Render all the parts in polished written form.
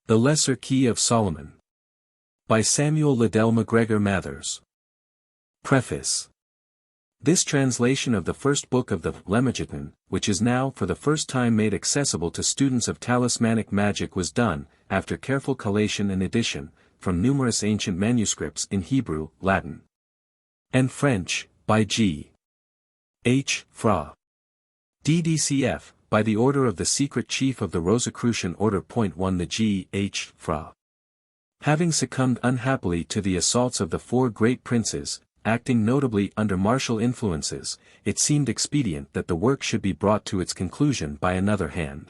The Lesser Key of Solomon. By Samuel Liddell MacGregor Mathers. Preface. This translation of the first book of the Lemegeton, which is now for the first time made accessible to students of talismanic magic, was done, after careful collation and edition, from numerous ancient manuscripts in Hebrew, Latin, and French, by G. H. Fra. DDCF, by the order of the secret chief of the Rosicrucian Order. 1. The G. H. Fra. Having succumbed unhappily to the assaults of the four great princes, acting notably under martial influences, it seemed expedient that the work should be brought to its conclusion by another hand.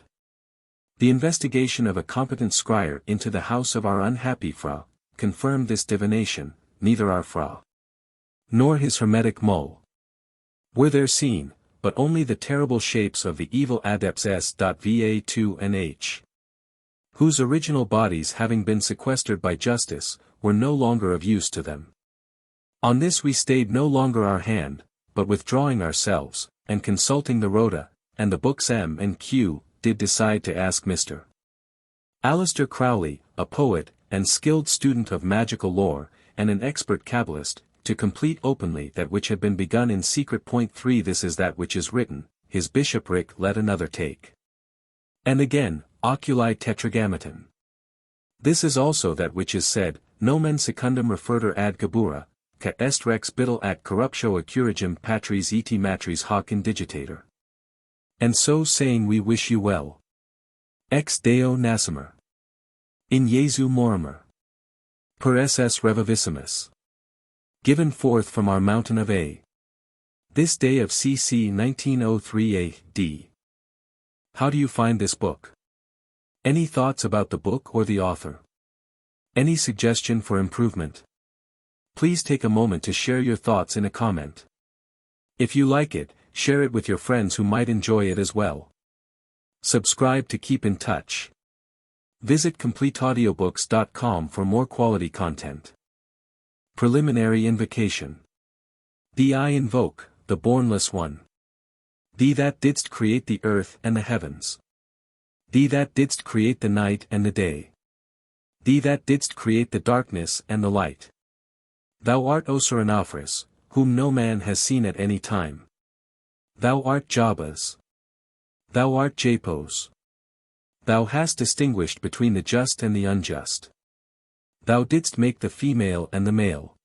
The investigation of a competent scryer into the house of our unhappy Fra confirmed this divination. Neither our Fra nor his hermetic mull were there seen, but only the terrible shapes of the evil adepts S.Va2 and H, whose original bodies, having been sequestered by justice, were no longer of use to them. On this we stayed no longer our hand, but withdrawing ourselves, and consulting the Rhoda, and the books M and Q, did decide to ask Mr. Aleister Crowley, a poet, and skilled student of magical lore, and an expert Kabbalist, to complete openly that which had been begun in secret. 3. This is that which is written, his bishopric let another take. And again, oculi tetragrammaton. This is also that which is said, nomen secundum referter ad Gebura, ca est rex bittel at corruptio accurigem patris et matris hoc indigitator. And so saying we wish you well. Ex Deo nascimer. In Jesu morimer. Per SS revivissimus. Given forth from our mountain of A. This day of CC 1903 A.D. How do you find this book? Any thoughts about the book or the author? Any suggestion for improvement? Please take a moment to share your thoughts in a comment. If you like it, share it with your friends who might enjoy it as well. Subscribe to keep in touch. Visit CompleteAudiobooks.com for more quality content. Preliminary Invocation. Thee I invoke, the Bornless One. Thee that didst create the earth and the heavens. Thee that didst create the night and the day. Thee that didst create the darkness and the light. Thou art Osaranafris, whom no man has seen at any time. Thou art Jabas. Thou art Japos. Thou hast distinguished between the just and the unjust. Thou didst make the female and the male.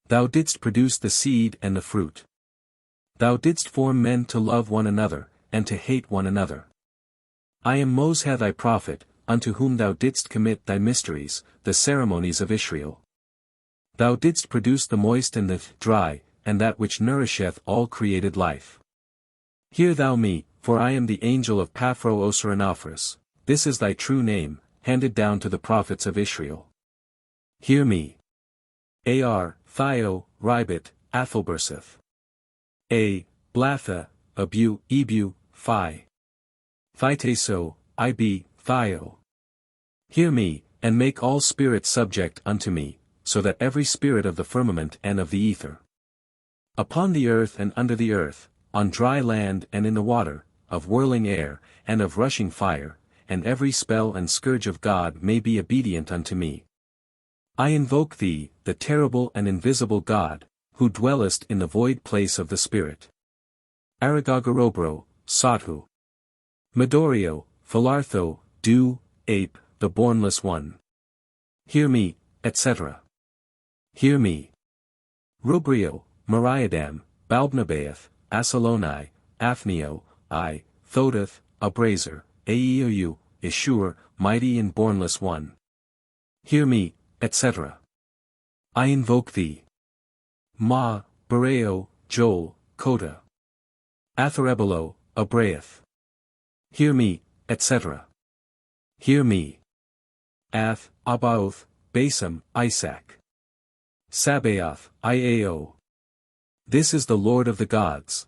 Thou didst produce the seed and the fruit. Thou didst form men to love one another, and to hate one another. I am Moshe thy prophet, unto whom thou didst commit thy mysteries, the ceremonies of Israel. Thou didst produce the moist and the dry, and that which nourisheth all created life. Hear thou me, for I am the angel of Paphro Osaranafris, this is thy true name, handed down to the prophets of Israel. Hear me. Ar, Thio, Ribet, Athelberseth. A, Blatha, Abu, Ebu, Phi. Phyteso, Ib, Thio. Hear me, and make all spirits subject unto me, so that every spirit of the firmament and of the ether, upon the earth and under the earth, on dry land and in the water, of whirling air, and of rushing fire, and every spell and scourge of God may be obedient unto me. I invoke thee, the terrible and invisible God, who dwellest in the void place of the Spirit. Aragogorobro, Sathu. Medorio, Philartho, Du, Ape, the Bornless One. Hear me, etc. Hear me. Rubrio, Mariadam, Balbnabaeth, Asalonai, Aphnio, I, Thodath, Abrazer, Aeou, Ishur, mighty and bornless one. Hear me, etc. I invoke thee. Ma, Bereo, Joel, Coda. Atherebelo, Abraeth. Hear me, etc. Hear me. Ath, Abaoth, Basam, Isaac. Sabaoth, Iao. This is the Lord of the gods.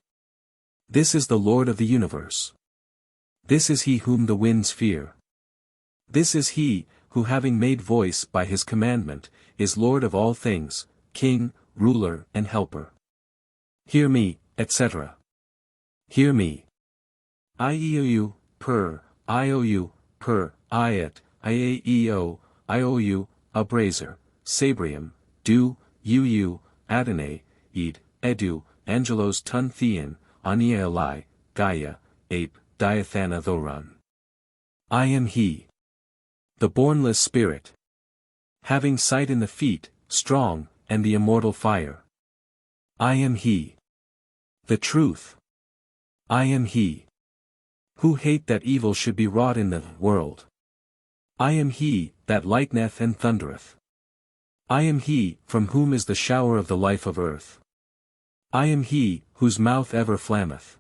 This is the Lord of the universe. This is he whom the winds fear. This is he, who having made voice by his commandment, is Lord of all things, King, ruler and helper. Hear me, etc. Hear me. Iou, per, Iou, per, Iat, iaeo, iou, abraser, sabrium, du, uu, adonai, ed, edu, angelos ton thean, ania eli, Gaia, ape, diathana thoron. I am he. The bornless spirit. Having sight in the feet, strong, and the immortal fire. I am he. The truth. I am he. Who hate that evil should be wrought in the world. I am he, that lighteneth and thundereth. I am he, from whom is the shower of the life of earth. I am he, whose mouth ever flammeth.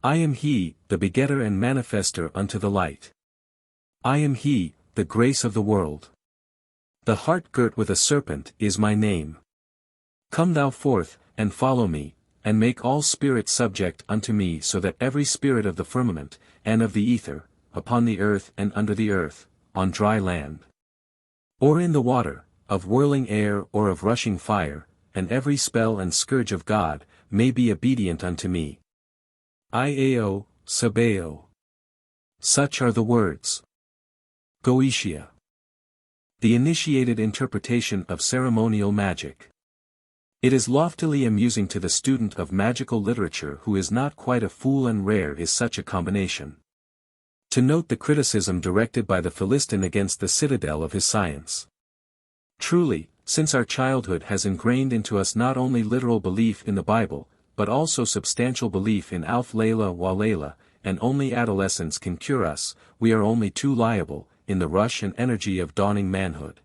I am he, the begetter and manifester unto the light. I am he, the grace of the world. The heart girt with a serpent is my name. Come thou forth, and follow me, and make all spirits subject unto me, so that every spirit of the firmament, and of the ether, upon the earth and under the earth, on dry land, or in the water, of whirling air or of rushing fire, and every spell and scourge of God, may be obedient unto me. Iao, Sabeo. Such are the words. Goetia. The initiated interpretation of ceremonial magic. It is loftily amusing to the student of magical literature who is not quite a fool, and rare is such a combination. To note the criticism directed by the Philistin against the citadel of his science. Truly, since our childhood has ingrained into us not only literal belief in the Bible, but also substantial belief in Alf Layla wa Layla, and only adolescence can cure us, we are only too liable, in the rush and energy of dawning manhood,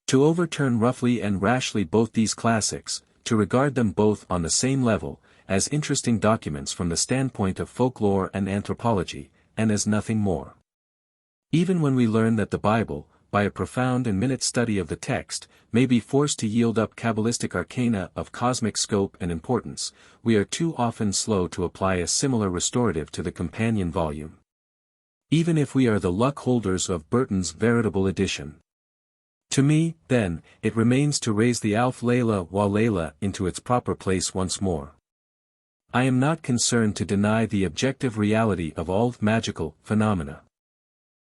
to overturn roughly and rashly both these classics, to regard them both on the same level, as interesting documents from the standpoint of folklore and anthropology, and as nothing more. Even when we learn that the Bible, by a profound and minute study of the text, may be forced to yield up Kabbalistic arcana of cosmic scope and importance, we are too often slow to apply a similar restorative to the companion volume. Even if we are the luck holders of Burton's veritable edition. To me, then, it remains to raise the Alf Layla wa Layla into its proper place once more. I am not concerned to deny the objective reality of all magical phenomena.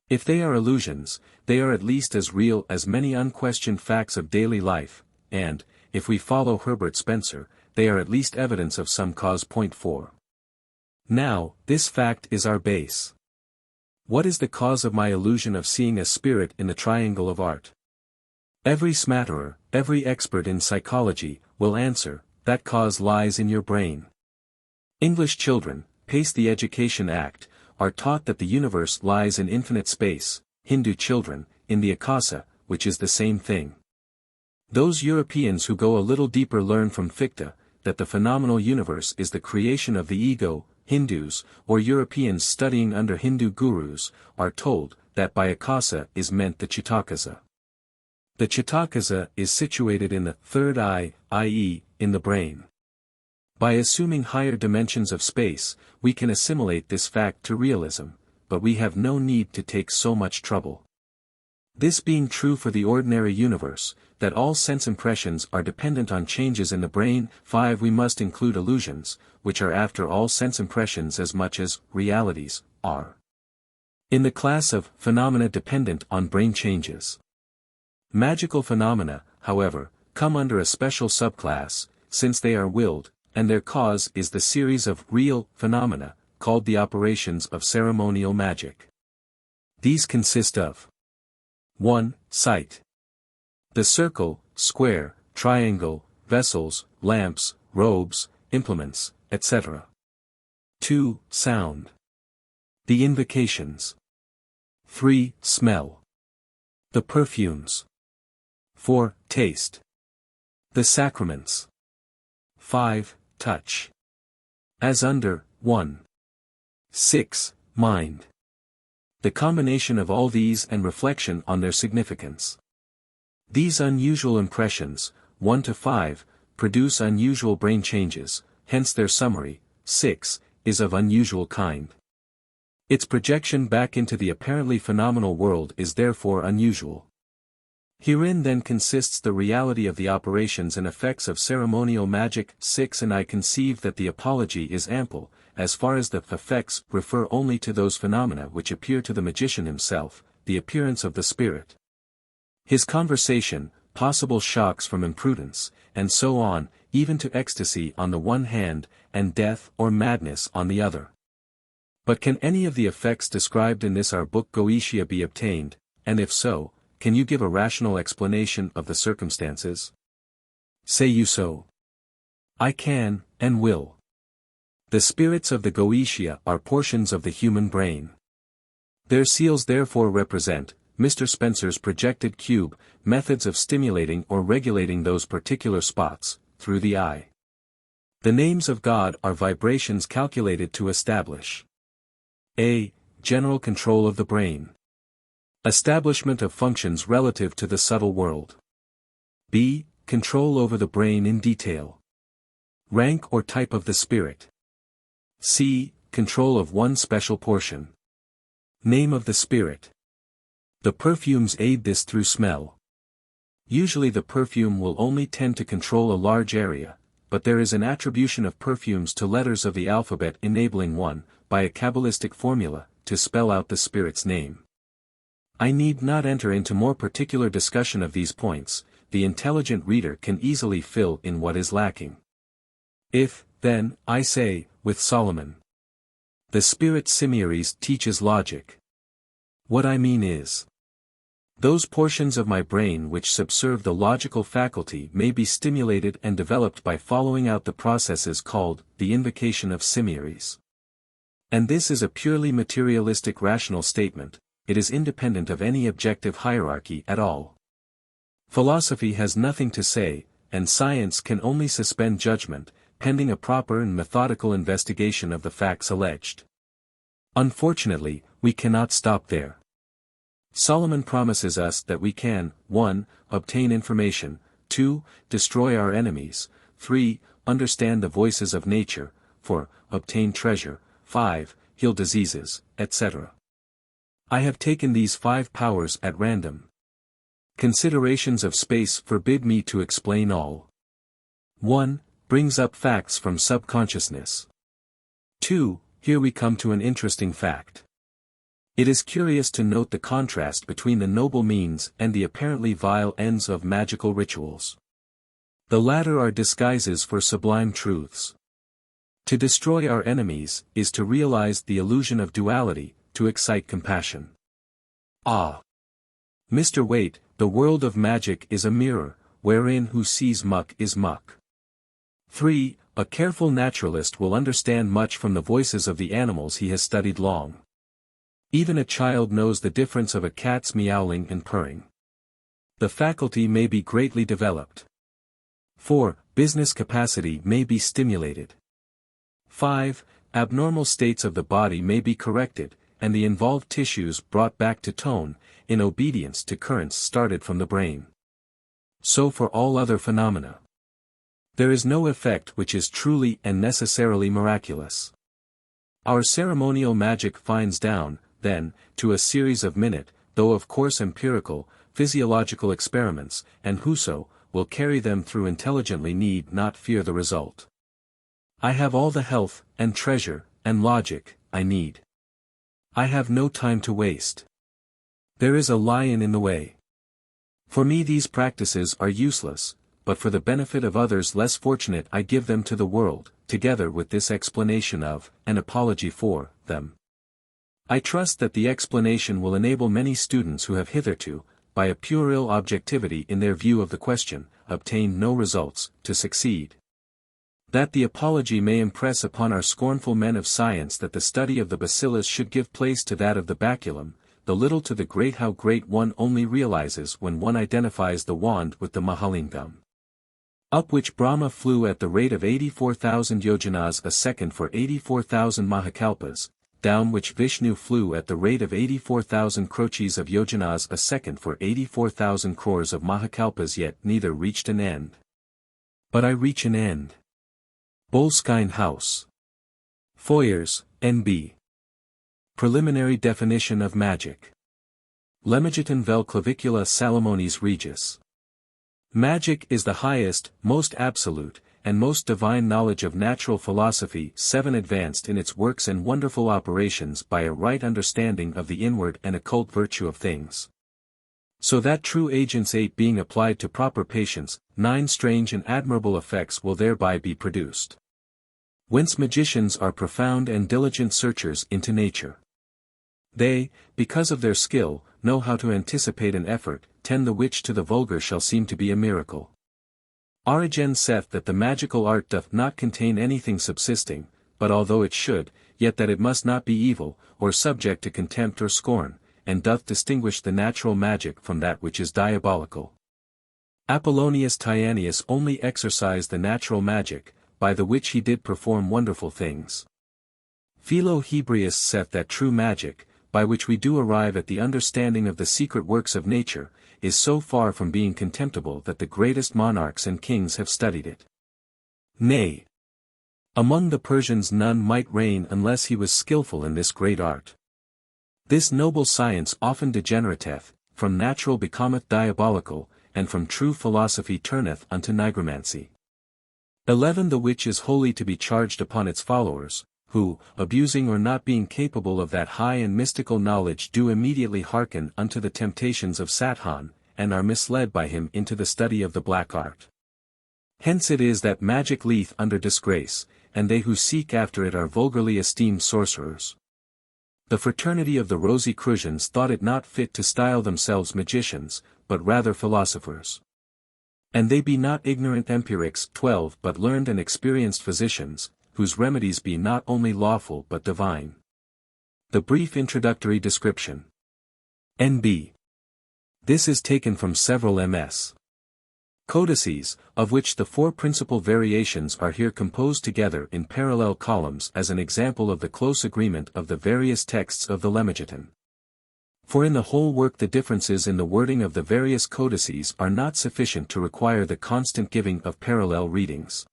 If they are illusions, they are at least as real as many unquestioned facts of daily life, and, if we follow Herbert Spencer, they are at least evidence of some cause. Point 4. Now, this fact is our base. What is the cause of my illusion of seeing a spirit in the triangle of art? Every smatterer, every expert in psychology, will answer, that cause lies in your brain. English children, pace the Education Act, are taught that the universe lies in infinite space, Hindu children, in the Akasa, which is the same thing. Those Europeans who go a little deeper learn from Fichte, that the phenomenal universe is the creation of the ego. Hindus, or Europeans studying under Hindu gurus, are told, that by Akasa is meant the Chitakasa. The Chitakasa is situated in the third eye, i.e., in the brain. By assuming higher dimensions of space, we can assimilate this fact to realism, but we have no need to take so much trouble. This being true for the ordinary universe, that all sense impressions are dependent on changes in the brain. 5. We must include illusions, which are after all sense impressions as much as realities are, in the class of phenomena dependent on brain changes. Magical phenomena, however, come under a special subclass, since they are willed, and their cause is the series of real phenomena, called the operations of ceremonial magic. These consist of 1. Sight. The circle, square, triangle, vessels, lamps, robes, implements, etc. 2. Sound. The invocations. 3. Smell. The perfumes. 4. Taste. The sacraments. 5. Touch. As under 1. 6. Mind. The combination of all these and reflection on their significance. These unusual impressions, 1 to 5, produce unusual brain changes, hence their summary, 6, is of unusual kind. Its projection back into the apparently phenomenal world is therefore unusual. Herein then consists the reality of the operations and effects of ceremonial magic. 6. And I conceive that the apology is ample, as far as the effects refer only to those phenomena which appear to the magician himself, the appearance of the spirit. His conversation, possible shocks from imprudence, and so on, even to ecstasy on the one hand, and death or madness on the other. But can any of the effects described in this Ars Goetia be obtained, and if so, can you give a rational explanation of the circumstances? Say you so? I can, and will. The spirits of the Goetia are portions of the human brain. Their seals therefore represent, Mr. Spencer's projected cube, methods of stimulating or regulating those particular spots, through the eye. The names of God are vibrations calculated to establish a. General control of the brain. Establishment of functions relative to the subtle world. b. Control over the brain in detail. Rank or type of the spirit. c. Control of one special portion. Name of the spirit. The perfumes aid this through smell. Usually the perfume will only tend to control a large area, but there is an attribution of perfumes to letters of the alphabet enabling one, by a Kabbalistic formula, to spell out the spirit's name. I need not enter into more particular discussion of these points, the intelligent reader can easily fill in what is lacking. If, then, I say, with Solomon, the spirit Simiaries teaches logic. What I mean is, those portions of my brain which subserve the logical faculty may be stimulated and developed by following out the processes called the invocation of Simiaries. And this is a purely materialistic rational statement, it is independent of any objective hierarchy at all. Philosophy has nothing to say, and science can only suspend judgment, pending a proper and methodical investigation of the facts alleged. Unfortunately, we cannot stop there. Solomon promises us that we can, 1. Obtain information, 2. Destroy our enemies, 3. Understand the voices of nature, 4. Obtain treasure, 5. Heal diseases, etc. I have taken these 5 powers at random. Considerations of space forbid me to explain all. 1. Brings up facts from subconsciousness. 2. Here we come to an interesting fact. It is curious to note the contrast between the noble means and the apparently vile ends of magical rituals. The latter are disguises for sublime truths. To destroy our enemies is to realize the illusion of duality, to excite compassion. Ah! Mr. Waite, the world of magic is a mirror, wherein who sees muck is muck. 3. A careful naturalist will understand much from the voices of the animals he has studied long. Even a child knows the difference of a cat's meowling and purring. The faculty may be greatly developed. 4. Business capacity may be stimulated. 5. Abnormal states of the body may be corrected, and the involved tissues brought back to tone, in obedience to currents started from the brain. So for all other phenomena. There is no effect which is truly and necessarily miraculous. Our ceremonial magic finds down, then, to a series of minute, though of course empirical, physiological experiments, and whoso will carry them through intelligently need not fear the result. I have all the health, and treasure, and logic, I need. I have no time to waste. There is a lion in the way. For me these practices are useless, but for the benefit of others less fortunate I give them to the world, together with this explanation of, an apology for, them. I trust that the explanation will enable many students who have hitherto, by a puerile objectivity in their view of the question, obtained no results, to succeed. That the apology may impress upon our scornful men of science that the study of the bacillus should give place to that of the baculum, the little to the great how great one only realizes when one identifies the wand with the mahalingam. Up which Brahma flew at the rate of 84,000 yojanas a second for 84,000 mahakalpas, down which Vishnu flew at the rate of 84,000 krochis of yojanas a second for 84,000 crores of mahakalpas yet neither reached an end. But I reach an end. Boleskine House. Foyers, N.B. Preliminary definition of magic. Lemegeton vel clavicula Salomonis regis. Magic is the highest, most absolute, and most divine knowledge of natural philosophy. 7 Advanced in its works and wonderful operations by a right understanding of the inward and occult virtue of things. So that true agents 8 being applied to proper patience, 9 strange and admirable effects will thereby be produced. Whence magicians are profound and diligent searchers into nature. They, because of their skill, know how to anticipate an effort, 10 The which to the vulgar shall seem to be a miracle. Origen saith that the magical art doth not contain anything subsisting, but although it should, yet that it must not be evil, or subject to contempt or scorn, and doth distinguish the natural magic from that which is diabolical. Apollonius Tyanius only exercised the natural magic, by the which he did perform wonderful things. Philo Hebreus saith that true magic, by which we do arrive at the understanding of the secret works of nature, is so far from being contemptible that the greatest monarchs and kings have studied it. Nay, among the Persians none might reign unless he was skillful in this great art. This noble science often degenerateth, from natural becometh diabolical, and from true philosophy turneth unto nigromancy. 11 The which is wholly to be charged upon its followers, who, abusing or not being capable of that high and mystical knowledge do immediately hearken unto the temptations of Satan, and are misled by him into the study of the black art. Hence it is that magic leeth under disgrace, and they who seek after it are vulgarly esteemed sorcerers. The fraternity of the Rosicrucians thought it not fit to style themselves magicians, but rather philosophers. And they be not ignorant empirics. 12 But learned and experienced physicians, whose remedies be not only lawful but divine. The brief introductory description. N.B. This is taken from several MS. Codices, of which the 4 principal variations are here composed together in parallel columns as an example of the close agreement of the various texts of the Lemegeton. For in the whole work the differences in the wording of the various codices are not sufficient to require the constant giving of parallel readings.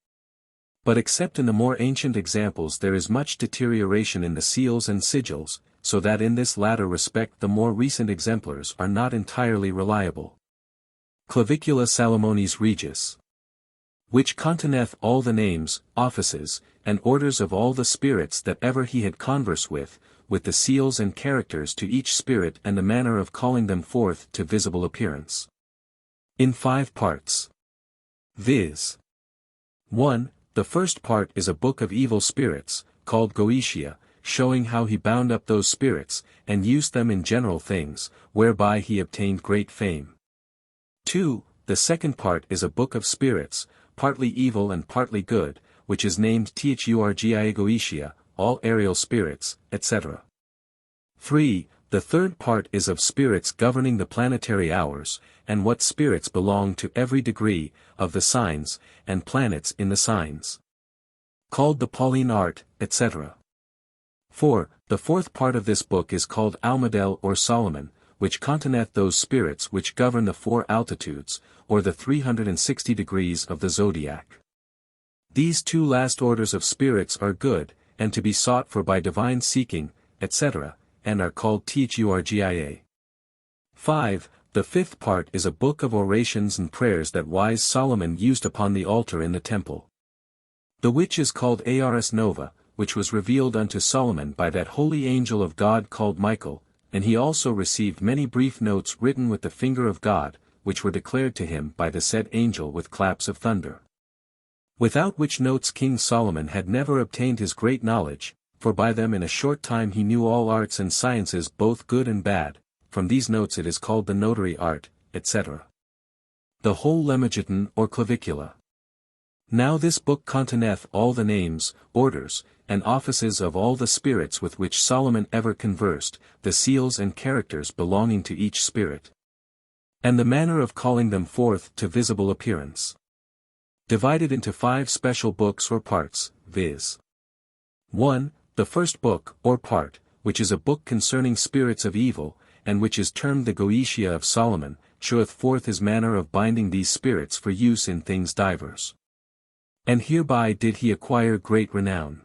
But except in the more ancient examples there is much deterioration in the seals and sigils, so that in this latter respect the more recent exemplars are not entirely reliable. Clavicula Salomonis Regis. Which containeth all the names, offices, and orders of all the spirits that ever he had converse with the seals and characters to each spirit and the manner of calling them forth to visible appearance. In 5 parts. Viz. 1. The first part is a book of evil spirits, called Goetia, showing how he bound up those spirits, and used them in general things, whereby he obtained great fame. 2. The second part is a book of spirits, partly evil and partly good, which is named Theurgia-Goetia, all aerial spirits, etc. 3. The third part is of spirits governing the planetary hours, and what spirits belong to every degree, of the signs, and planets in the signs. Called the Pauline art, etc. 4. The fourth part of this book is called Almadel or Solomon, which containeth those spirits which govern the 4 altitudes, or the 360 degrees of the zodiac. These 2 last orders of spirits are good, and to be sought for by divine seeking, etc., and are called Theurgia. 5. The fifth part is a book of orations and prayers that wise Solomon used upon the altar in the temple. The which is called Ars Nova, which was revealed unto Solomon by that holy angel of God called Michael, and he also received many brief notes written with the finger of God, which were declared to him by the said angel with claps of thunder. Without which notes King Solomon had never obtained his great knowledge, for by them in a short time he knew all arts and sciences both good and bad. From these notes it is called the notary art, etc. The whole Lemegeton or clavicula. Now this book containeth all the names, orders, and offices of all the spirits with which Solomon ever conversed, the seals and characters belonging to each spirit, and the manner of calling them forth to visible appearance. Divided into 5 special books or parts, viz. 1. The first book, or part, which is a book concerning spirits of evil, and which is termed the Goetia of Solomon, showeth forth his manner of binding these spirits for use in things divers. And hereby did he acquire great renown.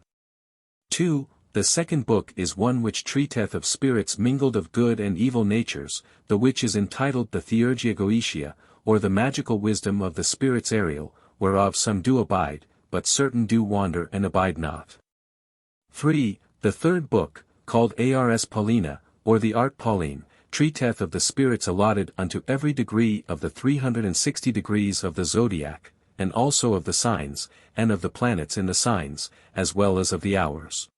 2. The second book is one which treateth of spirits mingled of good and evil natures, the which is entitled the Theurgia-Goetia, or the magical wisdom of the spirits aerial, whereof some do abide, but certain do wander and abide not. 3. The third book, called Ars Paulina, or the Art Pauline, treateth of the spirits allotted unto every degree of the 360 degrees of the zodiac, and also of the signs, and of the planets in the signs, as well as of the hours.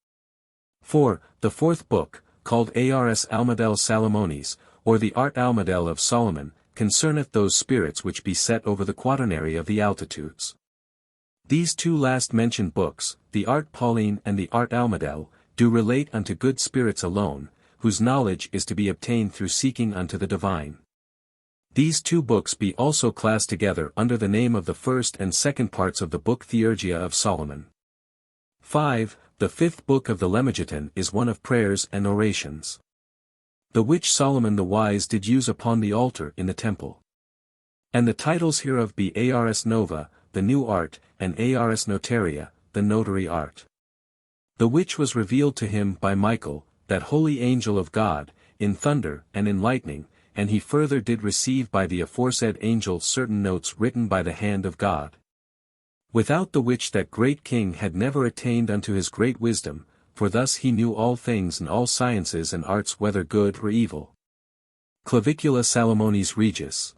4. The fourth book, called Ars Almadel Salomonis, or the Art Almadel of Solomon, concerneth those spirits which be set over the quaternary of the altitudes. These two last mentioned books, the Art Pauline and the Art Almadel, do relate unto good spirits alone, whose knowledge is to be obtained through seeking unto the divine. These two books be also classed together under the name of the first and second parts of the book Theurgia of Solomon. 5. The fifth book of the Lemegeton is one of prayers and orations, the which Solomon the wise did use upon the altar in the temple. And the titles hereof be Ars Nova, the new art, and Ars Notoria, the notary art. The which was revealed to him by Michael, that holy angel of God, in thunder and in lightning, and he further did receive by the aforesaid angel certain notes written by the hand of God. Without the which that great king had never attained unto his great wisdom, for thus he knew all things and all sciences and arts whether good or evil. Clavicula Salomonis Regis,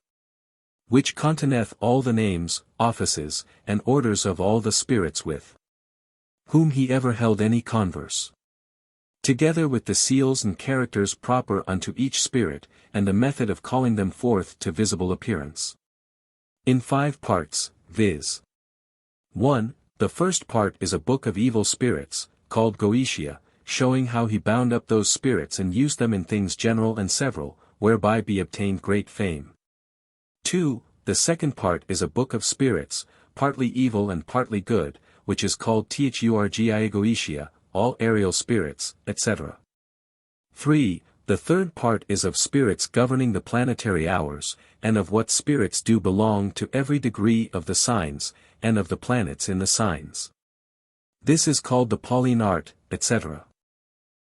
which containeth all the names, offices, and orders of all the spirits with whom he ever held any converse, together with the seals and characters proper unto each spirit, and the method of calling them forth to visible appearance. In 5 parts, viz. 1. The first part is a book of evil spirits, called Goetia, showing how he bound up those spirits and used them in things general and several, whereby be obtained great fame. 2. The second part is a book of spirits, partly evil and partly good, which is called Theurgia-Goetia, all aerial spirits, etc. 3. The third part is of spirits governing the planetary hours, and of what spirits do belong to every degree of the signs, and of the planets in the signs. This is called the Pauline art, etc.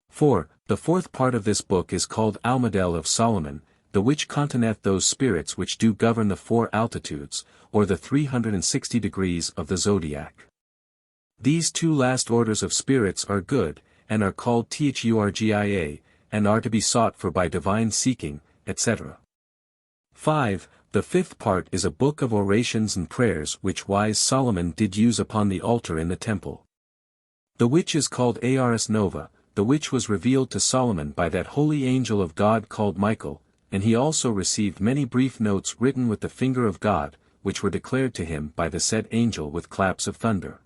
4. The fourth part of this book is called Almadel of Solomon, the which containeth those spirits which do govern the 4 altitudes, or the 360 degrees of the zodiac. These two last orders of spirits are good, and are called Theurgia, and are to be sought for by divine seeking, etc. 5. The fifth part is a book of orations and prayers which wise Solomon did use upon the altar in the temple. The which is called Ars Nova, the which was revealed to Solomon by that holy angel of God called Michael, and he also received many brief notes written with the finger of God, which were declared to him by the said angel with claps of thunder.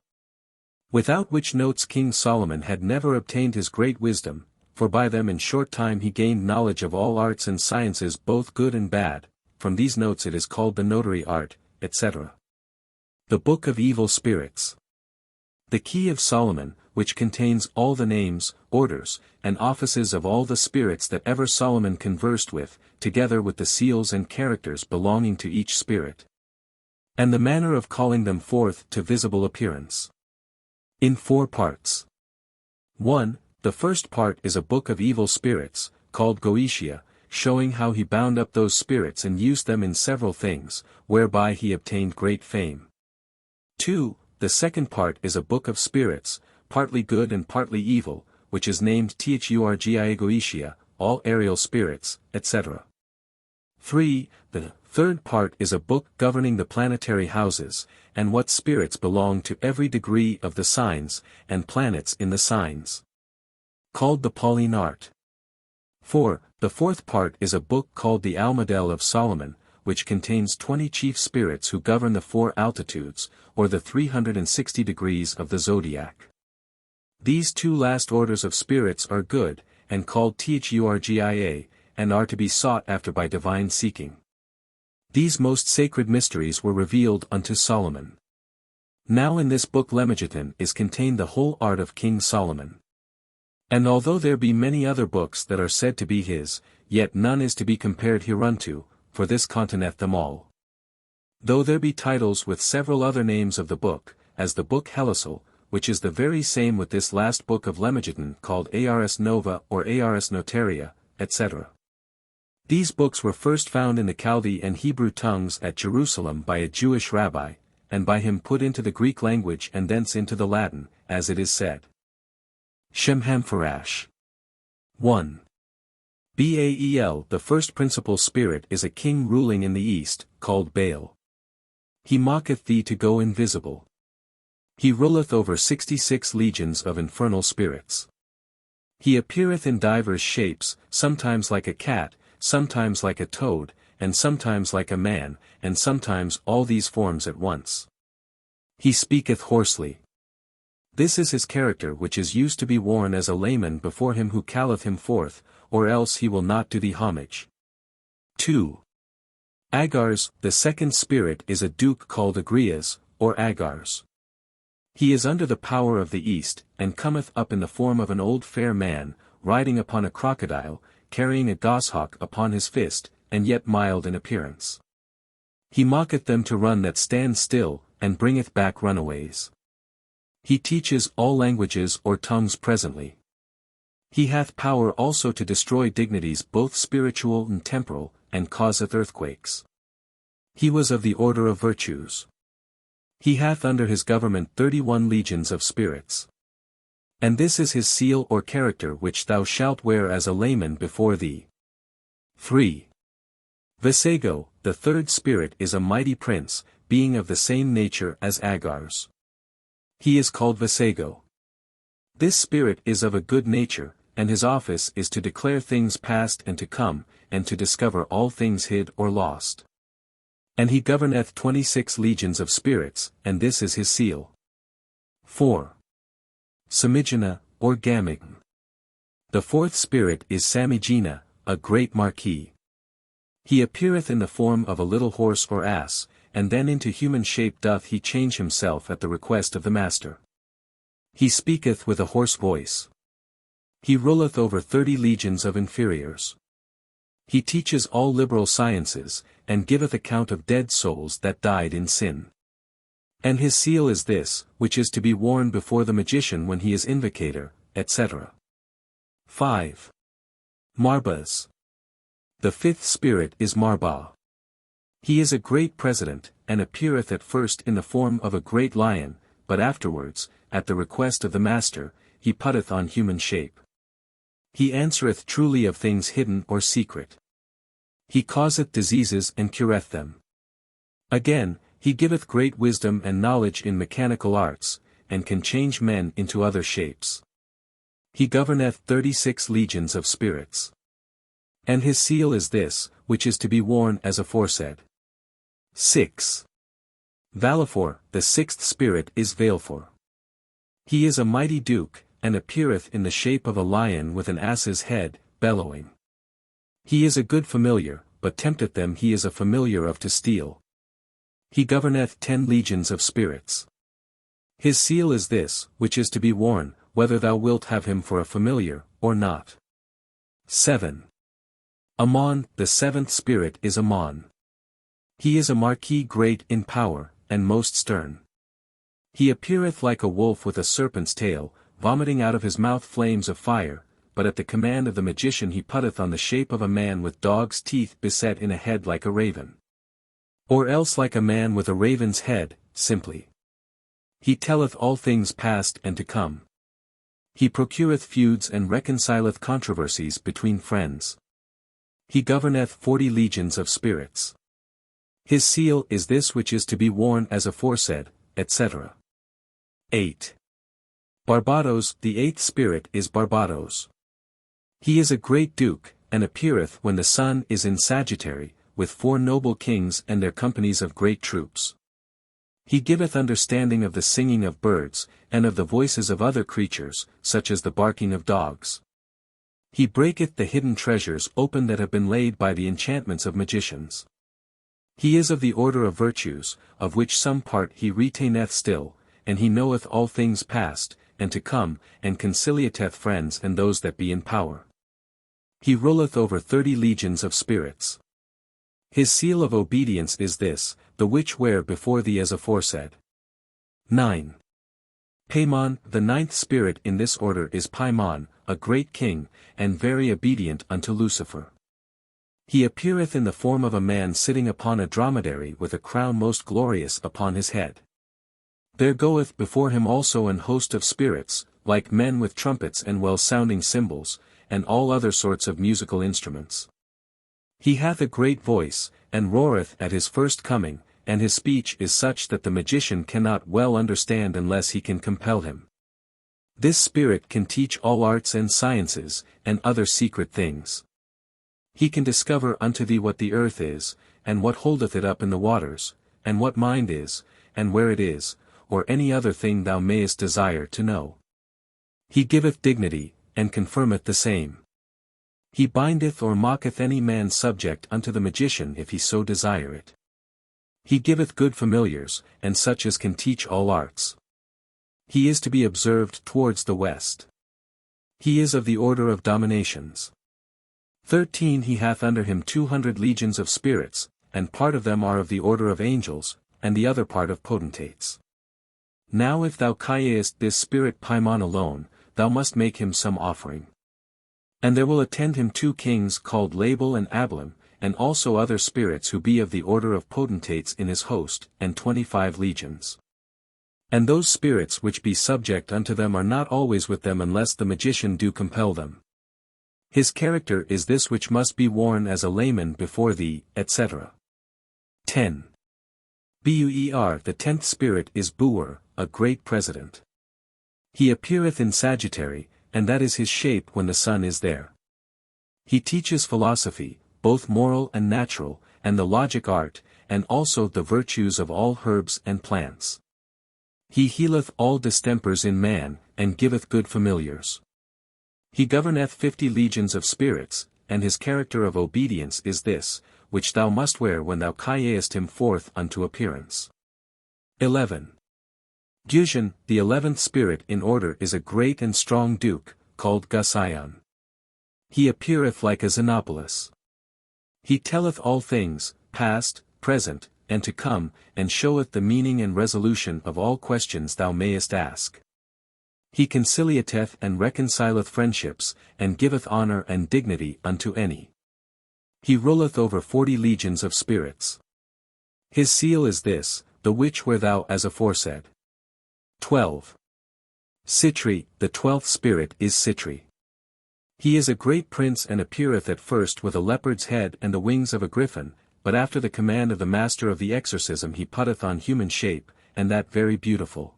Without which notes King Solomon had never obtained his great wisdom, for by them in short time he gained knowledge of all arts and sciences both good and bad. From these notes it is called the notary art, etc. The Book of Evil Spirits. The Key of Solomon, which contains all the names, orders, and offices of all the spirits that ever Solomon conversed with, together with the seals and characters belonging to each spirit, and the manner of calling them forth to visible appearance. In 4 parts. 1. The first part is a book of evil spirits, called Goetia, showing how he bound up those spirits and used them in several things, whereby he obtained great fame. 2. The second part is a book of spirits, partly good and partly evil, which is named Theurgia-Goetia, all aerial spirits, etc. 3. The third part is a book governing the planetary houses, and what spirits belong to every degree of the signs, and planets in the signs, called the Pauline art. 4. The fourth part is a book called the Almadel of Solomon, which contains 20 chief spirits who govern the 4 altitudes, or the 360 degrees of the zodiac. These two last orders of spirits are good, and called Theurgia, and are to be sought after by divine seeking. These most sacred mysteries were revealed unto Solomon. Now in this book Lemegeton is contained the whole art of King Solomon. And although there be many other books that are said to be his, yet none is to be compared hereunto, for this containeth them all. Though there be titles with several other names of the book, as the book Helisal, which is the very same with this last book of Lemegeton called Ars Nova or Ars Notoria, etc. These books were first found in the Chaldee and Hebrew tongues at Jerusalem by a Jewish rabbi, and by him put into the Greek language and thence into the Latin, as it is said. Shemhamphorash. 1. Baal. The first principal spirit is a king ruling in the east, called Baal. He mocketh thee to go invisible. He ruleth over 66 legions of infernal spirits. He appeareth in divers shapes, sometimes like a cat, sometimes like a toad, and sometimes like a man, and sometimes all these forms at once. He speaketh hoarsely. This is his character which is used to be worn as a layman before him who calleth him forth, or else he will not do thee homage. 2. Agars. The second spirit is a duke called Agrias, or Agars. He is under the power of the east, and cometh up in the form of an old fair man, riding upon a crocodile, carrying a goshawk upon his fist, and yet mild in appearance. He mocketh them to run that stand still, and bringeth back runaways. He teaches all languages or tongues presently. He hath power also to destroy dignities both spiritual and temporal, and causeth earthquakes. He was of the order of virtues. He hath under his government 31 legions of spirits. And this is his seal or character which thou shalt wear as a layman before thee. 3. Visago. The third spirit is a mighty prince, being of the same nature as Agars. He is called Visago. This spirit is of a good nature, and his office is to declare things past and to come, and to discover all things hid or lost. And he governeth 26 legions of spirits, and this is his seal. 4. Samigina, or Gamigan. The fourth spirit is Samigina, a great marquis. He appeareth in the form of a little horse or ass, and then into human shape doth he change himself at the request of the master. He speaketh with a hoarse voice. He ruleth over 30 legions of inferiors. He teaches all liberal sciences, and giveth account of dead souls that died in sin. And his seal is this, which is to be worn before the magician when he is invocator, etc. 5. Marbas. The fifth spirit is Marba. He is a great president, and appeareth at first in the form of a great lion, but afterwards, at the request of the master, he putteth on human shape. He answereth truly of things hidden or secret. He causeth diseases and cureth them. Again, he giveth great wisdom and knowledge in mechanical arts, and can change men into other shapes. He governeth 36 legions of spirits. And his seal is this, which is to be worn as aforesaid. 6. Valefor. The sixth spirit is Valefor. He is a mighty duke, and appeareth in the shape of a lion with an ass's head, bellowing. He is a good familiar, but tempteth them he is a familiar of to steal. He governeth 10 legions of spirits. His seal is this, which is to be worn, whether thou wilt have him for a familiar, or not. 7. Amon. The seventh spirit is Amon. He is a marquis great in power, and most stern. He appeareth like a wolf with a serpent's tail, vomiting out of his mouth flames of fire, but at the command of the magician he putteth on the shape of a man with dog's teeth beset in a head like a raven. Or else like a man with a raven's head, simply. He telleth all things past and to come. He procureth feuds and reconcileth controversies between friends. He governeth 40 legions of spirits. His seal is this which is to be worn as aforesaid, etc. 8. Barbados. The eighth spirit is Barbados. He is a great duke, and appeareth when the sun is in Sagittary, with 4 noble kings and their companies of great troops. He giveth understanding of the singing of birds, and of the voices of other creatures, such as the barking of dogs. He breaketh the hidden treasures open that have been laid by the enchantments of magicians. He is of the order of virtues, of which some part he retaineth still, and he knoweth all things past, and to come, and conciliateth friends and those that be in power. He ruleth over 30 legions of spirits. His seal of obedience is this, the which wear before thee as aforesaid. 9. Paimon. The ninth spirit in this order is Paimon, a great king, and very obedient unto Lucifer. He appeareth in the form of a man sitting upon a dromedary with a crown most glorious upon his head. There goeth before him also an host of spirits, like men with trumpets and well-sounding cymbals, and all other sorts of musical instruments. He hath a great voice, and roareth at his first coming, and his speech is such that the magician cannot well understand unless he can compel him. This spirit can teach all arts and sciences, and other secret things. He can discover unto thee what the earth is, and what holdeth it up in the waters, and what mind is, and where it is, or any other thing thou mayest desire to know. He giveth dignity, and confirmeth the same. He bindeth or mocketh any man subject unto the magician if he so desire it. He giveth good familiars, and such as can teach all arts. He is to be observed towards the west. He is of the order of dominations. 13 He hath under him 200 legions of spirits, and part of them are of the order of angels, and the other part of potentates. Now if thou callest this spirit Paimon alone, thou must make him some offering. And there will attend him 2 kings called Label and Ablam, and also other spirits who be of the order of potentates in his host, and 25 legions. And those spirits which be subject unto them are not always with them unless the magician do compel them. His character is this which must be worn as a layman before thee, etc. 10. Beur The 10th spirit is Beur, a great president. He appeareth in Sagittary, and that is his shape when the sun is there. He teaches philosophy, both moral and natural, and the logic art, and also the virtues of all herbs and plants. He healeth all distempers in man, and giveth good familiars. He governeth 50 legions of spirits, and his character of obedience is this, which thou must wear when thou callest him forth unto appearance. 11. Gusion, the 11th spirit in order is a great and strong duke, called Gusion. He appeareth like a Xenopolis. He telleth all things, past, present, and to come, and showeth the meaning and resolution of all questions thou mayest ask. He conciliateth and reconcileth friendships, and giveth honor and dignity unto any. He ruleth over 40 legions of spirits. His seal is this, the which wear thou as aforesaid. 12. Citri, the 12th spirit is Citri. He is a great prince and appeareth at first with a leopard's head and the wings of a griffin, but after the command of the master of the exorcism he putteth on human shape, and that very beautiful.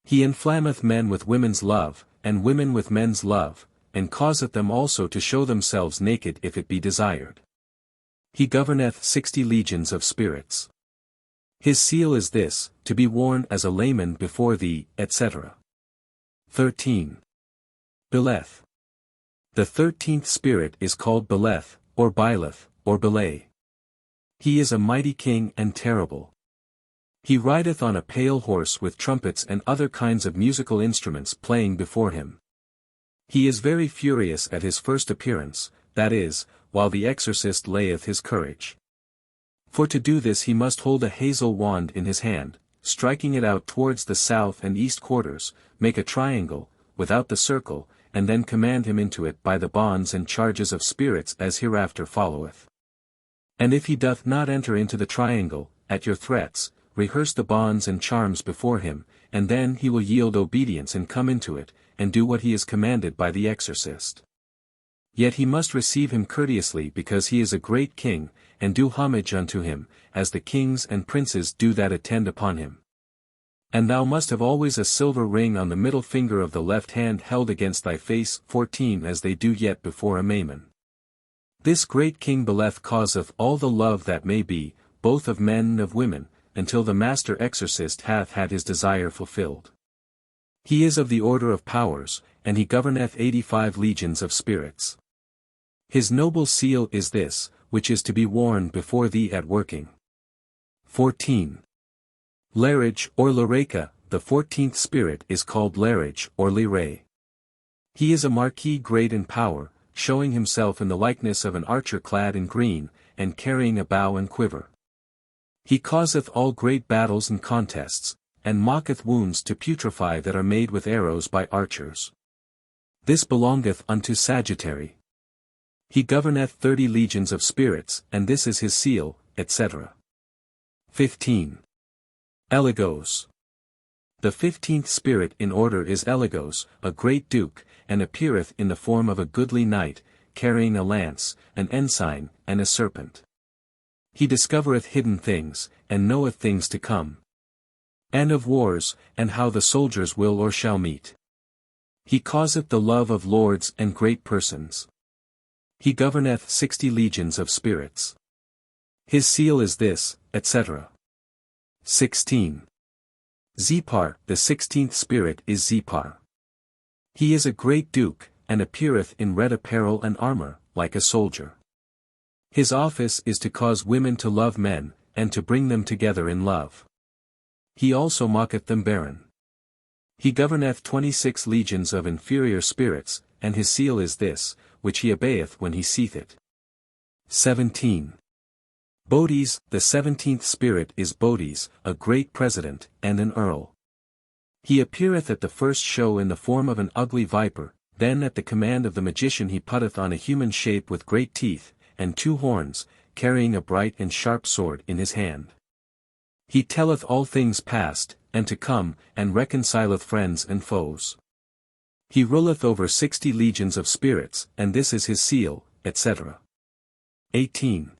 He inflammeth men with women's love, and women with men's love, and causeth them also to show themselves naked if it be desired. He governeth 60 legions of spirits. His seal is this, to be worn as a layman before thee, etc. 13. Beleth. The 13th spirit is called Beleth, or Byleth, or Belay. He is a mighty king and terrible. He rideth on a pale horse with trumpets and other kinds of musical instruments playing before him. He is very furious at his first appearance, that is, while the exorcist layeth his courage. For to do this he must hold a hazel wand in his hand, striking it out towards the south and east quarters, make a triangle, without the circle, and then command him into it by the bonds and charges of spirits as hereafter followeth. And if he doth not enter into the triangle, at your threats, rehearse the bonds and charms before him, and then he will yield obedience and come into it, and do what he is commanded by the exorcist. Yet he must receive him courteously because he is a great king, and do homage unto him, as the kings and princes do that attend upon him. And thou must have always a silver ring on the middle finger of the left hand held against thy face. 14 As they do yet before a Mammon. This great king Beleth causeth all the love that may be, both of men and of women, until the master exorcist hath had his desire fulfilled. He is of the order of powers, and he governeth 85 legions of spirits. His noble seal is this, which is to be worn before thee at working. 14. Larage or Lareka, the 14th spirit is called Larage or Lire. He is a marquis great in power, showing himself in the likeness of an archer clad in green, and carrying a bow and quiver. He causeth all great battles and contests, and mocketh wounds to putrefy that are made with arrows by archers. This belongeth unto Sagittary. He governeth 30 legions of spirits, and this is his seal, etc. 15. Elegos. The 15th spirit in order is Elegos, a great duke, and appeareth in the form of a goodly knight, carrying a lance, an ensign, and a serpent. He discovereth hidden things, and knoweth things to come. And of wars, and how the soldiers will or shall meet. He causeth the love of lords and great persons. He governeth 60 legions of spirits. His seal is this, etc. 16. Zepar, the 16th spirit is Zepar. He is a great duke, and appeareth in red apparel and armor, like a soldier. His office is to cause women to love men, and to bring them together in love. He also mocketh them barren. He governeth 26 legions of inferior spirits, and his seal is this, which he obeyeth when he seeth it. 17. Bodes, the 17th spirit is Bodes, a great president, and an earl. He appeareth at the first show in the form of an ugly viper, then at the command of the magician he putteth on a human shape with great teeth, and 2 horns, carrying a bright and sharp sword in his hand. He telleth all things past, and to come, and reconcileth friends and foes. He ruleth over 60 legions of spirits, and this is his seal, etc. 18.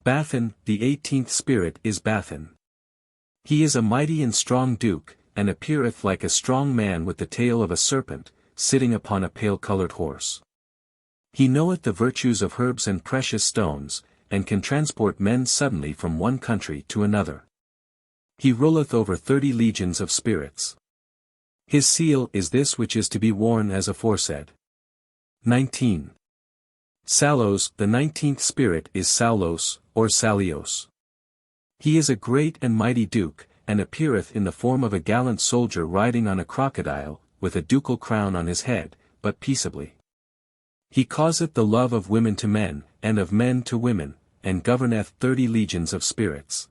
Bathan, the 18th spirit is Bathan. He is a mighty and strong duke, and appeareth like a strong man with the tail of a serpent, sitting upon a pale-colored horse. He knoweth the virtues of herbs and precious stones, and can transport men suddenly from one country to another. He ruleth over 30 legions of spirits. His seal is this which is to be worn as aforesaid. 19. Salos, the 19th spirit is Saulos, or Salios. He is a great and mighty duke, and appeareth in the form of a gallant soldier riding on a crocodile, with a ducal crown on his head, but peaceably. He causeth the love of women to men, and of men to women, and governeth 30 legions of spirits.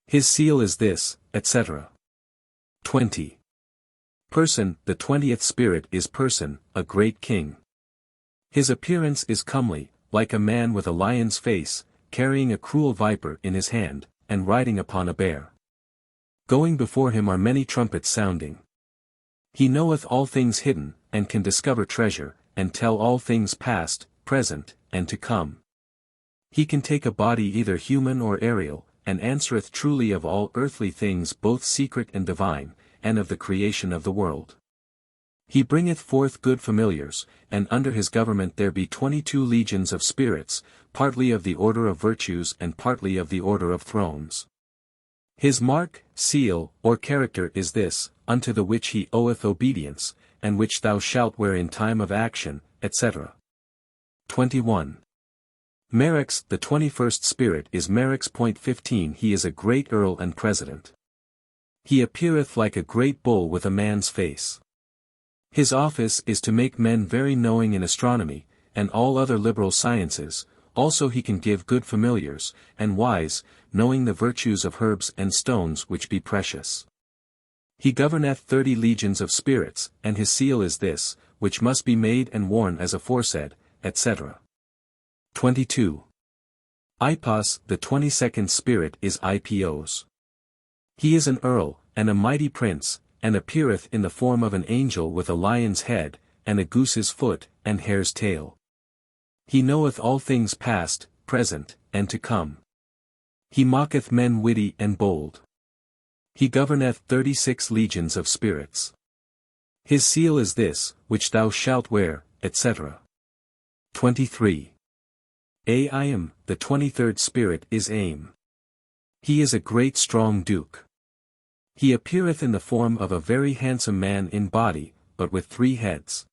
His seal is this, etc. 20. Person, the 20th spirit is Person, a great king. His appearance is comely, like a man with a lion's face, carrying a cruel viper in his hand, and riding upon a bear. Going before him are many trumpets sounding. He knoweth all things hidden, and can discover treasure, and tell all things past, present, and to come. He can take a body either human or aerial, and answereth truly of all earthly things both secret and divine, and of the creation of the world. He bringeth forth good familiars, and under his government there be 22 legions of spirits, partly of the order of virtues and partly of the order of thrones. His mark, seal, or character is this, unto the which he oweth obedience, and which thou shalt wear in time of action, etc. 21. Merex, the 21st spirit is Merex. 15. He is a great earl and president. He appeareth like a great bull with a man's face. His office is to make men very knowing in astronomy, and all other liberal sciences, also he can give good familiars, and wise, knowing the virtues of herbs and stones which be precious. He governeth 30 legions of spirits, and his seal is this, which must be made and worn as aforesaid, etc. 22. Ipos, the 22nd spirit is Ipos. He is an earl, and a mighty prince, and appeareth in the form of an angel with a lion's head, and a goose's foot, and hare's tail. He knoweth all things past, present, and to come. He mocketh men witty and bold. He governeth 36 legions of spirits. His seal is this, which thou shalt wear, etc. 23. Aim, the 23rd spirit is Aim. He is a great strong duke. He appeareth in the form of a very handsome man in body, but with 3 heads.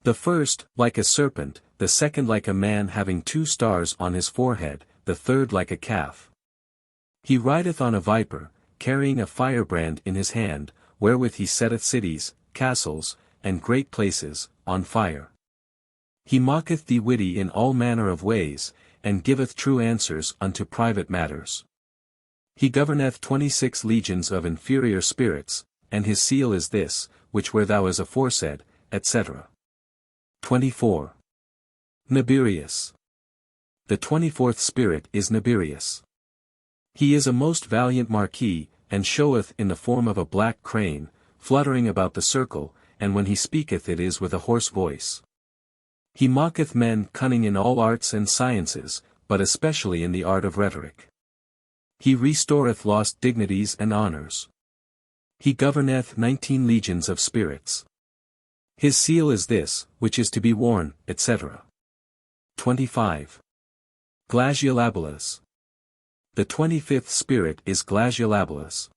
The first, like a serpent, the second like a man having 2 stars on his forehead, the third like a calf. He rideth on a viper, carrying a firebrand in his hand, wherewith he setteth cities, castles, and great places, on fire. He mocketh the witty in all manner of ways, and giveth true answers unto private matters. He governeth 26 legions of inferior spirits, and his seal is this, which wear thou as aforesaid, etc. 24. Nibirius. The 24th spirit is Nibirius. He is a most valiant marquis, and showeth in the form of a black crane, fluttering about the circle, and when he speaketh it is with a hoarse voice. He mocketh men cunning in all arts and sciences, but especially in the art of rhetoric. He restoreth lost dignities and honors. He governeth 19 legions of spirits. His seal is this, which is to be worn, etc. 25. Glaciolabilus. The 25th spirit is Glaciolabilus.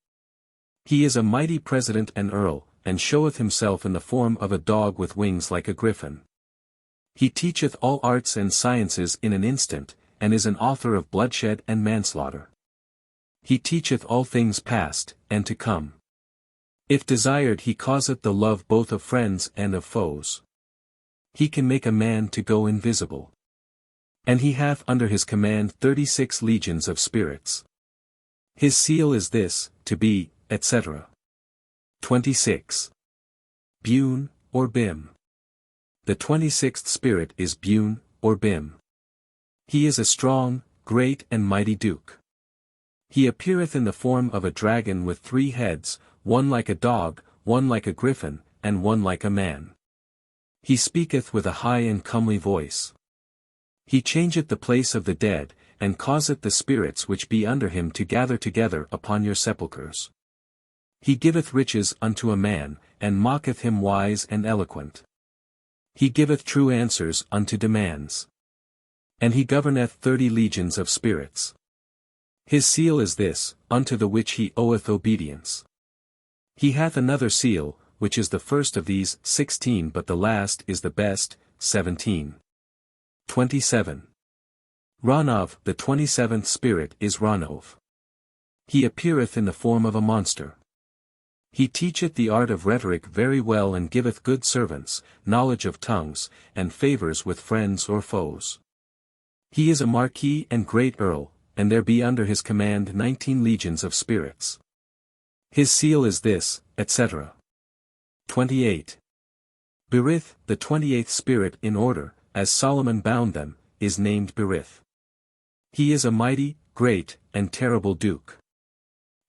He is a mighty president and earl, and showeth himself in the form of a dog with wings like a griffin. He teacheth all arts and sciences in an instant, and is an author of bloodshed and manslaughter. He teacheth all things past, and to come. If desired he causeth the love both of friends and of foes. He can make a man to go invisible. And he hath under his command 36 legions of spirits. His seal is this, to be, etc. 26. Bune, or Bim. The 26th spirit is Bune, or Bim. He is a strong, great and mighty duke. He appeareth in the form of a dragon with 3 heads, one like a dog, one like a griffin, and one like a man. He speaketh with a high and comely voice. He changeth the place of the dead, and causeth the spirits which be under him to gather together upon your sepulchres. He giveth riches unto a man, and mocketh him wise and eloquent. He giveth true answers unto demands. And he governeth 30 legions of spirits. His seal is this, unto the which he oweth obedience. He hath another seal, which is the first of these 16 but the last is the best, 17. 27. Ranov. The 27th spirit is Ranov. He appeareth in the form of a monster. He teacheth the art of rhetoric very well and giveth good servants, knowledge of tongues, and favours with friends or foes. He is a marquis and great earl, and there be under his command 19 legions of spirits. His seal is this, etc. 28. Berith. The 28th spirit in order, as Solomon bound them, is named Berith. He is a mighty, great, and terrible duke.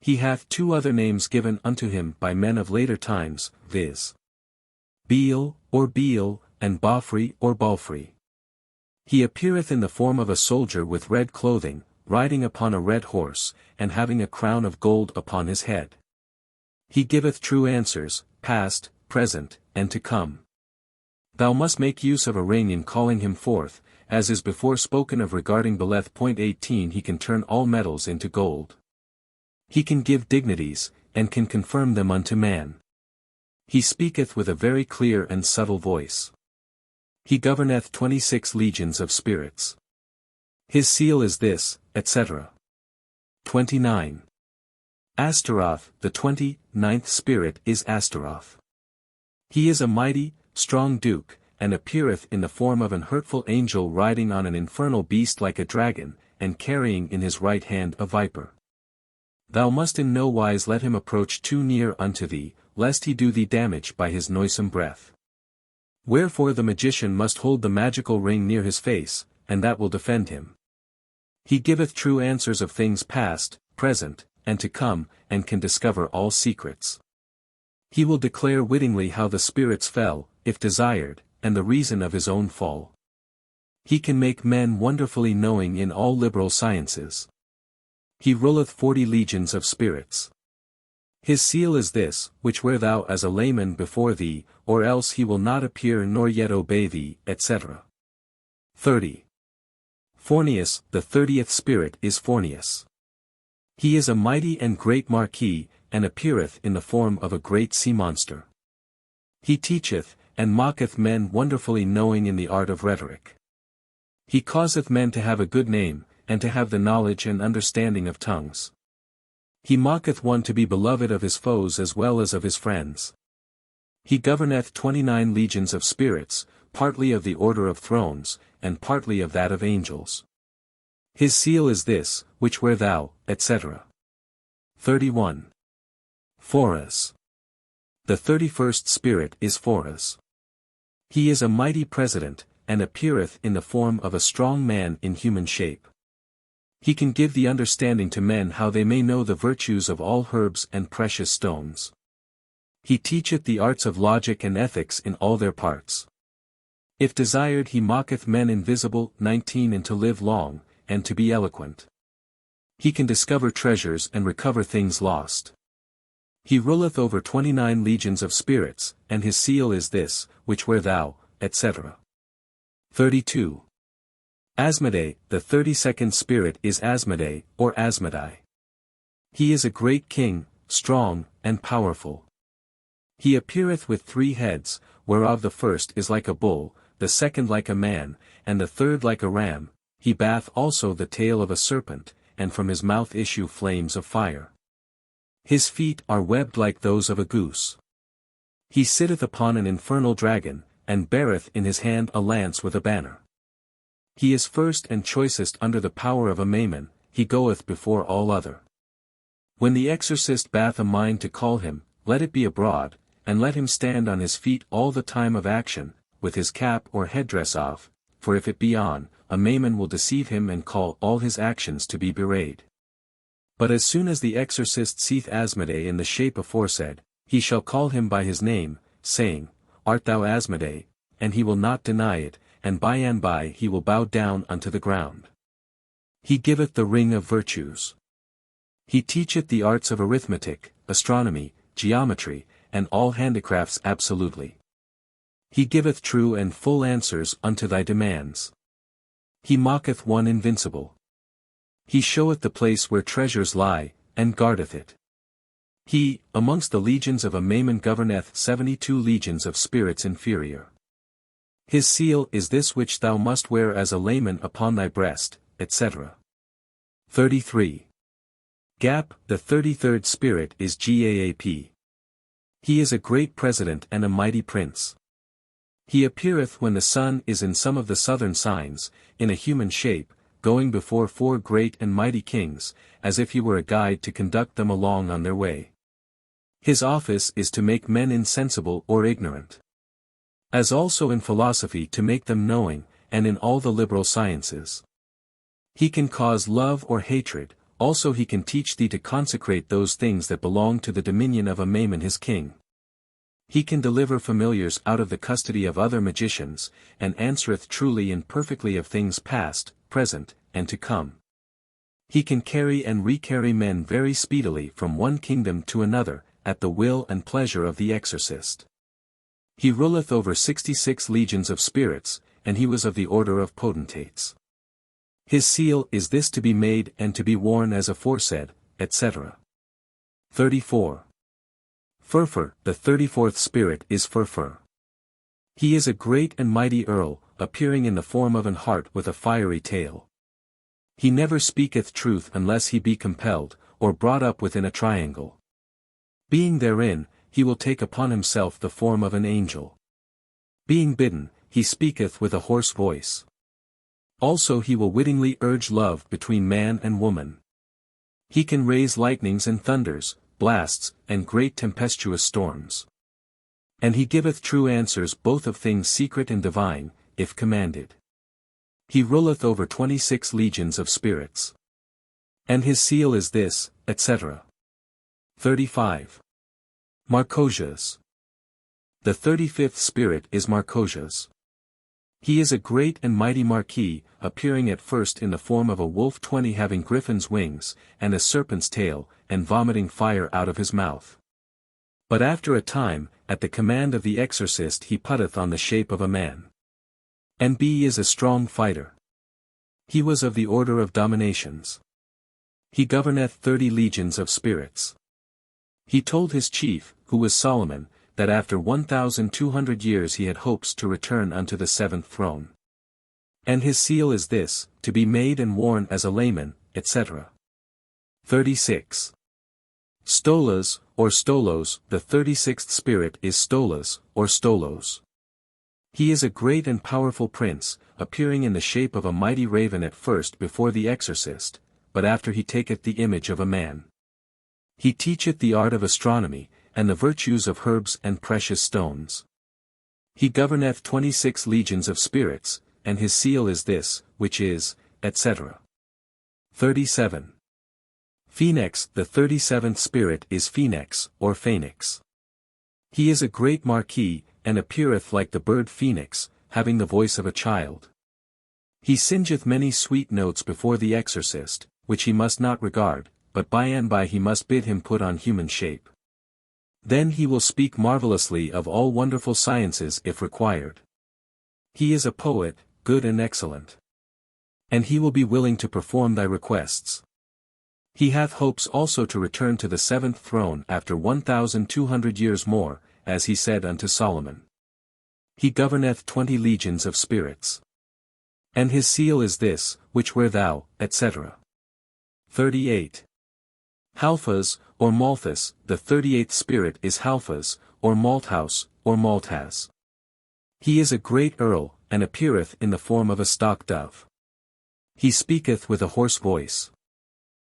He hath 2 other names given unto him by men of later times, viz. Beel, or Beel, and Bafri or Balfri. He appeareth in the form of a soldier with red clothing, riding upon a red horse, and having a crown of gold upon his head. He giveth true answers, past, present, and to come. Thou must make use of a ring in calling him forth, as is before spoken of regarding Beleth. 18. He can turn all metals into gold. He can give dignities, and can confirm them unto man. He speaketh with a very clear and subtle voice. He governeth 26 legions of spirits. His seal is this, etc. 29. Astaroth. The 29th spirit is Astaroth. He is a mighty, strong duke, and appeareth in the form of an hurtful angel riding on an infernal beast like a dragon, and carrying in his right hand a viper. Thou must in no wise let him approach too near unto thee, lest he do thee damage by his noisome breath. Wherefore the magician must hold the magical ring near his face, and that will defend him. He giveth true answers of things past, present, and to come, and can discover all secrets. He will declare wittingly how the spirits fell, if desired, and the reason of his own fall. He can make men wonderfully knowing in all liberal sciences. He ruleth 40 legions of spirits. His seal is this, which wear thou as a layman before thee, or else he will not appear nor yet obey thee, etc. 30. Fornius. The 30th spirit is Fornius. He is a mighty and great marquis, and appeareth in the form of a great sea monster. He teacheth, and mocketh men wonderfully knowing in the art of rhetoric. He causeth men to have a good name, and to have the knowledge and understanding of tongues. He mocketh one to be beloved of his foes as well as of his friends. He governeth 29 legions of spirits, partly of the order of thrones, and partly of that of angels. His seal is this, which wear thou, etc. 31. Foras. The 31st spirit is Foras. He is a mighty president, and appeareth in the form of a strong man in human shape. He can give the understanding to men how they may know the virtues of all herbs and precious stones. He teacheth the arts of logic and ethics in all their parts. If desired he mocketh men invisible. 19 And to live long, and to be eloquent. He can discover treasures and recover things lost. He ruleth over 29 legions of spirits, and his seal is this, which wear thou, etc. 32. Asmodei, the 32nd spirit is Asmodei, or Asmodai. He is a great king, strong, and powerful. He appeareth with 3 heads, whereof the first is like a bull, the second like a man, and the third like a ram. He bath also the tail of a serpent, and from his mouth issue flames of fire. His feet are webbed like those of a goose. He sitteth upon an infernal dragon, and beareth in his hand a lance with a banner. He is first and choicest under the power of a Mammon, he goeth before all other. When the exorcist bath a mind to call him, let it be abroad, and let him stand on his feet all the time of action, with his cap or headdress off, for if it be on, a Mammon will deceive him and call all his actions to be bewrayed. But as soon as the exorcist seeth Asmodei in the shape aforesaid, he shall call him by his name, saying, Art thou Asmodei? And he will not deny it, and by and by he will bow down unto the ground. He giveth the ring of virtues. He teacheth the arts of arithmetic, astronomy, geometry, and all handicrafts absolutely. He giveth true and full answers unto thy demands. He mocketh one invincible. He showeth the place where treasures lie, and guardeth it. He, amongst the legions of a Mammon governeth 72 legions of spirits inferior. His seal is this which thou must wear as a layman upon thy breast, etc. 33. Gap, the 33rd spirit is Gaap. He is a great president and a mighty prince. He appeareth when the sun is in some of the southern signs, in a human shape, going before 4 great and mighty kings, as if he were a guide to conduct them along on their way. His office is to make men insensible or ignorant. As also in philosophy to make them knowing, and in all the liberal sciences. He can cause love or hatred, also he can teach thee to consecrate those things that belong to the dominion of a Mammon his king. He can deliver familiars out of the custody of other magicians, and answereth truly and perfectly of things past, present, and to come. He can carry and recarry men very speedily from one kingdom to another, at the will and pleasure of the exorcist. He ruleth over 66 legions of spirits, and he was of the order of potentates. His seal is this to be made and to be worn as aforesaid, etc. 34. Furfur, the 34th spirit is Furfur. He is a great and mighty earl, appearing in the form of an hart with a fiery tail. He never speaketh truth unless he be compelled, or brought up within a triangle. Being therein, he will take upon himself the form of an angel. Being bidden, he speaketh with a hoarse voice. Also he will wittingly urge love between man and woman. He can raise lightnings and thunders, blasts, and great tempestuous storms. And he giveth true answers both of things secret and divine, if commanded. He ruleth over 26 legions of spirits. And his seal is this, etc. 35. Marcosius. The 35th spirit is Marcosius. He is a great and mighty marquis, appearing at first in the form of a wolf 20 having griffin's wings, and a serpent's tail, and vomiting fire out of his mouth. But after a time, at the command of the exorcist he putteth on the shape of a man. And B is a strong fighter. He was of the order of dominations. He governeth 30 legions of spirits. He told his chief, who was Solomon, that after 1,200 years he had hopes to return unto the 7th throne. And his seal is this, to be made and worn as a layman, etc. 36. Stolas, or Stolos, the 36th spirit is Stolas, or Stolos. He is a great and powerful prince, appearing in the shape of a mighty raven at first before the exorcist, but after he taketh the image of a man. He teacheth the art of astronomy, and the virtues of herbs and precious stones. He governeth 26 legions of spirits, and his seal is this, which is, etc. 37. Phoenix, the 37th spirit is Phoenix, or Phoenix. He is a great marquis, and appeareth like the bird Phoenix, having the voice of a child. He singeth many sweet notes before the exorcist, which he must not regard, but by and by he must bid him put on human shape. Then he will speak marvellously of all wonderful sciences if required. He is a poet, good and excellent. And he will be willing to perform thy requests. He hath hopes also to return to the 7th throne after 1,200 years more, as he said unto Solomon. He governeth 20 legions of spirits. And his seal is this, which were thou, etc. 38. Halphas, or Malthus, the 38th spirit is Halphas, or Malthouse, or Maltaz. He is a great earl, and appeareth in the form of a stock dove. He speaketh with a hoarse voice.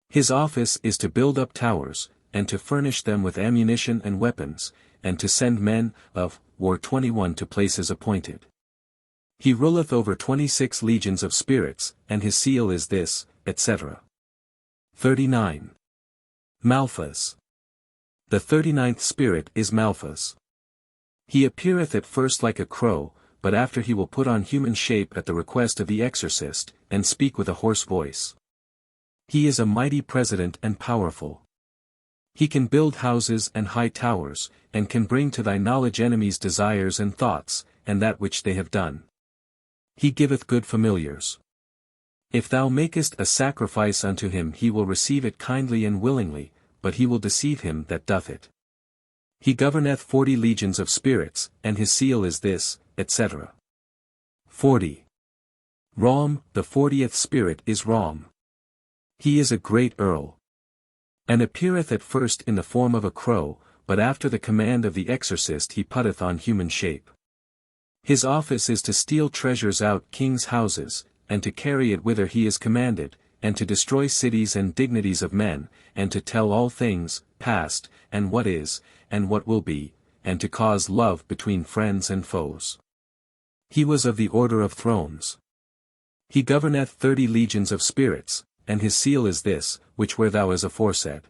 His office is to build up towers, and to furnish them with ammunition and weapons, and to send men of war 21 to places appointed. He ruleth over 26 legions of spirits, and his seal is this, etc. 39. Malphas. The 39th spirit is Malphas. He appeareth at first like a crow, but after he will put on human shape at the request of the exorcist, and speak with a hoarse voice. He is a mighty president and powerful. He can build houses and high towers, and can bring to thy knowledge enemies' desires and thoughts, and that which they have done. He giveth good familiars. If thou makest a sacrifice unto him he will receive it kindly and willingly, but he will deceive him that doth it. He governeth 40 legions of spirits, and his seal is this, etc. 40. Rom, the 40th spirit is Rom. He is a great earl. And appeareth at first in the form of a crow, but after the command of the exorcist he putteth on human shape. His office is to steal treasures out kings' houses, and to carry it whither he is commanded, and to destroy cities and dignities of men, and to tell all things, past, and what is, and what will be, and to cause love between friends and foes. He was of the order of thrones. He governeth 30 legions of spirits, and his seal is this, which were thou as aforesaid.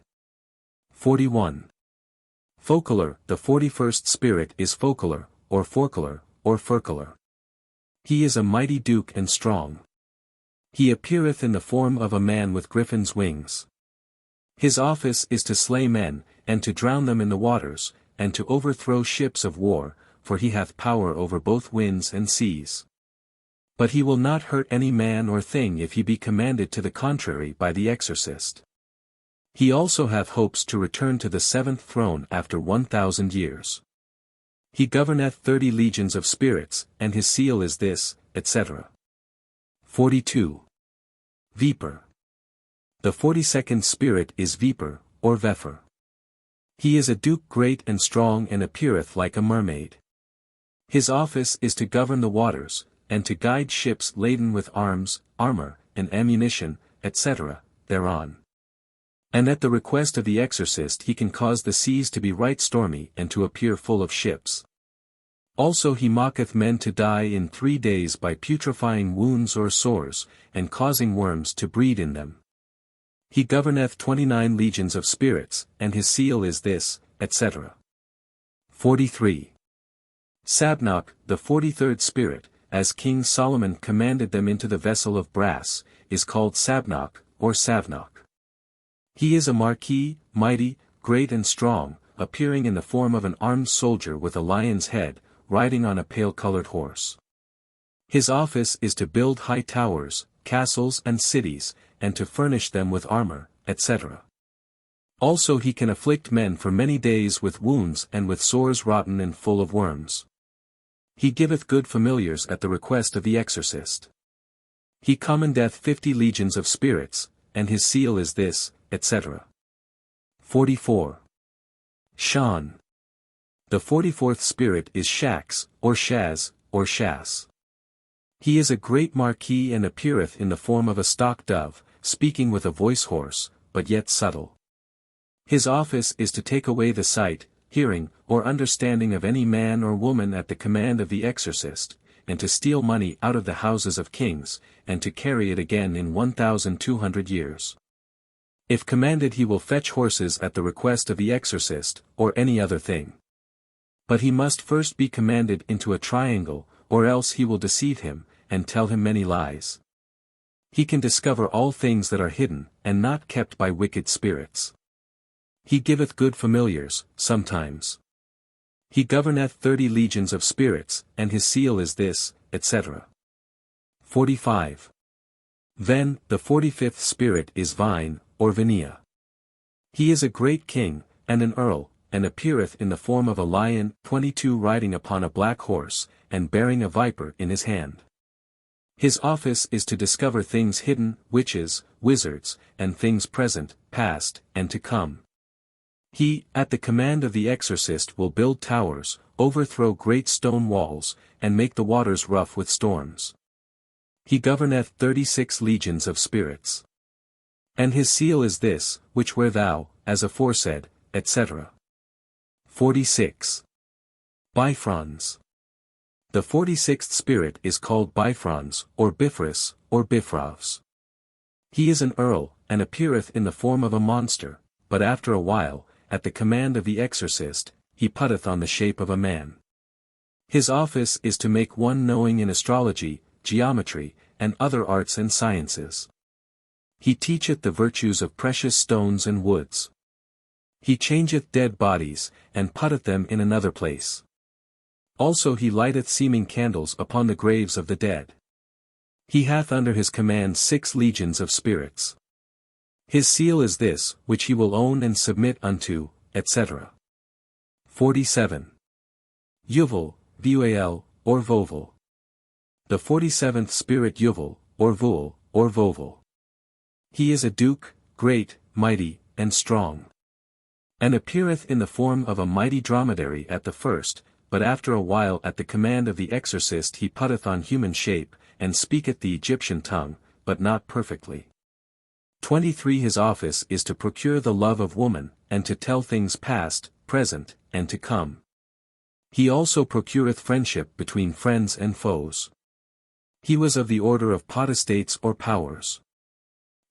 41. Focalar, the 41st spirit is Focalar, or Forcalar, or Furcalar. He is a mighty duke and strong. He appeareth in the form of a man with griffin's wings. His office is to slay men, and to drown them in the waters, and to overthrow ships of war, for he hath power over both winds and seas. But he will not hurt any man or thing if he be commanded to the contrary by the exorcist. He also hath hopes to return to the 7th throne after 1,000 years. He governeth 30 legions of spirits, and his seal is this, etc. 42. Viper. The 42nd spirit is Viper, or Vephyr. He is a duke great and strong and appeareth like a mermaid. His office is to govern the waters, and to guide ships laden with arms, armor, and ammunition, etc., thereon. And at the request of the exorcist he can cause the seas to be right stormy and to appear full of ships. Also he mocketh men to die in 3 days by putrefying wounds or sores, and causing worms to breed in them. He governeth 29 legions of spirits, and his seal is this, etc. 43. Sabnoch, the 43rd spirit, as King Solomon commanded them into the vessel of brass, is called Sabnoch, or Savnoch. He is a marquis, mighty, great and strong, appearing in the form of an armed soldier with a lion's head, riding on a pale-colored horse. His office is to build high towers, castles and cities, and to furnish them with armor, etc. Also he can afflict men for many days with wounds and with sores rotten and full of worms. He giveth good familiars at the request of the exorcist. He commendeth 50 legions of spirits, and his seal is this, etc. 44. Shan. The 44th spirit is Shax, or Shaz, or Shas. He is a great marquis and appeareth in the form of a stock dove, speaking with a voice hoarse, but yet subtle. His office is to take away the sight, hearing, or understanding of any man or woman at the command of the exorcist, and to steal money out of the houses of kings, and to carry it again in 1,200 years. If commanded he will fetch horses at the request of the exorcist, or any other thing. But he must first be commanded into a triangle, or else he will deceive him, and tell him many lies. He can discover all things that are hidden, and not kept by wicked spirits. He giveth good familiars, sometimes. He governeth 30 legions of spirits, and his seal is this, etc. 45. Then, the 45th spirit is Vine, or Vinea. He is a great king, and an earl, and appeareth in the form of a lion, 22 riding upon a black horse, and bearing a viper in his hand. His office is to discover things hidden, witches, wizards, and things present, past, and to come. He, at the command of the exorcist, will build towers, overthrow great stone walls, and make the waters rough with storms. He governeth 36 legions of spirits. And his seal is this, which wear thou, as aforesaid, etc. 46. Bifrons. The 46th spirit is called Bifrons, or Bifrus, or Bifravs. He is an earl, and appeareth in the form of a monster, but after a while, at the command of the exorcist, he putteth on the shape of a man. His office is to make one knowing in astrology, geometry, and other arts and sciences. He teacheth the virtues of precious stones and woods. He changeth dead bodies, and putteth them in another place. Also he lighteth seeming candles upon the graves of the dead. He hath under his command 6 legions of spirits. His seal is this, which he will own and submit unto, etc. 47. Yuval, Vual, or Voval. The 47th spirit Yuval, or Vual, or Voval. He is a duke, great, mighty, and strong. And appeareth in the form of a mighty dromedary at the first, but after a while at the command of the exorcist he putteth on human shape, and speaketh the Egyptian tongue, but not perfectly. 23. His office is to procure the love of woman, and to tell things past, present, and to come. He also procureth friendship between friends and foes. He was of the order of potestates or powers.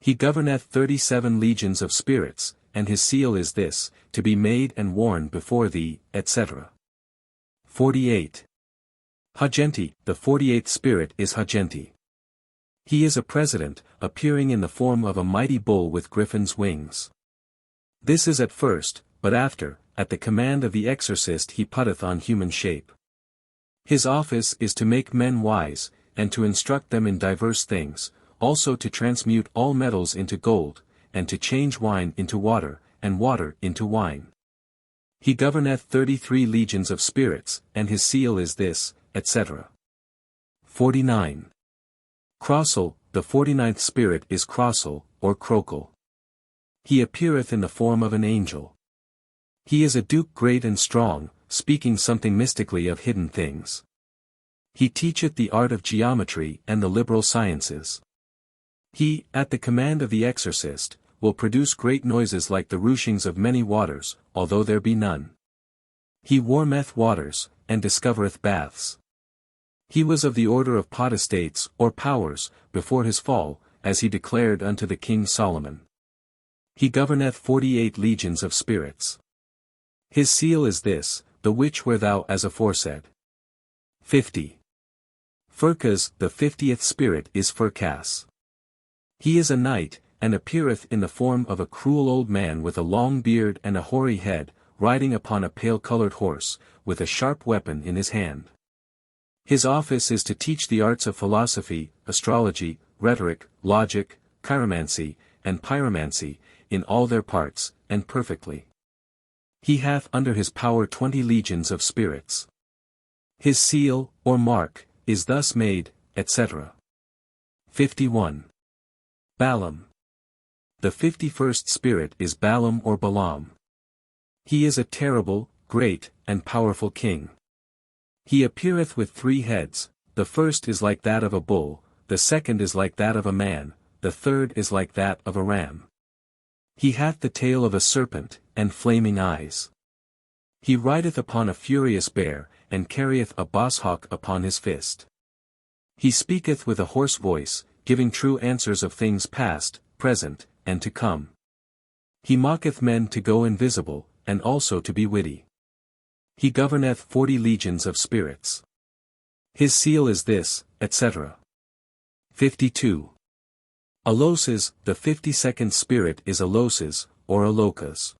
He governeth 37 legions of spirits, and his seal is this, to be made and worn before thee, etc. 48. Hagenti, the 48th spirit is Hagenti. He is a president, appearing in the form of a mighty bull with griffin's wings. This is at first, but after, at the command of the exorcist he putteth on human shape. His office is to make men wise, and to instruct them in diverse things, also to transmute all metals into gold, and to change wine into water, and water into wine. He governeth 33 legions of spirits, and his seal is this, etc. 49. Crossel, the 49th spirit is Crossel, or Crocal. He appeareth in the form of an angel. He is a duke great and strong, speaking something mystically of hidden things. He teacheth the art of geometry and the liberal sciences. He, at the command of the exorcist, will produce great noises like the rushings of many waters, although there be none. He warmeth waters, and discovereth baths. He was of the order of potestates, or powers, before his fall, as he declared unto the king Solomon. He governeth 48 legions of spirits. His seal is this, the which wear thou as aforesaid. 50. Phurkas, the 50th spirit is Phurkas. He is a knight, and appeareth in the form of a cruel old man with a long beard and a hoary head, riding upon a pale-colored horse, with a sharp weapon in his hand. His office is to teach the arts of philosophy, astrology, rhetoric, logic, chiromancy, and pyromancy, in all their parts, and perfectly. He hath under his power 20 legions of spirits. His seal, or mark, is thus made, etc. 51. Balaam. The 51st spirit is Balaam or Balaam. He is a terrible, great, and powerful king. He appeareth with 3 heads, the first is like that of a bull, the second is like that of a man, the third is like that of a ram. He hath the tail of a serpent, and flaming eyes. He rideth upon a furious bear, and carrieth a bosshawk upon his fist. He speaketh with a hoarse voice, giving true answers of things past, present, and to come. He mocketh men to go invisible, and also to be witty. He governeth 40 legions of spirits. His seal is this, etc. 52. Aloses, the 52nd spirit is Aloses, or Alokas.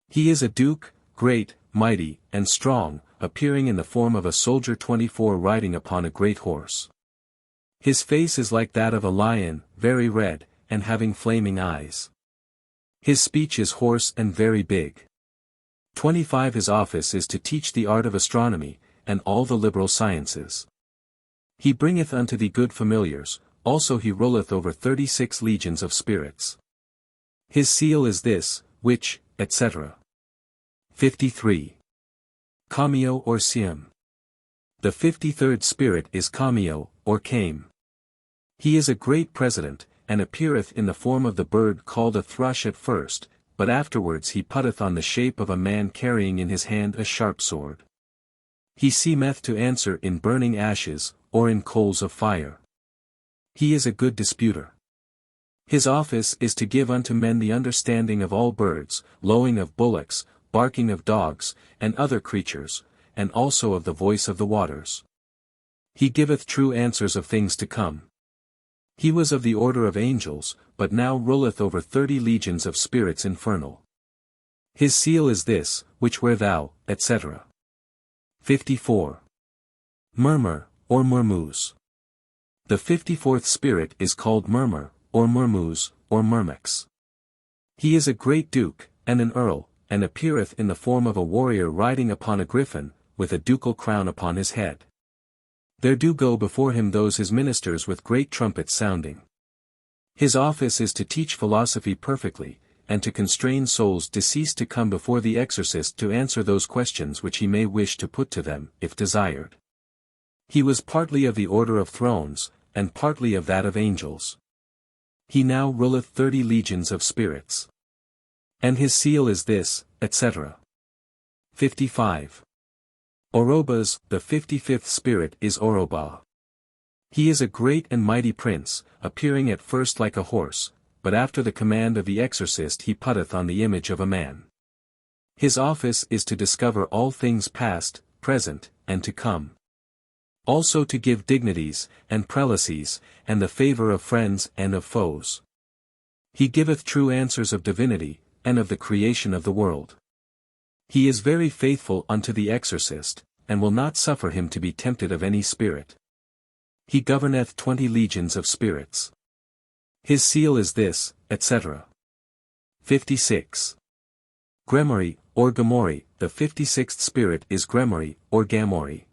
He is a duke, great, mighty, and strong, appearing in the form of a soldier 24 riding upon a great horse. His face is like that of a lion, very red, and having flaming eyes. His speech is hoarse and very big. 25 His office is to teach the art of astronomy, and all the liberal sciences. He bringeth unto thee good familiars, also he ruleth over 36 legions of spirits. His seal is this, which, etc. 53. Cameo or Siem. The 53rd spirit is Cameo, or Came. He is a great president, and appeareth in the form of the bird called a thrush at first, but afterwards he putteth on the shape of a man carrying in his hand a sharp sword. He seemeth to answer in burning ashes, or in coals of fire. He is a good disputer. His office is to give unto men the understanding of all birds, lowing of bullocks, barking of dogs, and other creatures, and also of the voice of the waters. He giveth true answers of things to come. He was of the order of angels, but now ruleth over 30 legions of spirits infernal. His seal is this, which where thou, etc. 54. Murmur, or Murmuz. The 54th spirit is called Murmur, or Murmuz, or Murmex. He is a great duke, and an earl, and appeareth in the form of a warrior riding upon a griffin, with a ducal crown upon his head. There do go before him those his ministers with great trumpets sounding. His office is to teach philosophy perfectly, and to constrain souls deceased to come before the exorcist to answer those questions which he may wish to put to them, if desired. He was partly of the order of thrones, and partly of that of angels. He now ruleth 30 legions of spirits. And his seal is this, etc. 55. Orobas, the 55th spirit is Oroba. He is a great and mighty prince, appearing at first like a horse, but after the command of the exorcist he putteth on the image of a man. His office is to discover all things past, present, and to come. Also to give dignities, and prelacies, and the favor of friends and of foes. He giveth true answers of divinity, and of the creation of the world. He is very faithful unto the exorcist, and will not suffer him to be tempted of any spirit. He governeth 20 legions of spirits. His seal is this, etc. 56. Grimoire, or Grimoire, the 56th spirit is Grimoire, or Gamori.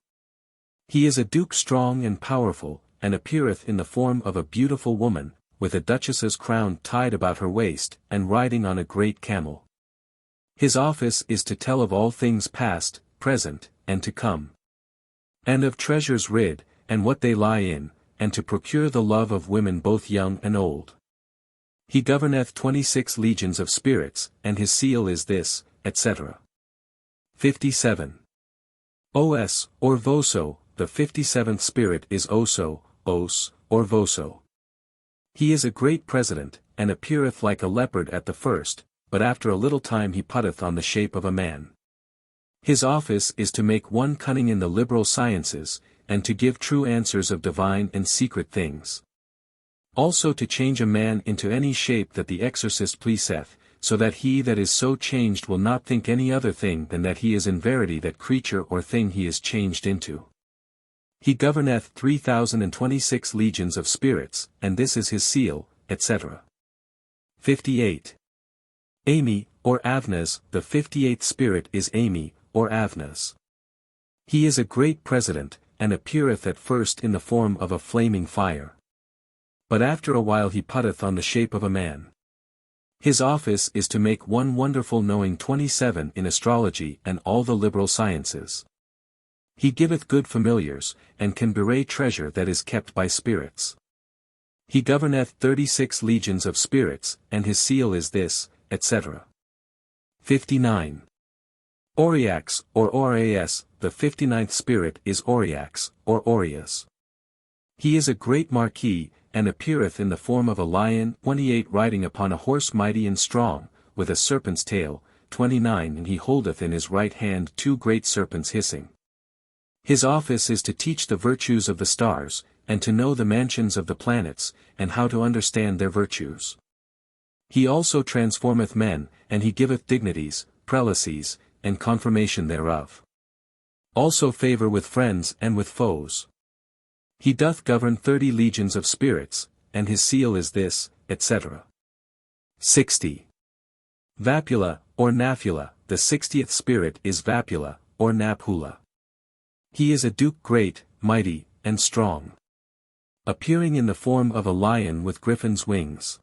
He is a duke strong and powerful, and appeareth in the form of a beautiful woman, with a duchess's crown tied about her waist, and riding on a great camel. His office is to tell of all things past, present, and to come. And of treasures rid, and what they lie in, and to procure the love of women both young and old. He governeth 26 legions of spirits, and his seal is this, etc. 57. Os, or Voso, the 57th spirit is Oso, Os, or Voso. He is a great president, and appeareth like a leopard at the first, but after a little time he putteth on the shape of a man. His office is to make one cunning in the liberal sciences, and to give true answers of divine and secret things. Also to change a man into any shape that the exorcist pleaseth, so that he that is so changed will not think any other thing than that he is in verity that creature or thing he is changed into. He governeth 3026 legions of spirits, and this is his seal, etc. 58. Amy, or Avnas, the 58th spirit is Amy, or Avnas. He is a great president, and appeareth at first in the form of a flaming fire. But after a while he putteth on the shape of a man. His office is to make one wonderful knowing 27 in astrology and all the liberal sciences. He giveth good familiars, and can bewray treasure that is kept by spirits. He governeth 36 legions of spirits, and his seal is this, etc. 59. Auriax, or Aureas, the 59th spirit is Auriax, or Aureas. He is a great marquis, and appeareth in the form of a lion, 28 riding upon a horse mighty and strong, with a serpent's tail, 29 and he holdeth in his right hand 2 great serpents hissing. His office is to teach the virtues of the stars, and to know the mansions of the planets, and how to understand their virtues. He also transformeth men, and he giveth dignities, prelacies, and confirmation thereof. Also favour with friends and with foes. He doth govern 30 legions of spirits, and his seal is this, etc. 60. Vapula, or Naphula, the 60th spirit is Vapula, or Naphula. He is a duke great, mighty, and strong. Appearing in the form of a lion with griffin's wings.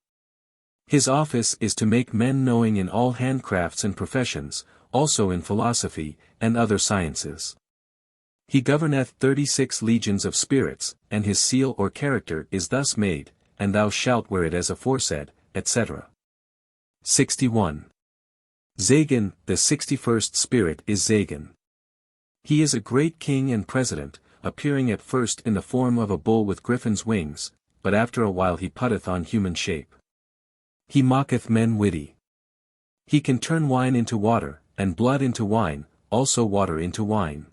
His office is to make men knowing in all handcrafts and professions, also in philosophy, and other sciences. He governeth 36 legions of spirits, and his seal or character is thus made, and thou shalt wear it as aforesaid, etc. 61. Zagan, the 61st spirit is Zagan. He is a great king and president, appearing at first in the form of a bull with griffin's wings, but after a while he putteth on human shape. He mocketh men witty. He can turn wine into water, and blood into wine, also water into wine.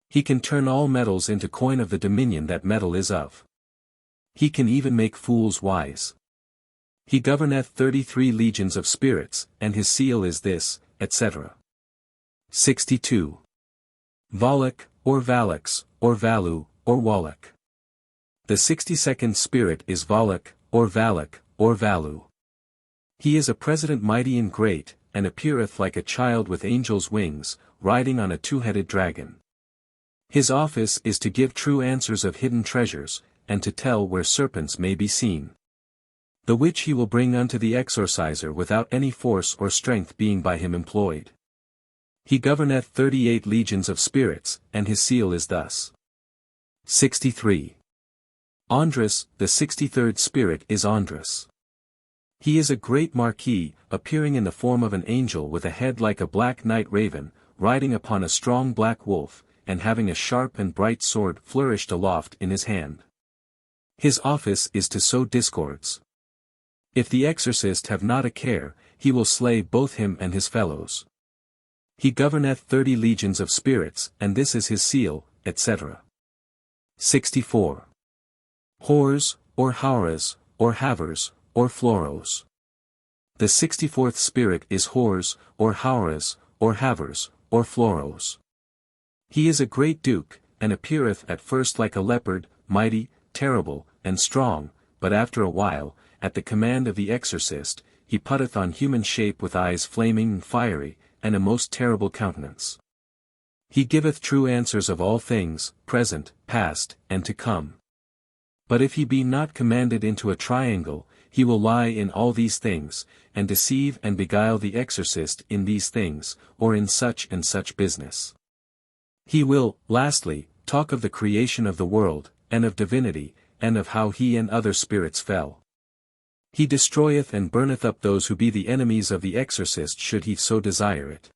He can turn all metals into coin of the dominion that metal is of. He can even make fools wise. He governeth 33 legions of spirits, and his seal is this, etc. 62. Valak, or Valaks, or Valu, or Wallach. The 62nd spirit is Valak, or Valak, or Valu. He is a president mighty and great, and appeareth like a child with angel's wings, riding on a 2-headed dragon. His office is to give true answers of hidden treasures, and to tell where serpents may be seen. The which he will bring unto the exorciser without any force or strength being by him employed. He governeth 38 legions of spirits, and his seal is thus. 63. Andras, the 63rd spirit is Andras. He is a great marquis, appearing in the form of an angel with a head like a black night raven, riding upon a strong black wolf, and having a sharp and bright sword flourished aloft in his hand. His office is to sow discords. If the exorcist have not a care, he will slay both him and his fellows. He governeth 30 legions of spirits, and this is his seal, etc. 64. Hors, or Hauras, or Havers, or Floros. The 64th spirit is Hors, or Hauras, or Havers, or Floros. He is a great duke, and appeareth at first like a leopard, mighty, terrible, and strong, but after a while, at the command of the exorcist, he putteth on human shape with eyes flaming and fiery, and a most terrible countenance. He giveth true answers of all things, present, past, and to come. But if he be not commanded into a triangle, he will lie in all these things, and deceive and beguile the exorcist in these things, or in such and such business. He will, lastly, talk of the creation of the world, and of divinity, and of how he and other spirits fell. He destroyeth and burneth up those who be the enemies of the exorcist should he so desire it.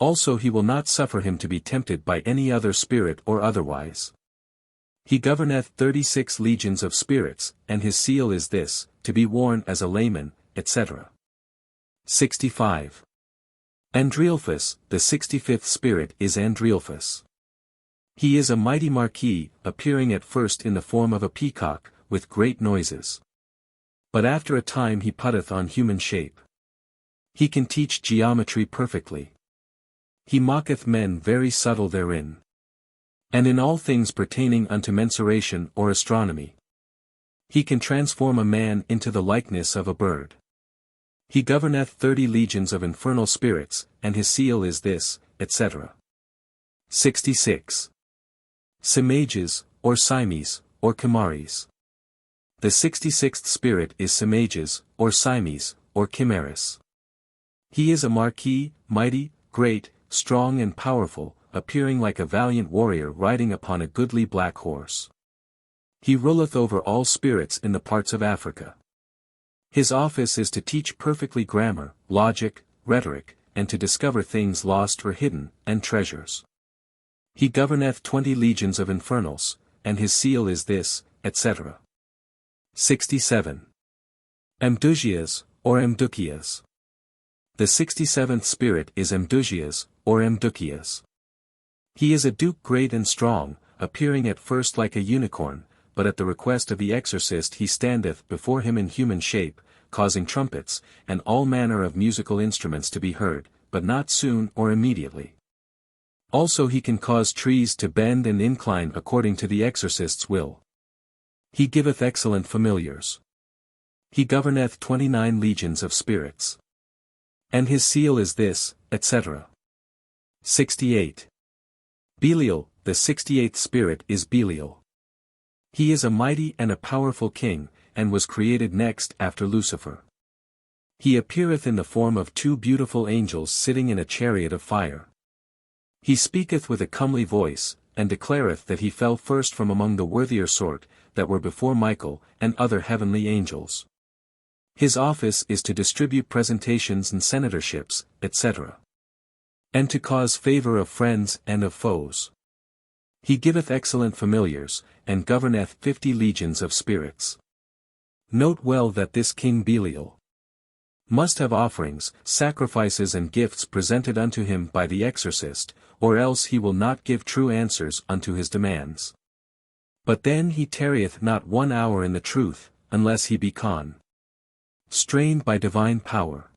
Also he will not suffer him to be tempted by any other spirit or otherwise. He governeth 36 legions of spirits, and his seal is this, to be worn as a layman, etc. 65. Andrealphus, the 65th spirit is Andrealphus. He is a mighty marquis, appearing at first in the form of a peacock, with great noises. But after a time he putteth on human shape. He can teach geometry perfectly. He mocketh men very subtle therein. And in all things pertaining unto mensuration or astronomy. He can transform a man into the likeness of a bird. He governeth 30 legions of infernal spirits, and his seal is this, etc. 66. Simages, or Simes, or Chimares. The 66th spirit is Simages, or Simes, or Chimaris. He is a marquis, mighty, great, strong and powerful, appearing like a valiant warrior riding upon a goodly black horse. He ruleth over all spirits in the parts of Africa. His office is to teach perfectly grammar, logic, rhetoric, and to discover things lost or hidden, and treasures. He governeth 20 legions of infernals, and his seal is this, etc. 67. Amdugias, or Amdukias. The 67th spirit is Amdugias, or Amdukias. He is a duke great and strong, appearing at first like a unicorn, but at the request of the exorcist he standeth before him in human shape, causing trumpets, and all manner of musical instruments to be heard, but not soon or immediately. Also he can cause trees to bend and incline according to the exorcist's will. He giveth excellent familiars. He governeth 29 legions of spirits. And his seal is this, etc. 68. Belial, the 68th spirit is Belial. He is a mighty and a powerful king, and was created next after Lucifer. He appeareth in the form of 2 beautiful angels sitting in a chariot of fire. He speaketh with a comely voice, and declareth that he fell first from among the worthier sort, that were before Michael, and other heavenly angels. His office is to distribute presentations and senatorships, etc. And to cause favor of friends and of foes. He giveth excellent familiars, and governeth 50 legions of spirits. Note well that this King Belial must have offerings, sacrifices and gifts presented unto him by the exorcist, or else he will not give true answers unto his demands. But then he tarrieth not 1 hour in the truth, unless he be constrained by divine power.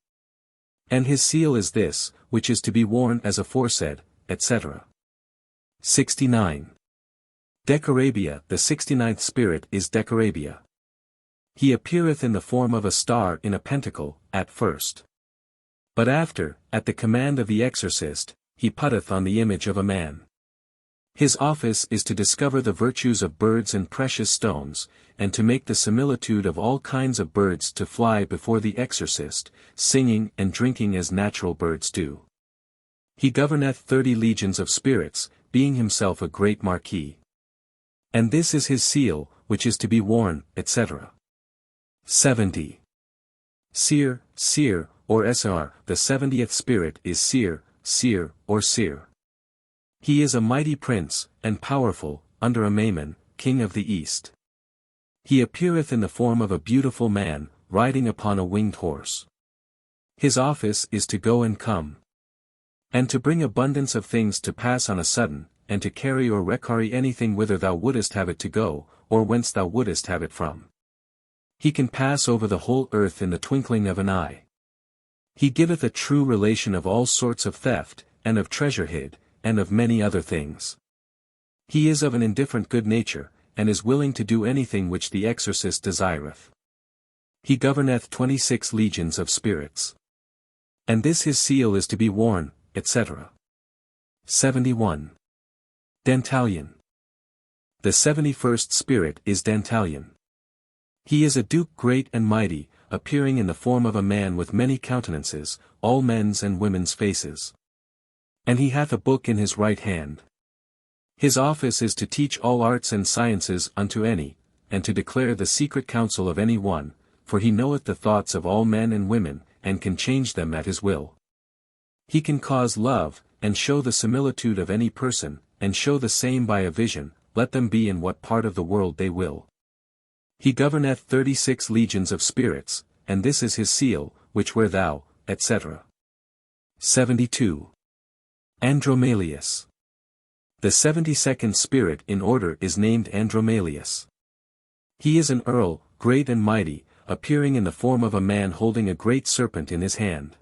And his seal is this, which is to be worn as aforesaid, etc. 69. Decorabia, the 69th spirit is Decorabia. He appeareth in the form of a star in a pentacle, at first. But after, at the command of the exorcist, he putteth on the image of a man. His office is to discover the virtues of birds and precious stones, and to make the similitude of all kinds of birds to fly before the exorcist, singing and drinking as natural birds do. He governeth 30 legions of spirits, being himself a great marquis. And this is his seal, which is to be worn, etc. 70. Seer, Seer, or Esar, the 70th spirit is Seer, Seer, or Seer. He is a mighty prince, and powerful, under a Mammon, king of the east. He appeareth in the form of a beautiful man, riding upon a winged horse. His office is to go and come, and to bring abundance of things to pass on a sudden, and to carry or recarry anything whither thou wouldest have it to go, or whence thou wouldest have it from. He can pass over the whole earth in the twinkling of an eye. He giveth a true relation of all sorts of theft, and of treasure hid, and of many other things. He is of an indifferent good nature, and is willing to do anything which the exorcist desireth. He governeth 26 legions of spirits. And this his seal is to be worn, etc. 71. Dantalion. The 71st spirit is Dantalion. He is a duke great and mighty, appearing in the form of a man with many countenances, all men's and women's faces. And he hath a book in his right hand. His office is to teach all arts and sciences unto any, and to declare the secret counsel of any one, for he knoweth the thoughts of all men and women, and can change them at his will. He can cause love, and show the similitude of any person, and show the same by a vision, let them be in what part of the world they will. He governeth 36 legions of spirits, and this is his seal, which wear thou, etc. 72. Andromalius. The 72nd spirit in order is named Andromalius. He is an earl, great and mighty, appearing in the form of a man holding a great serpent in his hand.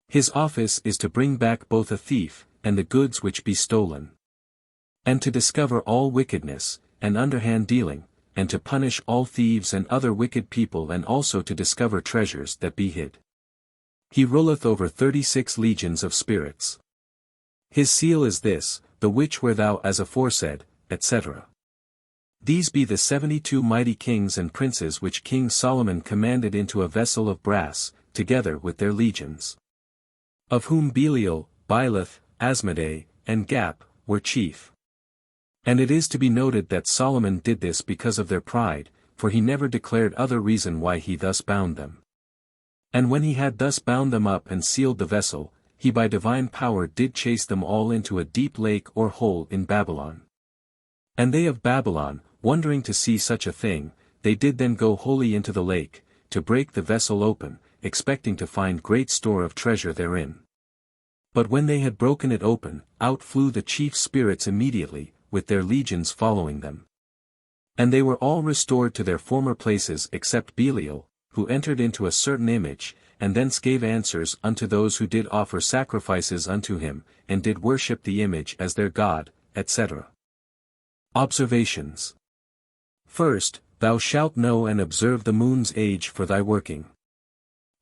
His office is to bring back both a thief, and the goods which be stolen, and to discover all wickedness, and underhand dealing, and to punish all thieves and other wicked people, and also to discover treasures that be hid. He ruleth over 36 legions of spirits. His seal is this, the which wear thou as aforesaid, etc. These be the 72 mighty kings and princes which King Solomon commanded into a vessel of brass, together with their legions. Of whom Belial, Bileth, Asmodai, and Gap, were chief. And it is to be noted that Solomon did this because of their pride, for he never declared other reason why he thus bound them. And when he had thus bound them up and sealed the vessel, he by divine power did chase them all into a deep lake or hole in Babylon. And they of Babylon, wondering to see such a thing, they did then go wholly into the lake, to break the vessel open, expecting to find great store of treasure therein. But when they had broken it open, out flew the chief spirits immediately, with their legions following them. And they were all restored to their former places except Belial, who entered into a certain image, and thence gave answers unto those who did offer sacrifices unto him, and did worship the image as their god, etc. Observations. First, thou shalt know and observe the moon's age for thy working.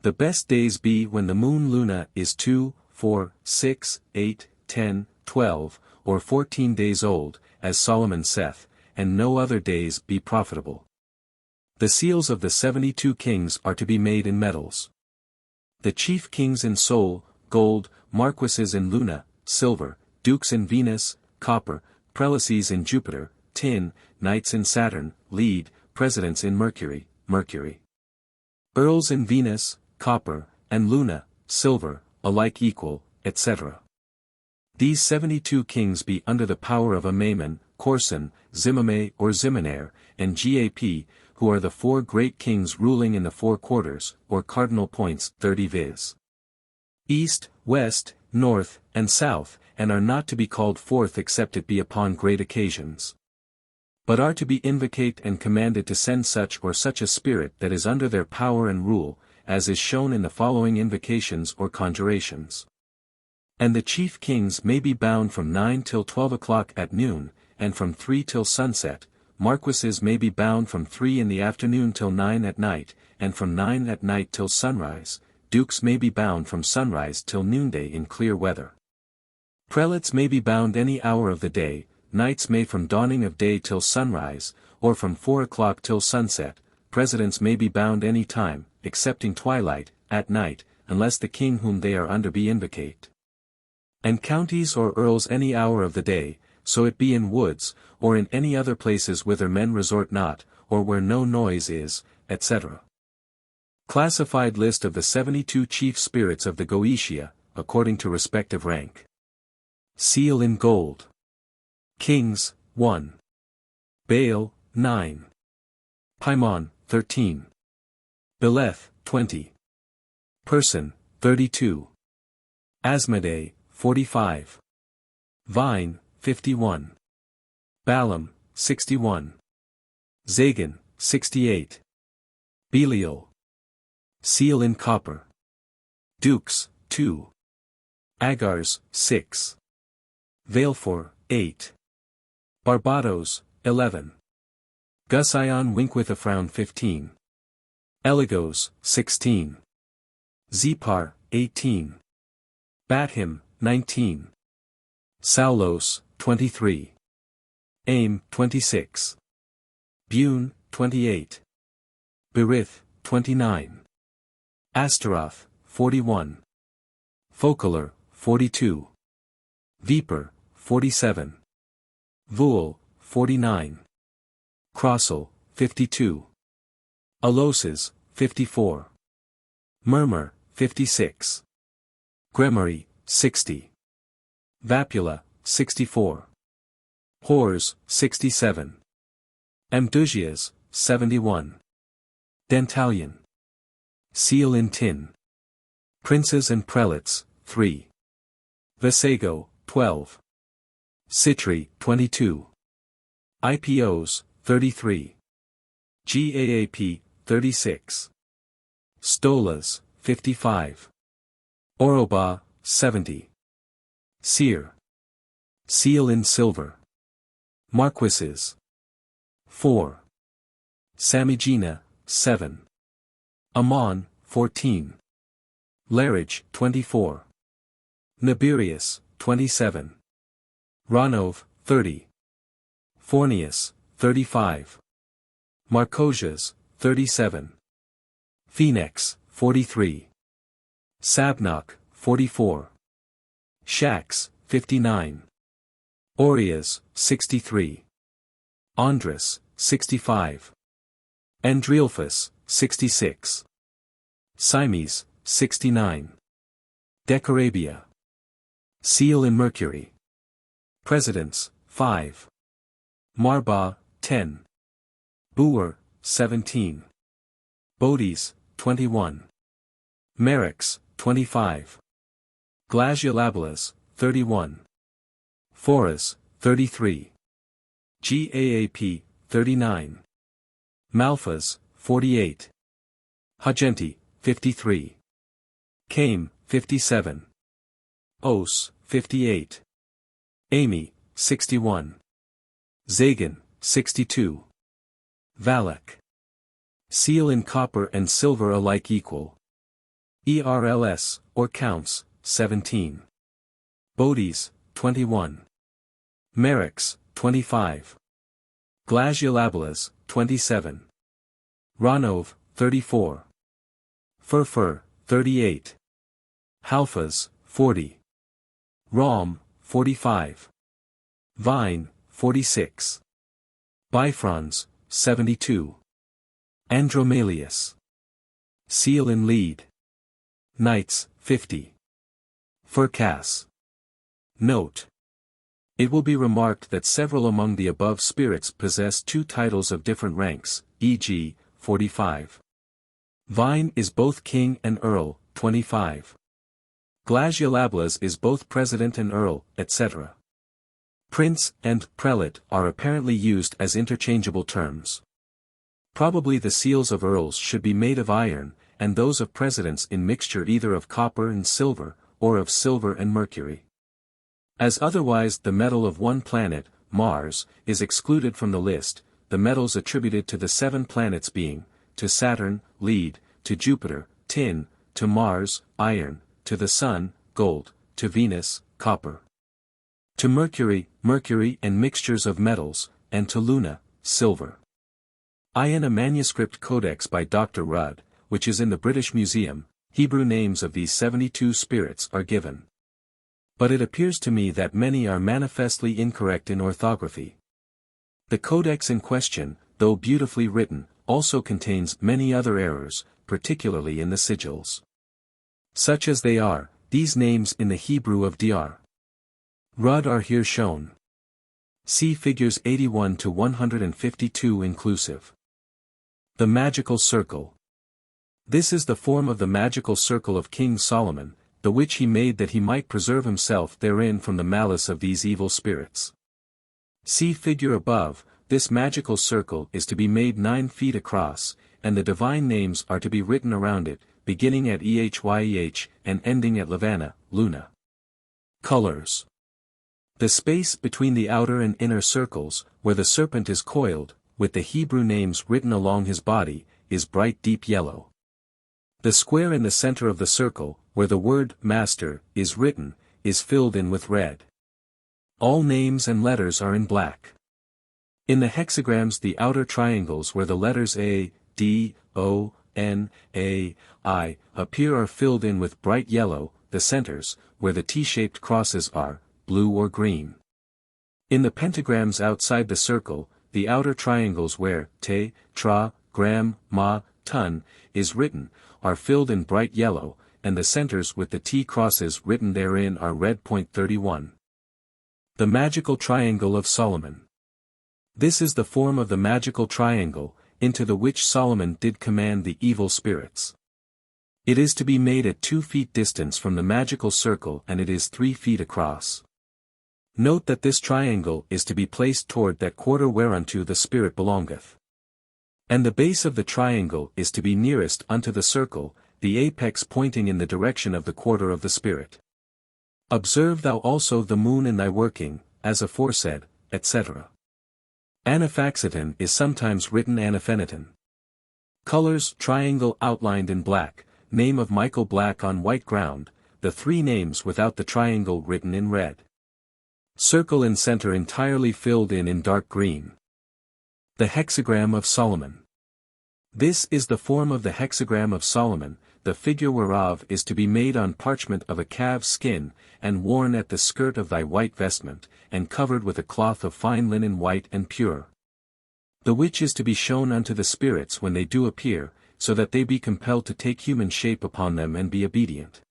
The best days be when the moon Luna is 2, 4, 6, 8, 10, 12, or 14 days old, as Solomon saith, and no other days be profitable. The seals of the 72 kings are to be made in metals. The chief kings in Sol, gold, marquises in Luna, silver, dukes in Venus, copper, prelacies in Jupiter, tin, knights in Saturn, lead, presidents in Mercury, mercury. Earls in Venus, copper, and Luna, silver, alike equal, etc. These 72 kings be under the power of Amaman, Corson, Zimame or Ziminair, and Gap, who are the 4 great kings ruling in the 4 quarters, or cardinal points, 30 viz. East, west, north, and south, and are not to be called forth except it be upon great occasions. But are to be invocate and commanded to send such or such a spirit that is under their power and rule, as is shown in the following invocations or conjurations. And the chief kings may be bound from 9 till 12 o'clock at noon, and from 3 till sunset. Marquises may be bound from 3 in the afternoon till 9 at night, and from 9 at night till sunrise. Dukes may be bound from sunrise till noonday in clear weather. Prelates may be bound any hour of the day, knights may from dawning of day till sunrise, or from 4 o'clock till sunset. Presidents may be bound any time, excepting twilight, at night, unless the king whom they are under be invocate. And counties or earls any hour of the day, so it be in woods, or in any other places whither men resort not, or where no noise is, etc. Classified list of the 72 chief spirits of the Goetia, according to respective rank. Seal in gold. Kings, 1. Baal, 9. Paimon, 13. Beleth, 20. Person, 32. Asmodee, 45. Vine, 51. Balaam, 61. Zagan, 68. Belial. Seal in copper. Dukes, 2. Agars, 6. Valefor, 8. Barbados, 11. Gusion Winkwithafrown 15. Eligos, 16. Zepar, 18. Bathim, 19. Saulos, 23. Aim, 26. Bune, 28. Berith, 29. Astaroth, 41. Focalar, 42. Viper, 47. Vuel, 49. Crossel, 52. Aloses, 54. Murmur, 56. Grimoire, 60. Vapula, 64. Hors, 67. Amdugias, 71. Dentalion. Seal in tin. Princes and prelates, 3. Vesago, 12. Citri, 22. IPOs, 33. GAAP, 36. Stolas, 55. Oroba, 70. Seer. Seal in silver. Marquises. 4. Samigina, 7. Amon, 14. Larage, 24. Nabirius, 27. Ranov, 30. Fornius, 35. Marcosias, 37. Phoenix, 43. Sabnoch, 44. Shax, 59. Orias, 63. Andras, 65. Andrealphus, 66. Simes, 69. Decorabia. Seal in Mercury. Presidents, 5. Marba, 10. Buer, 17. Bodis, 21. Merix, 25. Gladiolabelas, 31. Foras, 33. Gaap, 39. Malphas, 48. Hagenti, 53. Came, 57. Os, 58. Amy, 61. Zagan, 62. Valak. Seal in copper and silver alike equal. ERLS, or counts, 17. Bodis, 21. Merix, 25. Gladiolabelas, 27. Ranov, 34. Furfur, 38. Halfas, 40. Rom, 45. Vine, 46. Bifrons, 72. Andromalius. Seal in lead. Knights, 50. Furcas. Note. It will be remarked that several among the above spirits possess two titles of different ranks, e.g., 45. Vine is both king and earl, 25. Gladiolablas is both president and earl, etc. Prince and prelate are apparently used as interchangeable terms. Probably the seals of earls should be made of iron, and those of presidents in mixture either of copper and silver, or of silver and mercury. As otherwise the metal of one planet, Mars, is excluded from the list, the metals attributed to the 7 planets being, to Saturn, lead, to Jupiter, tin, to Mars, iron, to the Sun, gold, to Venus, copper. To Mercury, mercury and mixtures of metals, and to Luna, silver. In a manuscript codex by Dr. Rudd, which is in the British Museum, Hebrew names of these 72 spirits are given. But it appears to me that many are manifestly incorrect in orthography. The codex in question, though beautifully written, also contains many other errors, particularly in the sigils. Such as they are, these names in the Hebrew of Dr. Rudd are here shown. See figures 81 to 152 inclusive. The Magical Circle. This is the form of the magical circle of King Solomon, the which he made that he might preserve himself therein from the malice of these evil spirits. See figure above. This magical circle is to be made 9 feet across, and the divine names are to be written around it, beginning at EHYEH and ending at Levana, Luna. Colors. The space between the outer and inner circles, where the serpent is coiled, with the Hebrew names written along his body, is bright deep yellow. The square in the center of the circle, where the word Master is written, is filled in with red. All names and letters are in black. In the hexagrams the outer triangles where the letters A, D, O, N, A, I appear are filled in with bright yellow, the centers, where the T-shaped crosses are, blue or green. In the pentagrams outside the circle, the outer triangles where Te, Tra, Gram, Ma, Tun is written, are filled in bright yellow, and the centers with the T crosses written therein are red. 31. The Magical Triangle of Solomon. This is the form of the magical triangle, into the which Solomon did command the evil spirits. It is to be made at 2 feet distance from the magical circle and it is 3 feet across. Note that this triangle is to be placed toward that quarter whereunto the spirit belongeth. And the base of the triangle is to be nearest unto the circle, the apex pointing in the direction of the quarter of the spirit. Observe thou also the moon in thy working, as aforesaid, etc. Anaphaxiton is sometimes written Anapheniton. Colors: triangle outlined in black, name of Michael black on white ground, the 3 names without the triangle written in red. Circle in center entirely filled in dark green. The Hexagram of Solomon. This is the form of the Hexagram of Solomon, the figure whereof is to be made on parchment of a calf's skin, and worn at the skirt of thy white vestment, and covered with a cloth of fine linen white and pure. The which is to be shown unto the spirits when they do appear, so that they be compelled to take human shape upon them and be obedient.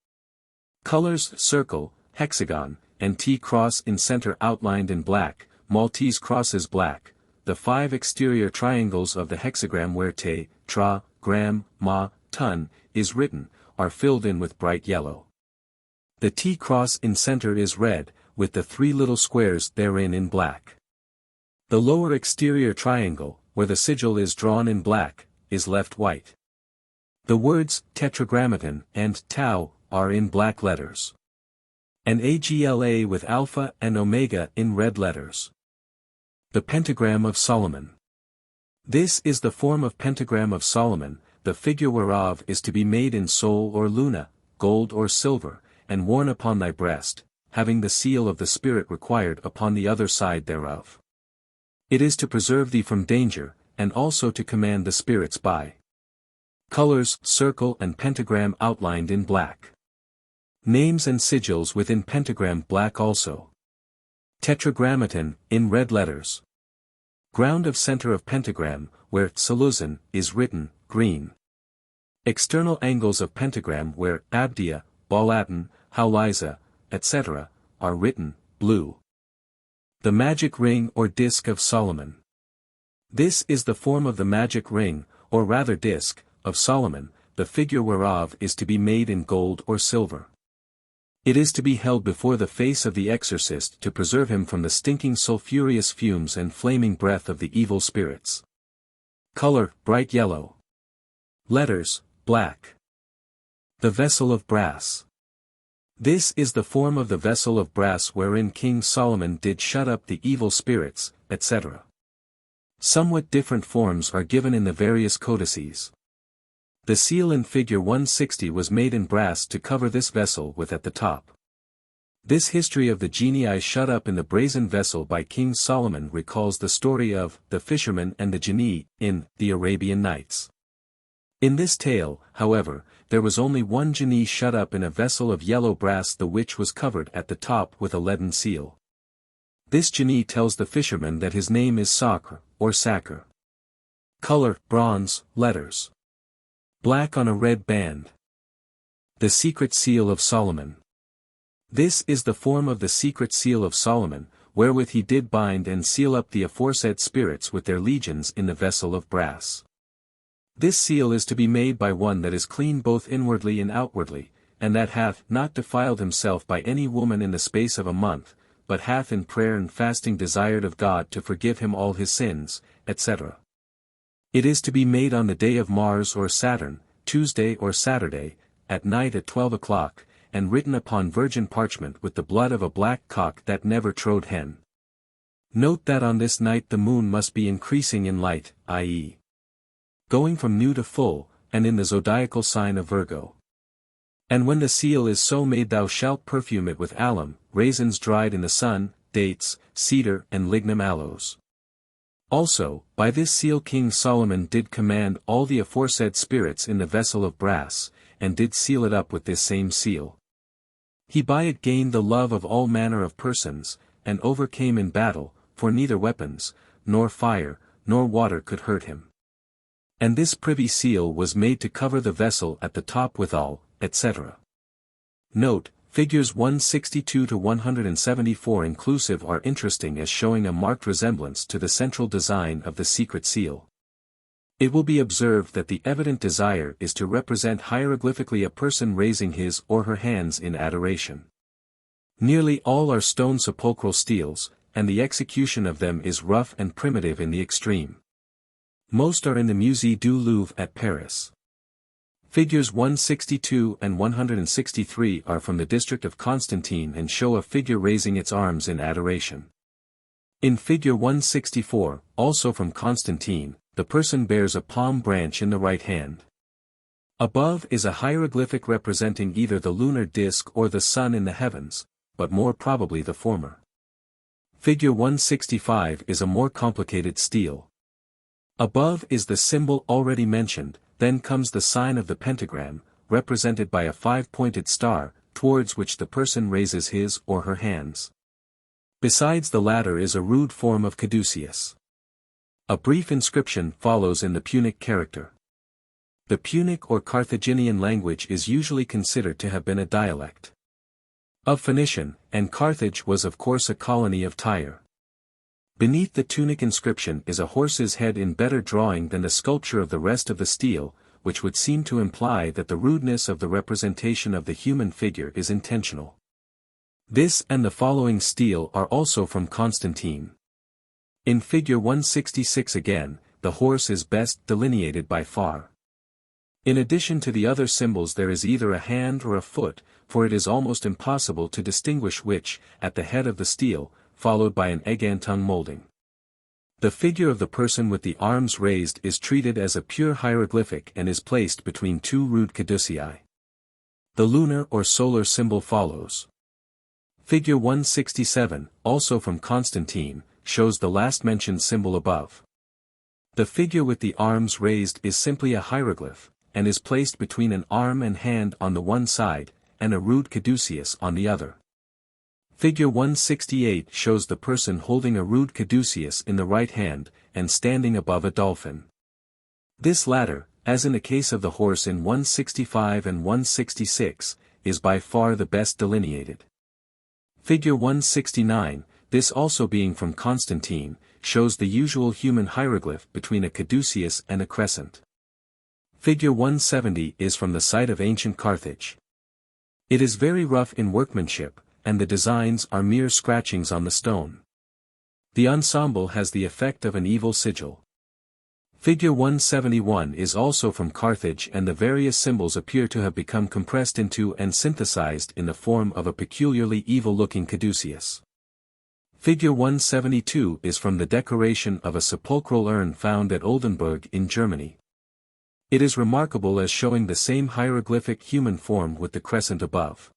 Colors: circle, hexagon, and T-cross in center outlined in black, Maltese crosses black. The 5 exterior triangles of the hexagram where te, tra, gram, ma, ton, is written, are filled in with bright yellow. The T-cross in center is red, with the 3 little squares therein in black. The lower exterior triangle, where the sigil is drawn in black, is left white. The words tetragrammaton and tau are in black letters. And AGLA with alpha and omega in red letters. The Pentagram of Solomon. This is the form of Pentagram of Solomon, the figure whereof is to be made in sol or luna, gold or silver, and worn upon thy breast, having the seal of the Spirit required upon the other side thereof. It is to preserve thee from danger, and also to command the spirits by. Colors: circle and pentagram outlined in black. Names and sigils within pentagram black also. Tetragrammaton, in red letters. Ground of center of pentagram, where saluzan is written, green. External angles of pentagram where abdia, balaton, hauliza, etc., are written, blue. The magic ring or disc of Solomon. This is the form of the magic ring, or rather disc, of Solomon, the figure whereof is to be made in gold or silver. It is to be held before the face of the exorcist to preserve him from the stinking sulphurous fumes and flaming breath of the evil spirits. Color: bright yellow. Letters: black. The vessel of brass. This is the form of the vessel of brass wherein King Solomon did shut up the evil spirits, etc. Somewhat different forms are given in the various codices. The seal in figure 160 was made in brass to cover this vessel with at the top. This history of the genii shut up in the brazen vessel by King Solomon recalls the story of the fisherman and the genie in the Arabian Nights. In this tale, however, there was only one genie shut up in a vessel of yellow brass, the which was covered at the top with a leaden seal. This genie tells the fisherman that his name is Sakr, or Sakr. Color: bronze, letters. Black on a red band. The secret seal of Solomon. This is the form of the secret seal of Solomon, wherewith he did bind and seal up the aforesaid spirits with their legions in the vessel of brass. This seal is to be made by one that is clean both inwardly and outwardly, and that hath not defiled himself by any woman in the space of a month, but hath in prayer and fasting desired of God to forgive him all his sins, etc. It is to be made on the day of Mars or Saturn, Tuesday or Saturday, at night at 12 o'clock, and written upon virgin parchment with the blood of a black cock that never trode hen. Note that on this night the moon must be increasing in light, i.e., going from new to full, and in the zodiacal sign of Virgo. And when the seal is so made thou shalt perfume it with alum, raisins dried in the sun, dates, cedar and lignum aloes. Also, by this seal King Solomon did command all the aforesaid spirits in the vessel of brass, and did seal it up with this same seal. He by it gained the love of all manner of persons, and overcame in battle, for neither weapons, nor fire, nor water could hurt him. And this privy seal was made to cover the vessel at the top withal, etc. Note: figures 162 to 174 inclusive are interesting as showing a marked resemblance to the central design of the secret seal. It will be observed that the evident desire is to represent hieroglyphically a person raising his or her hands in adoration. Nearly all are stone sepulchral steels, and the execution of them is rough and primitive in the extreme. Most are in the Musée du Louvre at Paris. Figures 162 and 163 are from the district of Constantine and show a figure raising its arms in adoration. In figure 164, also from Constantine, the person bears a palm branch in the right hand. Above is a hieroglyphic representing either the lunar disk or the sun in the heavens, but more probably the former. Figure 165 is a more complicated stele. Above is the symbol already mentioned, then comes the sign of the pentagram, represented by a 5-pointed star, towards which the person raises his or her hands. Besides the latter is a rude form of caduceus. A brief inscription follows in the Punic character. The Punic or Carthaginian language is usually considered to have been a dialect. of Phoenician, and Carthage was of course a colony of Tyre. Beneath the tunic inscription is a horse's head in better drawing than the sculpture of the rest of the stele, which would seem to imply that the rudeness of the representation of the human figure is intentional. This and the following stele are also from Constantine. In figure 166 again, the horse is best delineated by far. In addition to the other symbols there is either a hand or a foot, for it is almost impossible to distinguish which, at the head of the stele, followed by an egantung molding. The figure of the person with the arms raised is treated as a pure hieroglyphic and is placed between two rude caducei. The lunar or solar symbol follows. Figure 167, also from Constantine, shows the last mentioned symbol above. The figure with the arms raised is simply a hieroglyph, and is placed between an arm and hand on the one side, and a rude caduceus on the other. Figure 168 shows the person holding a rude caduceus in the right hand, and standing above a dolphin. This latter, as in the case of the horse in 165 and 166, is by far the best delineated. Figure 169, this also being from Constantine, shows the usual human hieroglyph between a caduceus and a crescent. Figure 170 is from the site of ancient Carthage. It is very rough in workmanship, and the designs are mere scratchings on the stone. The ensemble has the effect of an evil sigil. Figure 171 is also from Carthage and the various symbols appear to have become compressed into and synthesized in the form of a peculiarly evil-looking caduceus. Figure 172 is from the decoration of a sepulchral urn found at Oldenburg in Germany. It is remarkable as showing the same hieroglyphic human form with the crescent above.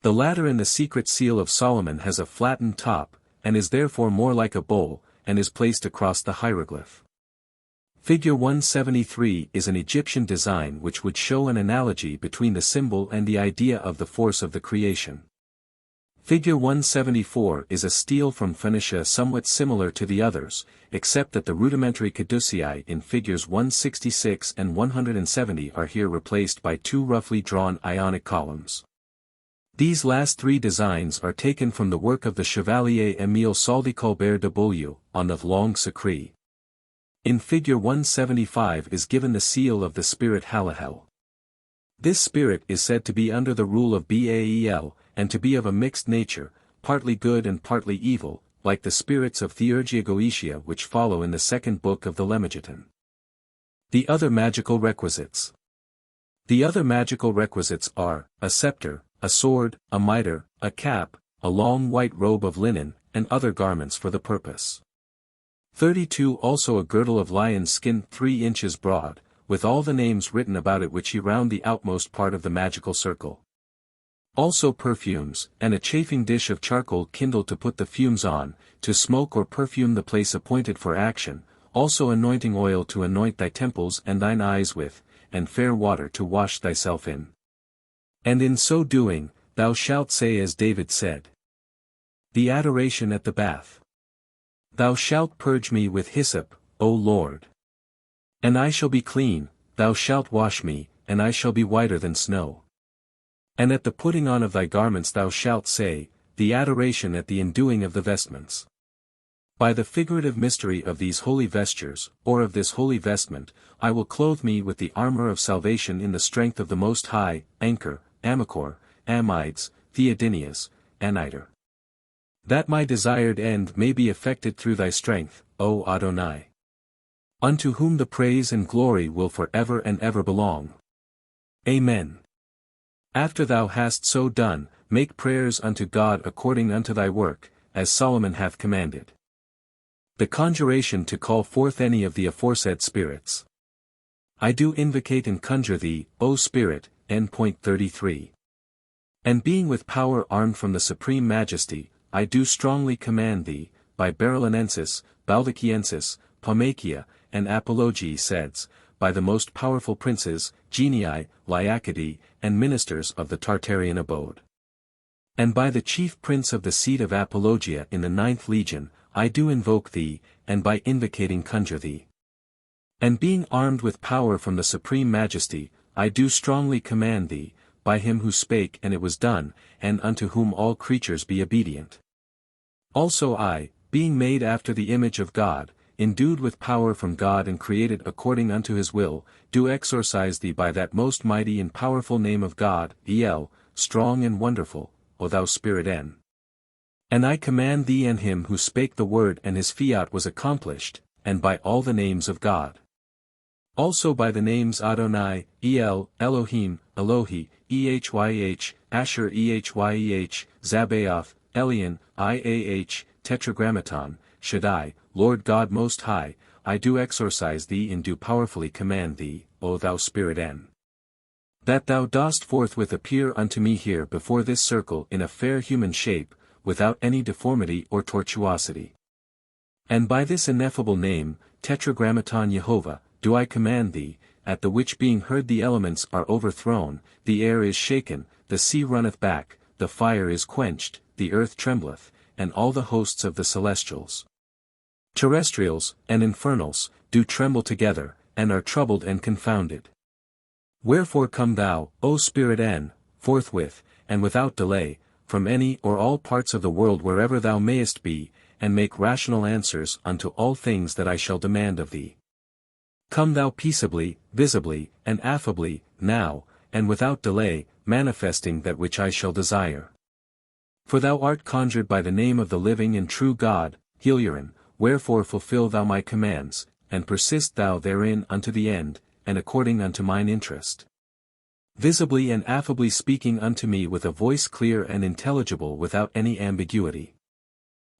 The latter in the secret seal of Solomon has a flattened top, and is therefore more like a bowl, and is placed across the hieroglyph. Figure 173 is an Egyptian design which would show an analogy between the symbol and the idea of the force of the creation. Figure 174 is a stele from Phoenicia somewhat similar to the others, except that the rudimentary caducei in figures 166 and 170 are here replaced by two roughly drawn Ionic columns. These last three designs are taken from the work of the Chevalier Émile Saldi-Colbert de Beaulieu, on the Long Secret. In figure 175 is given the seal of the spirit Halahel. This spirit is said to be under the rule of Baal, and to be of a mixed nature, partly good and partly evil, like the spirits of Theurgia-Goetia which follow in the second book of the Lemegeton. The other magical requisites. The other magical requisites are, a scepter, a sword, a mitre, a cap, a long white robe of linen, and other garments for the purpose. 32 Also a girdle of lion's skin 3 inches broad, with all the names written about it which round the outmost part of the magical circle. Also perfumes, and a chafing dish of charcoal kindled to put the fumes on, to smoke or perfume the place appointed for action, also anointing oil to anoint thy temples and thine eyes with, and fair water to wash thyself in. And in so doing, thou shalt say as David said. The Adoration at the Bath. Thou shalt purge me with hyssop, O Lord. And I shall be clean, thou shalt wash me, and I shall be whiter than snow. And at the putting on of thy garments thou shalt say, the adoration at the enduing of the vestments. By the figurative mystery of these holy vestures, or of this holy vestment, I will clothe me with the armor of salvation in the strength of the Most High, Anchor, Amachor, Amides, Theodinias, Aniter. That my desired end may be effected through thy strength, O Adonai. Unto whom the praise and glory will forever and ever belong. Amen. After thou hast so done, make prayers unto God according unto thy work, as Solomon hath commanded. The conjuration to call forth any of the aforesaid spirits. I do invocate and conjure thee, O Spirit, N. 33. And being with power armed from the supreme majesty, I do strongly command thee, by Berylonensis, Baldachiensis, Pomachia, and Apologies, by the most powerful princes, genii, Liacidae, and ministers of the Tartarian abode. And by the chief prince of the seat of Apologia in the 9th legion, I do invoke thee, and by invocating conjure thee. And being armed with power from the supreme majesty, I do strongly command thee, by him who spake and it was done, and unto whom all creatures be obedient. Also I, being made after the image of God, endued with power from God and created according unto his will, do exorcise thee by that most mighty and powerful name of God, strong and wonderful, O thou Spirit N. And I command thee and him who spake the word and his fiat was accomplished, and by all the names of God. Also by the names Adonai, Elohim, Elohi, Ehyeh, Asher Ehyeh, Zabaoth, Elion, Iah, Tetragrammaton, Shaddai, Lord God Most High, I do exorcise thee and do powerfully command thee, O thou Spirit N. That thou dost forthwith appear unto me here before this circle in a fair human shape, without any deformity or tortuosity. And by this ineffable name, Tetragrammaton Jehovah, do I command thee, at the which being heard the elements are overthrown, the air is shaken, the sea runneth back, the fire is quenched, the earth trembleth, and all the hosts of the celestials, terrestrials, and infernals, do tremble together, and are troubled and confounded. Wherefore come thou, O Spirit N, forthwith, and without delay, from any or all parts of the world wherever thou mayest be, and make rational answers unto all things that I shall demand of thee. Come thou peaceably, visibly, and affably, now, and without delay, manifesting that which I shall desire. For thou art conjured by the name of the living and true God, Helion, wherefore fulfill thou my commands, and persist thou therein unto the end, and according unto mine interest. Visibly and affably speaking unto me with a voice clear and intelligible without any ambiguity.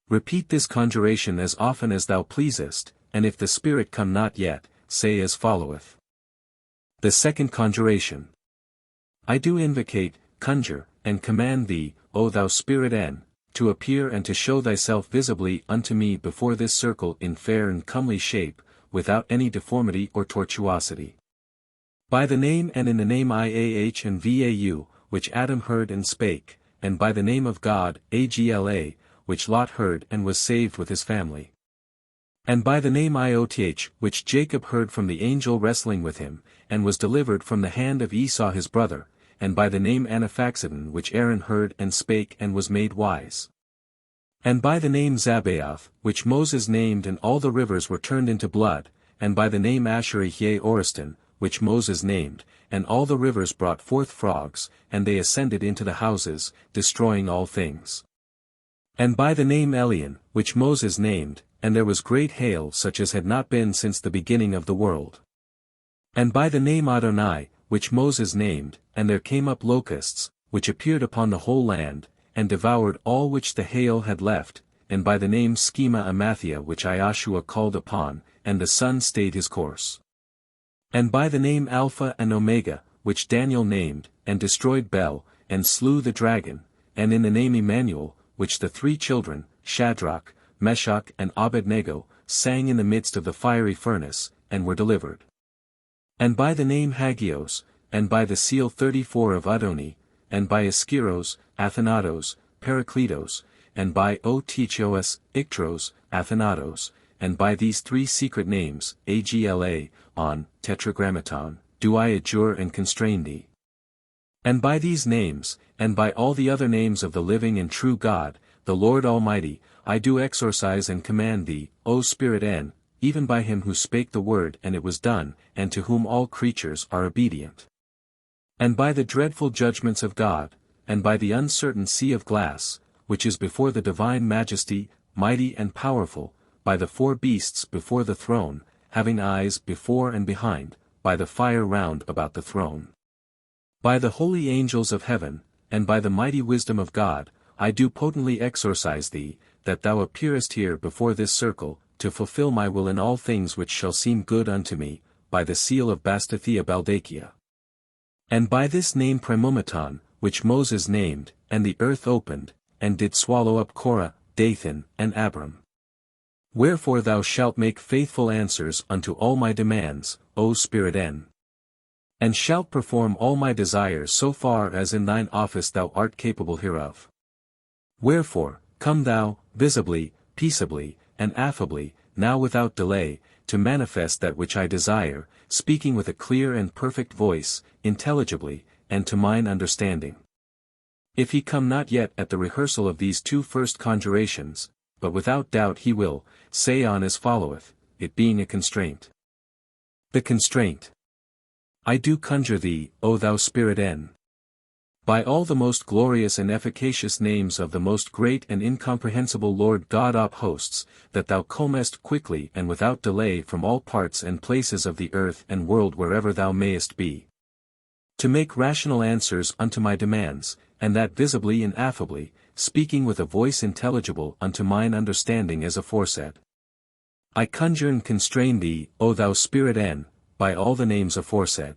Repeat this conjuration as often as thou pleasest, and if the Spirit come not yet, say as followeth. The Second Conjuration. I do invocate, conjure, and command thee, O thou Spirit N, to appear and to show thyself visibly unto me before this circle in fair and comely shape, without any deformity or tortuosity. By the name and in the name Iah and Vau, which Adam heard and spake, and by the name of God, Agla, which Lot heard and was saved with his family. And by the name Ioth, which Jacob heard from the angel wrestling with him, and was delivered from the hand of Esau his brother, and by the name Anaphaxadon which Aaron heard and spake and was made wise. And by the name Zabaoth, which Moses named and all the rivers were turned into blood, and by the name Asherah Oriston, which Moses named, and all the rivers brought forth frogs, and they ascended into the houses, destroying all things. And by the name Elion, which Moses named, and there was great hail such as had not been since the beginning of the world. And by the name Adonai, which Moses named, and there came up locusts, which appeared upon the whole land, and devoured all which the hail had left, and by the name Schema Amathia which Iashua called upon, and the sun stayed his course. And by the name Alpha and Omega, which Daniel named, and destroyed Bel, and slew the dragon, and in the name Emmanuel, which the three children, Shadrach, Meshach and Abednego, sang in the midst of the fiery furnace, and were delivered. And by the name Hagios, and by the seal 34 of Adoni, and by Ischiros, Athanatos, Parakletos, and by Otichos, Ictros, Athanatos, and by these three secret names, Agla, on, Tetragrammaton, do I adjure and constrain thee. And by these names, and by all the other names of the living and true God, the Lord Almighty, I do exorcise and command thee, O Spirit N, even by him who spake the word and it was done, and to whom all creatures are obedient. And by the dreadful judgments of God, and by the uncertain sea of glass, which is before the divine majesty, mighty and powerful, by the four beasts before the throne, having eyes before and behind, by the fire round about the throne. By the holy angels of heaven, and by the mighty wisdom of God, I do potently exorcise thee, that thou appearest here before this circle, to fulfill my will in all things which shall seem good unto me, by the seal of Bastathea Baldakia. And by this name Premumeton, which Moses named, and the earth opened, and did swallow up Korah, Dathan, and Abram. Wherefore thou shalt make faithful answers unto all my demands, O Spirit N. And shalt perform all my desires so far as in thine office thou art capable hereof. Wherefore, come thou, visibly, peaceably, and affably, now without delay, to manifest that which I desire, speaking with a clear and perfect voice, intelligibly, and to mine understanding. If he come not yet at the rehearsal of these two first conjurations, but without doubt he will, say on as followeth, it being a constraint. The constraint. I do conjure thee, O thou Spirit N. By all the most glorious and efficacious names of the most great and incomprehensible Lord God of hosts, that thou comest quickly and without delay from all parts and places of the earth and world wherever thou mayest be, to make rational answers unto my demands, and that visibly and affably, speaking with a voice intelligible unto mine understanding as aforesaid. I conjure and constrain thee, O thou Spirit N, by all the names aforesaid.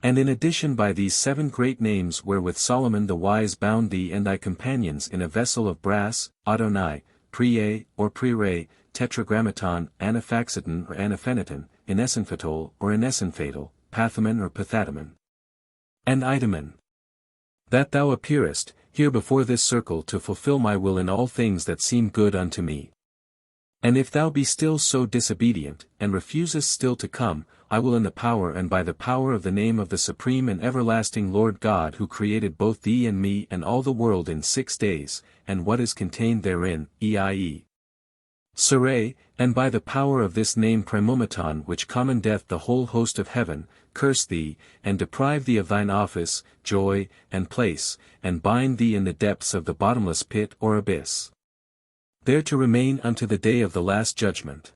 And in addition by these 7 great names wherewith Solomon the wise bound thee and thy companions in a vessel of brass, Adonai, Prie, or Prire, Tetragrammaton, Anaphaxiton or Anapheniton, Inesenfatol or Inesenfatal, Pathaman or Pathatamon, and Idaman. That thou appearest, here before this circle to fulfill my will in all things that seem good unto me. And if thou be still so disobedient, and refusest still to come, I will in the power and by the power of the name of the supreme and everlasting Lord God who created both thee and me and all the world in 6 days, and what is contained therein, e.i.e. Sarai, and by the power of this name Premumeton which commandeth the whole host of heaven, curse thee, and deprive thee of thine office, joy, and place, and bind thee in the depths of the bottomless pit or abyss, there to remain unto the day of the last judgment.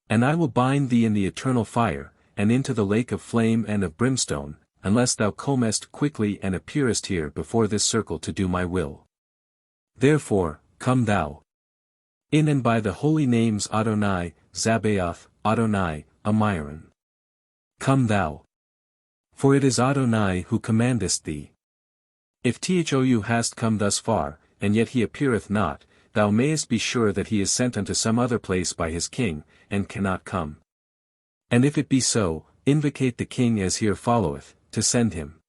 And I will bind thee in the eternal fire, and into the lake of flame and of brimstone, unless thou comest quickly and appearest here before this circle to do my will. Therefore, come thou in and by the holy names Adonai, Zabaoth, Adonai, Amiron. Come thou. For it is Adonai who commandest thee. If thou hast come thus far, and yet he appeareth not, thou mayest be sure that he is sent unto some other place by his king, and cannot come. And if it be so, invocate the king as here followeth, to send him.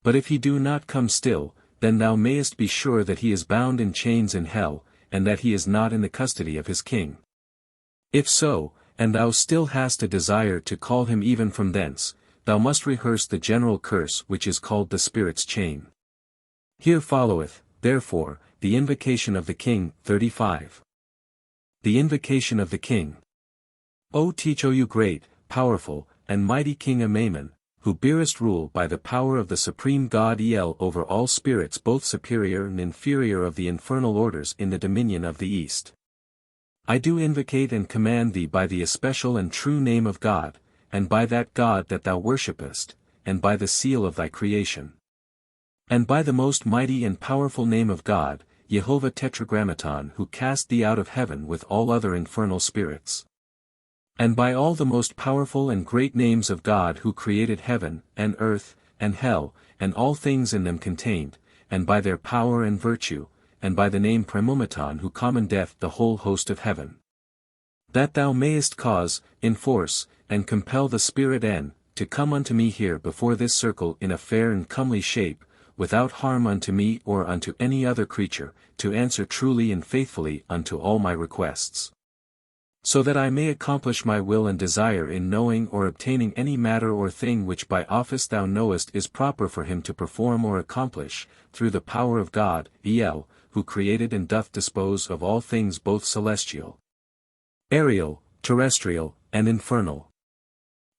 But if he do not come still, then thou mayest be sure that he is bound in chains in hell, and that he is not in the custody of his king. If so, and thou still hast a desire to call him even from thence, thou must rehearse the general curse which is called the Spirit's chain. Here followeth, therefore, the Invocation of the King, 35. The Invocation of the King. O thou great, powerful, and mighty King Amamen, who bearest rule by the power of the supreme God El over all spirits both superior and inferior of the infernal orders in the dominion of the East. I do invocate and command thee by the especial and true name of God, and by that God that thou worshippest, and by the seal of thy creation. And by the most mighty and powerful name of God, Jehovah Tetragrammaton who cast thee out of heaven with all other infernal spirits. And by all the most powerful and great names of God who created heaven, and earth, and hell, and all things in them contained, and by their power and virtue, and by the name Premumeton who commandeth the whole host of heaven. That thou mayest cause, enforce, and compel the Spirit N, to come unto me here before this circle in a fair and comely shape, without harm unto me or unto any other creature, to answer truly and faithfully unto all my requests. So that I may accomplish my will and desire in knowing or obtaining any matter or thing which by office thou knowest is proper for him to perform or accomplish, through the power of God, El, who created and doth dispose of all things both celestial, aerial, terrestrial, and infernal.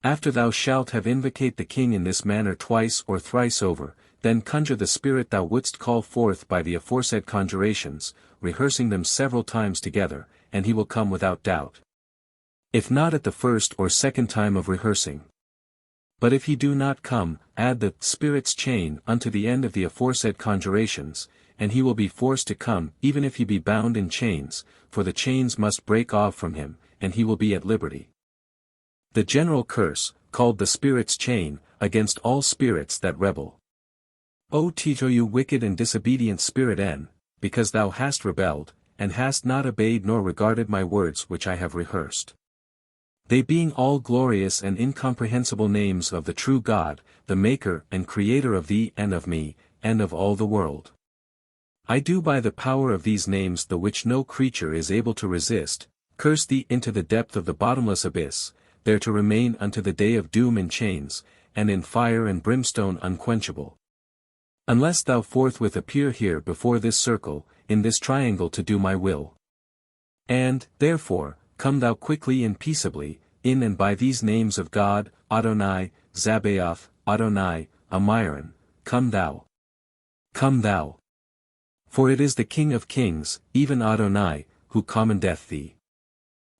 After thou shalt have invocate the King in this manner twice or thrice over, then conjure the Spirit thou wouldst call forth by the aforesaid conjurations, rehearsing them several times together, and he will come without doubt. If not at the first or second time of rehearsing. But if he do not come, add the Spirit's chain unto the end of the aforesaid conjurations, and he will be forced to come even if he be bound in chains, for the chains must break off from him, and he will be at liberty. The general curse, called the Spirit's chain, against all spirits that rebel. O thou wicked and disobedient Spirit N, because thou hast rebelled, and hast not obeyed nor regarded my words which I have rehearsed. They being all glorious and incomprehensible names of the true God, the Maker and Creator of thee and of me, and of all the world. I do by the power of these names the which no creature is able to resist, curse thee into the depth of the bottomless abyss, there to remain unto the day of doom in chains, and in fire and brimstone unquenchable. Unless thou forthwith appear here before this circle, in this triangle to do my will. And, therefore, come thou quickly and peaceably, in and by these names of God, Adonai, Zabaoth, Adonai, Amiron, come thou. Come thou. For it is the King of kings, even Adonai, who commendeth thee.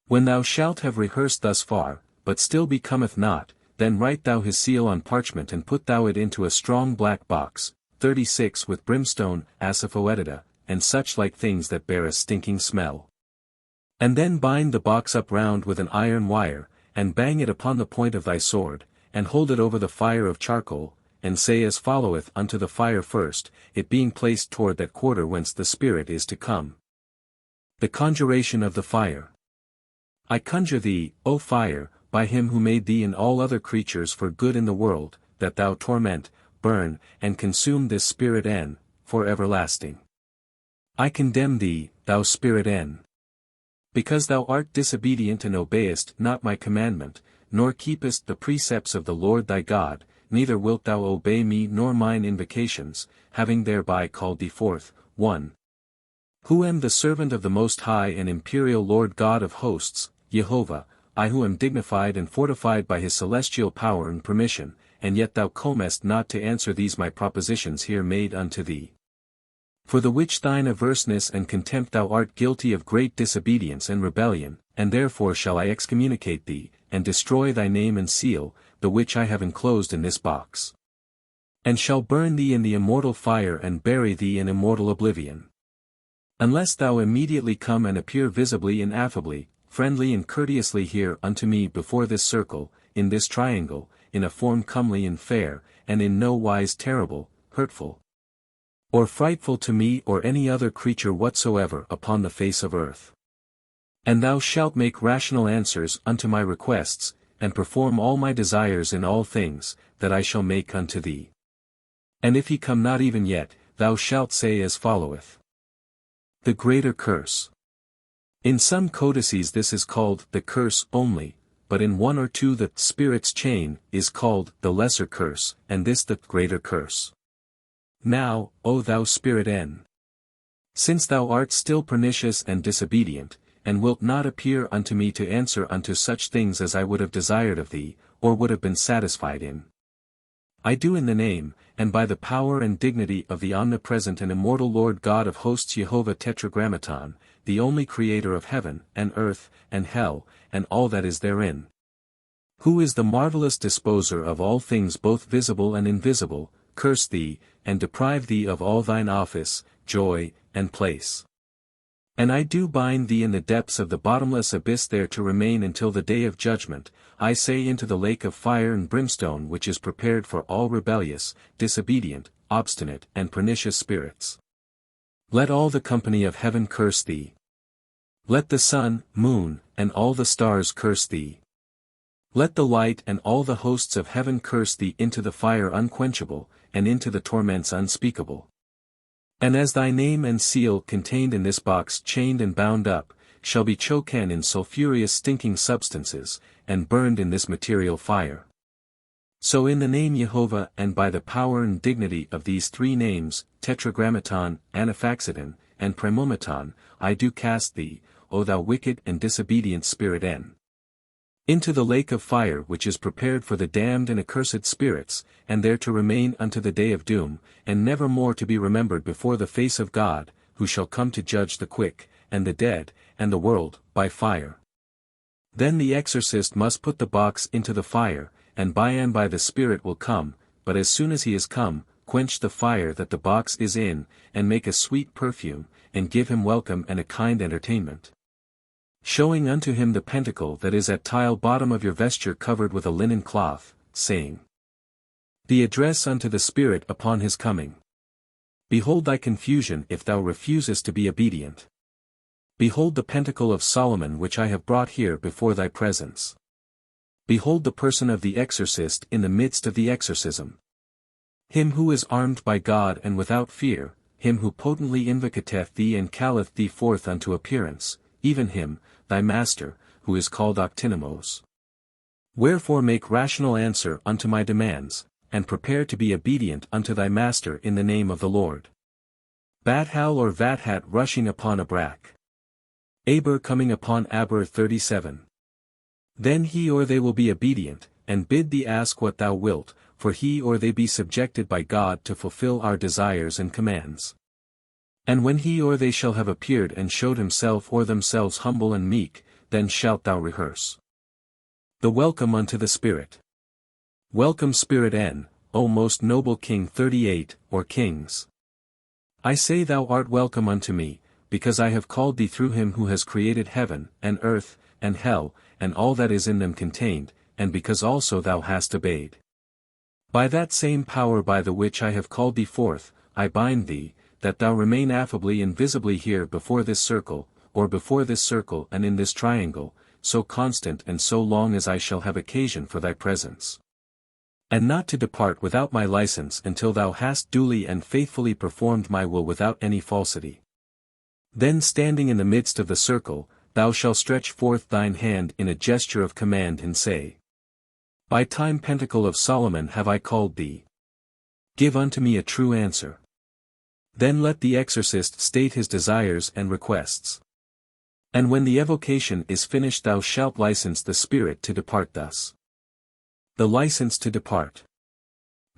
When thou shalt have rehearsed thus far, but still becometh not, then write thou his seal on parchment and put thou it into a strong black box, 36 with brimstone, asaphoetida, and such like things that bear a stinking smell. And then bind the box up round with an iron wire, and bang it upon the point of thy sword, and hold it over the fire of charcoal, and say as followeth unto the fire first, it being placed toward that quarter whence the spirit is to come. The Conjuration of the Fire. I conjure thee, O fire, by him who made thee and all other creatures for good in the world, that thou torment, burn, and consume this spirit N, for everlasting. I condemn thee, thou spirit N. Because thou art disobedient and obeyest not my commandment, nor keepest the precepts of the Lord thy God, neither wilt thou obey me nor mine invocations, having thereby called thee forth, 1. Who am the servant of the Most High and Imperial Lord God of hosts, Jehovah, I who am dignified and fortified by his celestial power and permission, and yet thou comest not to answer these my propositions here made unto thee. For the which thine averseness and contempt thou art guilty of great disobedience and rebellion, and therefore shall I excommunicate thee, and destroy thy name and seal, the which I have enclosed in this box. And shall burn thee in the immortal fire and bury thee in immortal oblivion. Unless thou immediately come and appear visibly and affably, friendly and courteously here unto me before this circle, in this triangle, in a form comely and fair, and in no wise terrible, hurtful, or frightful to me or any other creature whatsoever upon the face of earth. And thou shalt make rational answers unto my requests, and perform all my desires in all things, that I shall make unto thee. And if he come not even yet, thou shalt say as followeth. The Greater Curse. In some codices this is called the curse only, but in one or two the spirit's chain is called the Lesser Curse, and this the Greater Curse. Now, O thou spirit N. Since thou art still pernicious and disobedient, and wilt not appear unto me to answer unto such things as I would have desired of thee, or would have been satisfied in. I do in the name, and by the power and dignity of the omnipresent and immortal Lord God of hosts Jehovah Tetragrammaton, the only Creator of heaven, and earth, and hell, and all that is therein. Who is the marvelous disposer of all things both visible and invisible, curse thee, and deprive thee of all thine office, joy, and place. And I do bind thee in the depths of the bottomless abyss there to remain until the day of judgment, I say into the lake of fire and brimstone which is prepared for all rebellious, disobedient, obstinate and pernicious spirits. Let all the company of heaven curse thee. Let the sun, moon, and all the stars curse thee. Let the light and all the hosts of heaven curse thee into the fire unquenchable, and into the torments unspeakable. And as thy name and seal contained in this box chained and bound up, shall be choken in sulphureous stinking substances, and burned in this material fire. So in the name Jehovah and by the power and dignity of these three names, Tetragrammaton, Anaphaxeton, and Premometon, I do cast thee, O thou wicked and disobedient spirit N. Into the lake of fire which is prepared for the damned and accursed spirits, and there to remain unto the day of doom, and never more to be remembered before the face of God, who shall come to judge the quick, and the dead, and the world, by fire. Then the exorcist must put the box into the fire, and by the Spirit will come, but as soon as he is come, quench the fire that the box is in, and make a sweet perfume, and give him welcome and a kind entertainment. Showing unto him the pentacle that is at tile bottom of your vesture covered with a linen cloth, saying, the address unto the Spirit upon his coming. Behold thy confusion if thou refusest to be obedient. Behold the pentacle of Solomon which I have brought here before thy presence. Behold the person of the exorcist in the midst of the exorcism. Him who is armed by God and without fear, him who potently invocateth thee and calleth thee forth unto appearance, even him, thy master, who is called Octinamos. Wherefore make rational answer unto my demands, and prepare to be obedient unto thy master in the name of the Lord. Bathal or Vathat rushing upon Abrak. Aber coming upon Aber 37. Then he or they will be obedient, and bid thee ask what thou wilt, for he or they be subjected by God to fulfill our desires and commands. And when he or they shall have appeared and showed himself or themselves humble and meek, then shalt thou rehearse. The welcome unto the Spirit. Welcome Spirit N, O most noble King 38, or Kings. I say thou art welcome unto me, because I have called thee through him who has created heaven, and earth, and hell, and all that is in them contained, and because also thou hast obeyed. By that same power by the which I have called thee forth, I bind thee, that thou remain affably and visibly here before this circle, or before this circle and in this triangle, so constant and so long as I shall have occasion for thy presence. And not to depart without my license until thou hast duly and faithfully performed my will without any falsity. Then standing in the midst of the circle, thou shalt stretch forth thine hand in a gesture of command and say, By time Pentacle of Solomon have I called thee. Give unto me a true answer. Then let the exorcist state his desires and requests. And when the evocation is finished thou shalt license the spirit to depart thus. The license to depart.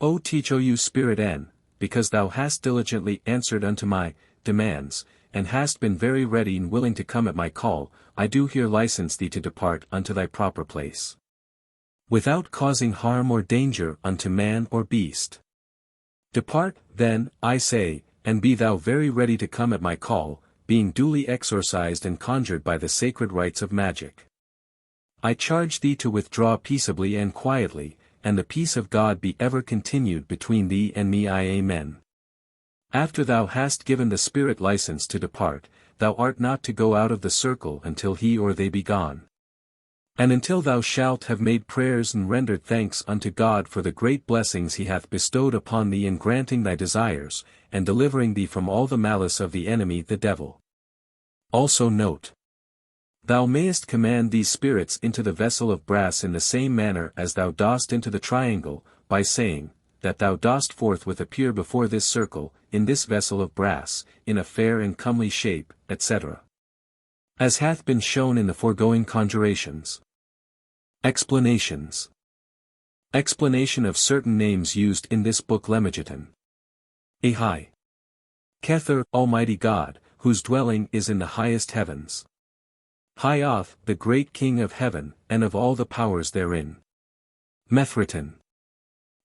O teach O you Spirit N, because thou hast diligently answered unto my demands, and hast been very ready and willing to come at my call, I do here license thee to depart unto thy proper place. Without causing harm or danger unto man or beast. Depart, then, I say, and be thou very ready to come at my call, being duly exorcised and conjured by the sacred rites of magic. I charge thee to withdraw peaceably and quietly, and the peace of God be ever continued between thee and me. Amen. After thou hast given the Spirit license to depart, thou art not to go out of the circle until he or they be gone. And until thou shalt have made prayers and rendered thanks unto God for the great blessings he hath bestowed upon thee in granting thy desires, and delivering thee from all the malice of the enemy the devil. Also note. Thou mayest command these spirits into the vessel of brass in the same manner as thou dost into the triangle, by saying, that thou dost forthwith appear before this circle, in this vessel of brass, in a fair and comely shape, etc. As hath been shown in the foregoing conjurations. Explanations. Explanation of certain names used in this book. Lemegeton. Ahai. Kether, Almighty God, whose dwelling is in the highest heavens. Hioth, the great King of heaven, and of all the powers therein. Methriton.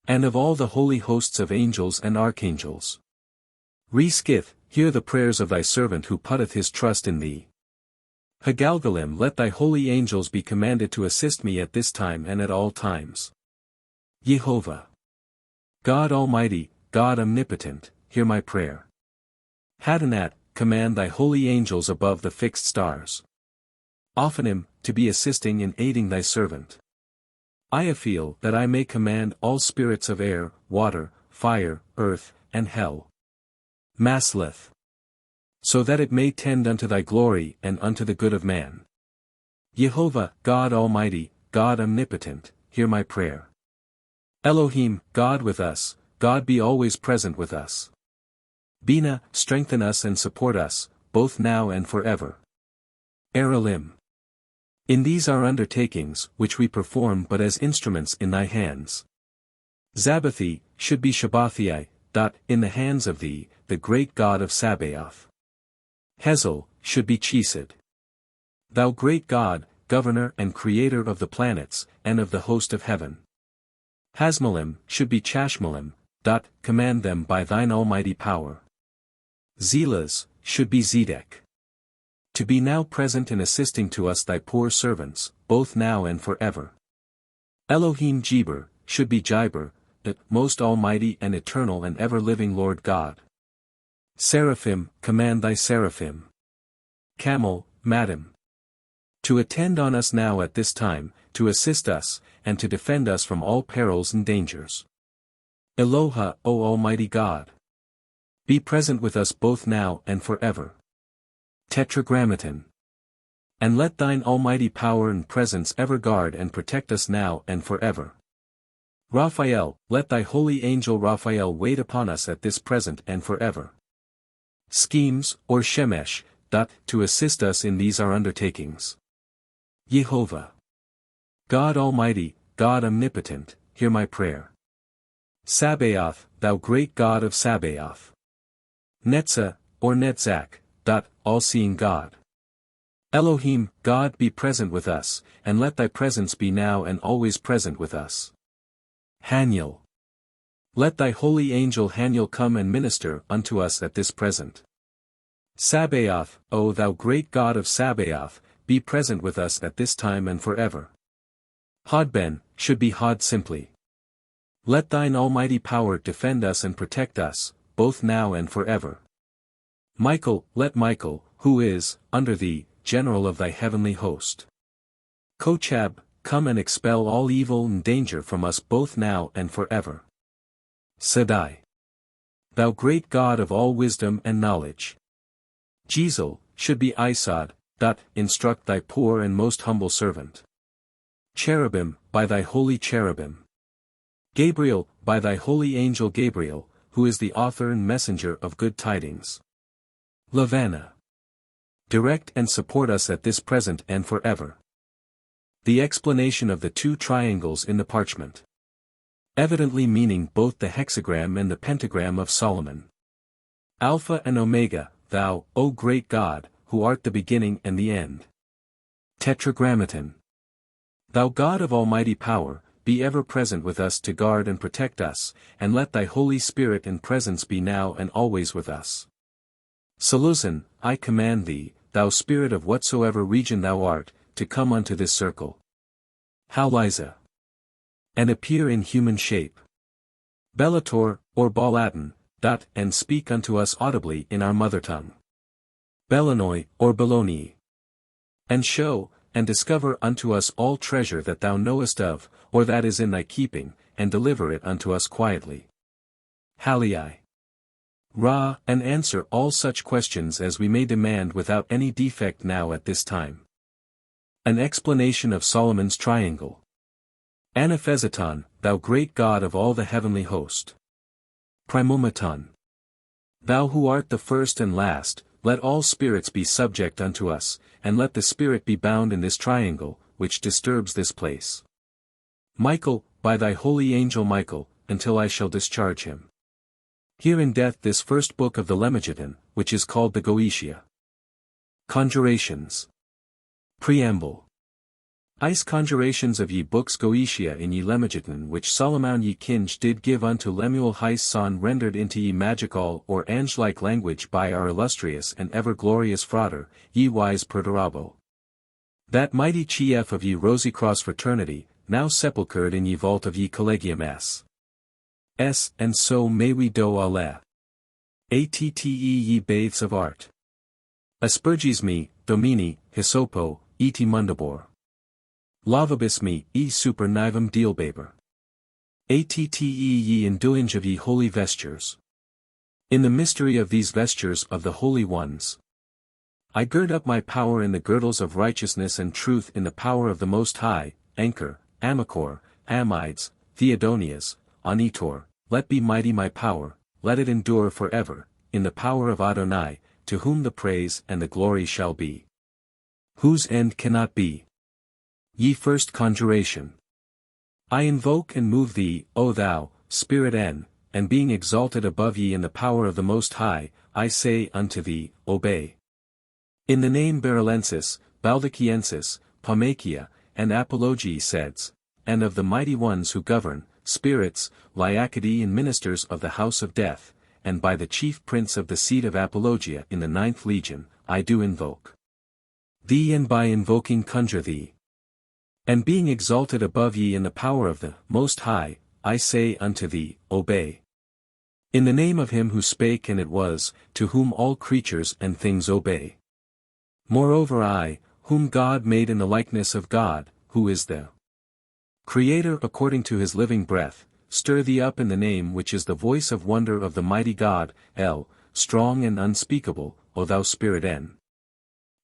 And of all the holy hosts of angels and archangels. Re-skith, hear the prayers of thy servant who putteth his trust in thee. Hagalgalim, let thy holy angels be commanded to assist me at this time and at all times. Jehovah. God Almighty, God Omnipotent, hear my prayer. Hadonat, command thy holy angels above the fixed stars. Ophanim, to be assisting and aiding thy servant. Iaphil, that I may command all spirits of air, water, fire, earth, and hell. Masleth. So that it may tend unto thy glory and unto the good of man. Jehovah, God Almighty, God Omnipotent, hear my prayer. Elohim, God with us, God be always present with us. Bina, strengthen us and support us, both now and forever. Eralim. In these our undertakings, which we perform but as instruments in thy hands. Zabbathi, should be Shabbathii, in the hands of thee, the great God of Sabaoth. Hezel, should be Chesed. Thou great God, governor and creator of the planets, and of the host of heaven. Hasmalim, should be Chashmalim, command them by thine almighty power. Zelaz, should be Zedek. To be now present and assisting to us thy poor servants, both now and forever. Elohim Jeber, should be Jiber, the most almighty and eternal and ever-living Lord God. Seraphim, command thy seraphim. Camel, Madam. To attend on us now at this time, to assist us, and to defend us from all perils and dangers. Eloha, O Almighty God. Be present with us both now and forever. Tetragrammaton. And let thine almighty power and presence ever guard and protect us now and forever. Raphael, let thy holy angel Raphael wait upon us at this present and forever. Schemes, or Shemesh, to assist us in these our undertakings. Jehovah. God Almighty, God Omnipotent, hear my prayer. Sabaoth, thou great God of Sabaoth. Netzah, or Netzach, all-seeing God. Elohim, God be present with us, and let thy presence be now and always present with us. Haniel. Let thy holy angel Haniel come and minister unto us at this present. Sabaoth, O thou great God of Sabaoth, be present with us at this time and forever. Hodben, should be Hod simply. Let thine almighty power defend us and protect us, both now and forever. Michael, let Michael, who is, under thee, general of thy heavenly host. Kochab, come and expel all evil and danger from us both now and forever. Sadai. Thou great God of all wisdom and knowledge. Jezel, should be Isod, instruct thy poor and most humble servant. Cherubim, by thy holy cherubim. Gabriel, by thy holy angel Gabriel, who is the author and messenger of good tidings. Lavanna. Direct and support us at this present and forever. The explanation of the two triangles in the parchment. Evidently meaning both the hexagram and the pentagram of Solomon. Alpha and Omega, thou, O great God, who art the beginning and the end. Tetragrammaton. Thou God of almighty power, be ever present with us to guard and protect us, and let thy Holy Spirit and presence be now and always with us. Seluzan, I command thee, thou Spirit of whatsoever region thou art, to come unto this circle. Hauliza. And appear in human shape. Bellator, or Balaton, and speak unto us audibly in our mother tongue. Bellanoi, or Beloni. And show, and discover unto us all treasure that thou knowest of, or that is in thy keeping, and deliver it unto us quietly. Halii. Ra, and answer all such questions as we may demand without any defect now at this time. An explanation of Solomon's triangle. Anaphesaton, thou great God of all the heavenly host. Primometon. Thou who art the first and last, let all spirits be subject unto us, and let the spirit be bound in this triangle, which disturbs this place. Michael, by thy holy angel Michael, until I shall discharge him. Here in death this first book of the Lemegeton, which is called the Goetia. Conjurations. Preamble. Ice conjurations of ye books Goetia in ye Lemegeton which Solomon ye Kinge did give unto Lemuel his son rendered into ye magical or angelike language by our illustrious and ever glorious frater, ye wise Perturabo. That mighty chief of ye Rosy-Cross fraternity, now sepulchred in ye vault of ye Collegium S. And so may we do alle. Atte ye baths of art. Asperges me, Domini, Hisopo, et mundabor. Lavabis me, e super nivum dealbaber. Atte ye induinge of ye holy vestures. In the mystery of these vestures of the holy ones. I gird up my power in the girdles of righteousness and truth in the power of the Most High, Anchor, Amachor, Amides, Theodonias, Anitor, let be mighty my power, let it endure forever, in the power of Adonai, to whom the praise and the glory shall be. Whose end cannot be. Ye first conjuration. I invoke and move thee, O thou, Spirit N, and being exalted above ye in the power of the Most High, I say unto thee, obey. In the name Berelensis, Baldachiensis, Pomachia, and Apologies, and of the mighty ones who govern, spirits, Liacidi and ministers of the house of death, and by the chief prince of the seat of Apologia in the 9th legion, I do invoke thee and by invoking conjure thee. And being exalted above ye in the power of the Most High, I say unto thee, obey. In the name of him who spake and it was, to whom all creatures and things obey. Moreover I, whom God made in the likeness of God, who is the Creator according to his living breath, stir thee up in the name which is the voice of wonder of the mighty God, El, strong and unspeakable, O thou Spirit N.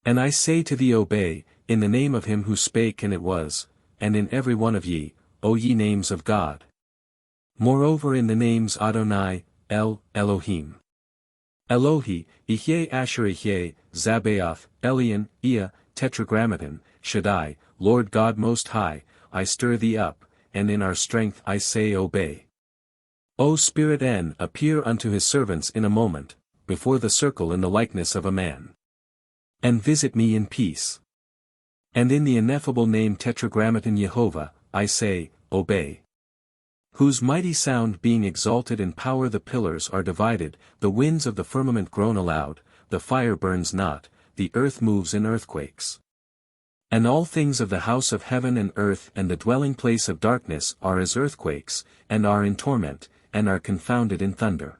And I say to thee obey, in the name of him who spake and it was, and in every one of ye, O ye names of God. Moreover in the names Adonai, Elohim. Elohi, Ihye Asher Ihye, Zabaoth, Elion, Ea, Tetragrammaton, Shaddai, Lord God Most High, I stir thee up, and in our strength I say obey. O Spirit N, appear unto his servants in a moment, before the circle in the likeness of a man. And visit me in peace. And in the ineffable name Tetragrammaton Jehovah, I say, obey. Whose mighty sound being exalted in power the pillars are divided, the winds of the firmament groan aloud, the fire burns not, the earth moves in earthquakes. And all things of the house of heaven and earth and the dwelling place of darkness are as earthquakes, and are in torment, and are confounded in thunder.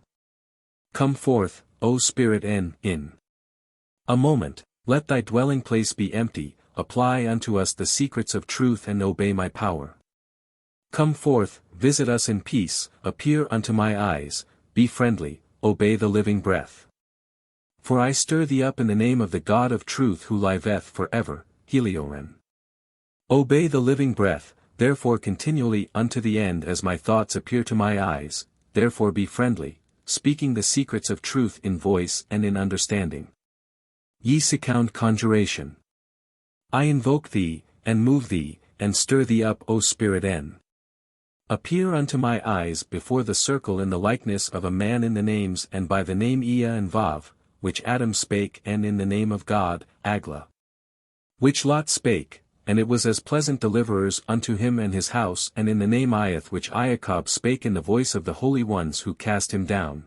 Come forth, O Spirit N, in a moment, let thy dwelling place be empty, apply unto us the secrets of truth and obey my power. Come forth, visit us in peace, appear unto my eyes, be friendly, obey the living breath. For I stir thee up in the name of the God of truth who liveth for ever, Helioren. Obey the living breath, therefore continually unto the end as my thoughts appear to my eyes, therefore be friendly, speaking the secrets of truth in voice and in understanding. Ye Second Conjuration. I invoke thee, and move thee, and stir thee up O Spirit N. Appear unto my eyes before the circle in the likeness of a man in the names and by the name Ea and Vav, which Adam spake and in the name of God, Agla. Which Lot spake, and it was as pleasant deliverers unto him and his house and in the name Iath which Iacob spake in the voice of the holy ones who cast him down.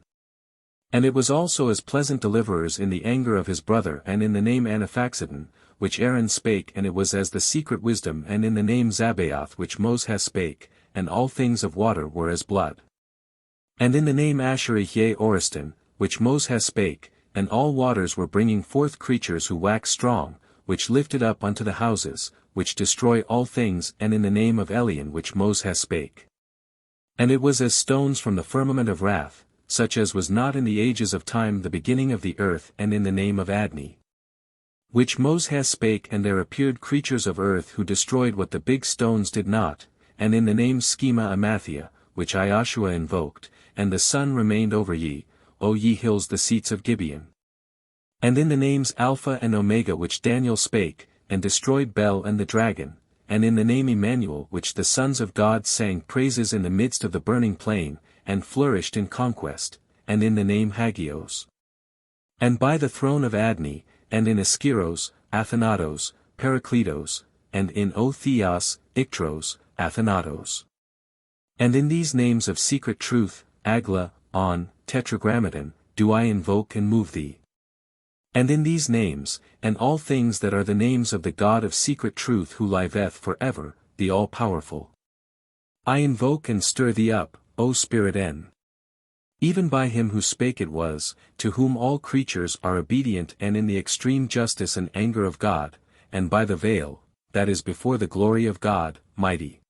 And it was also as pleasant deliverers in the anger of his brother and in the name Anaphaxadon, which Aaron spake and it was as the secret wisdom and in the name Zabaoth which Moses spake, and all things of water were as blood. And in the name Asher Ihye Oreston, which Moses spake, and all waters were bringing forth creatures who wax strong, which lifted up unto the houses, which destroy all things and in the name of Elion which Moses spake. And it was as stones from the firmament of wrath, such as was not in the ages of time the beginning of the earth and in the name of Adni. Which Moses spake and there appeared creatures of earth who destroyed what the big stones did not, and in the name Schema Amathia, which Iashua invoked, and the sun remained over ye, O ye hills the seats of Gibeon. And in the names Alpha and Omega which Daniel spake, and destroyed Bel and the dragon, and in the name Emmanuel which the sons of God sang praises in the midst of the burning plain, and flourished in conquest, and in the name Hagios. And by the throne of Adni, and in Askeros, Athanatos, Parakletos, and in O Theos, Iktros, Athanatos. And in these names of secret truth, Agla, On, Tetragrammaton, do I invoke and move thee. And in these names, and all things that are the names of the God of secret truth who liveth for ever, the all-powerful. I invoke and stir thee up, O Spirit N. Even by him who spake it was, to whom all creatures are obedient and in the extreme justice and anger of God, and by the veil, that is before the glory of God, mighty.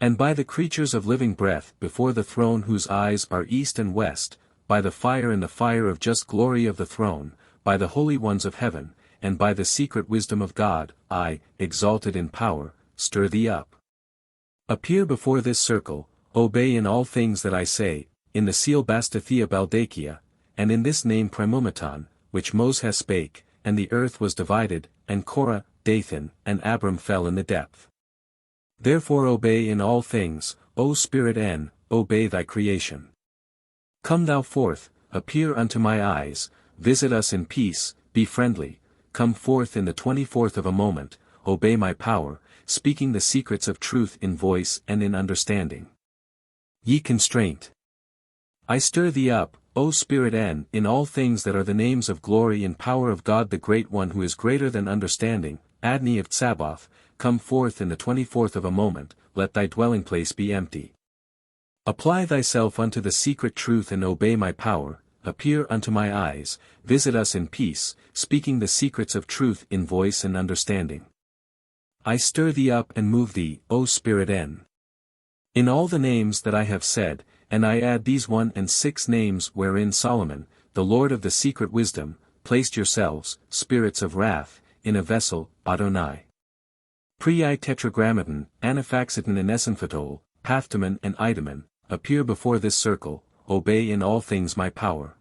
And by the creatures of living breath before the throne whose eyes are east and west, by the fire and the fire of just glory of the throne, by the holy ones of heaven, and by the secret wisdom of God, I, exalted in power, stir thee up. Appear before this circle, obey in all things that I say, in the seal Bastathea Baldakia, and in this name Primumeton, which Moses spake, and the earth was divided, and Korah, Dathan, and Abram fell in the depth. Therefore obey in all things, O Spirit N, obey thy creation. Come thou forth, appear unto my eyes, visit us in peace, be friendly, come forth in the 24th of a moment, obey my power, speaking the secrets of truth in voice and in understanding. Ye Constraint. I stir thee up, O Spirit N, in all things that are the names of glory and power of God the Great One who is greater than understanding, Adni of Tsaboth, come forth in the 24th of a moment, let thy dwelling place be empty. Apply thyself unto the secret truth and obey my power, appear unto my eyes, visit us in peace, speaking the secrets of truth in voice and understanding. I stir thee up and move thee, O Spirit N. In all the names that I have said, and I add these 1 and 6 names wherein Solomon, the Lord of the secret wisdom, placed yourselves, spirits of wrath, in a vessel, Adonai. Prii tetragrammaton, anaphaxiton and esemphatol, pathtomon and idomon, appear before this circle, obey in all things my power.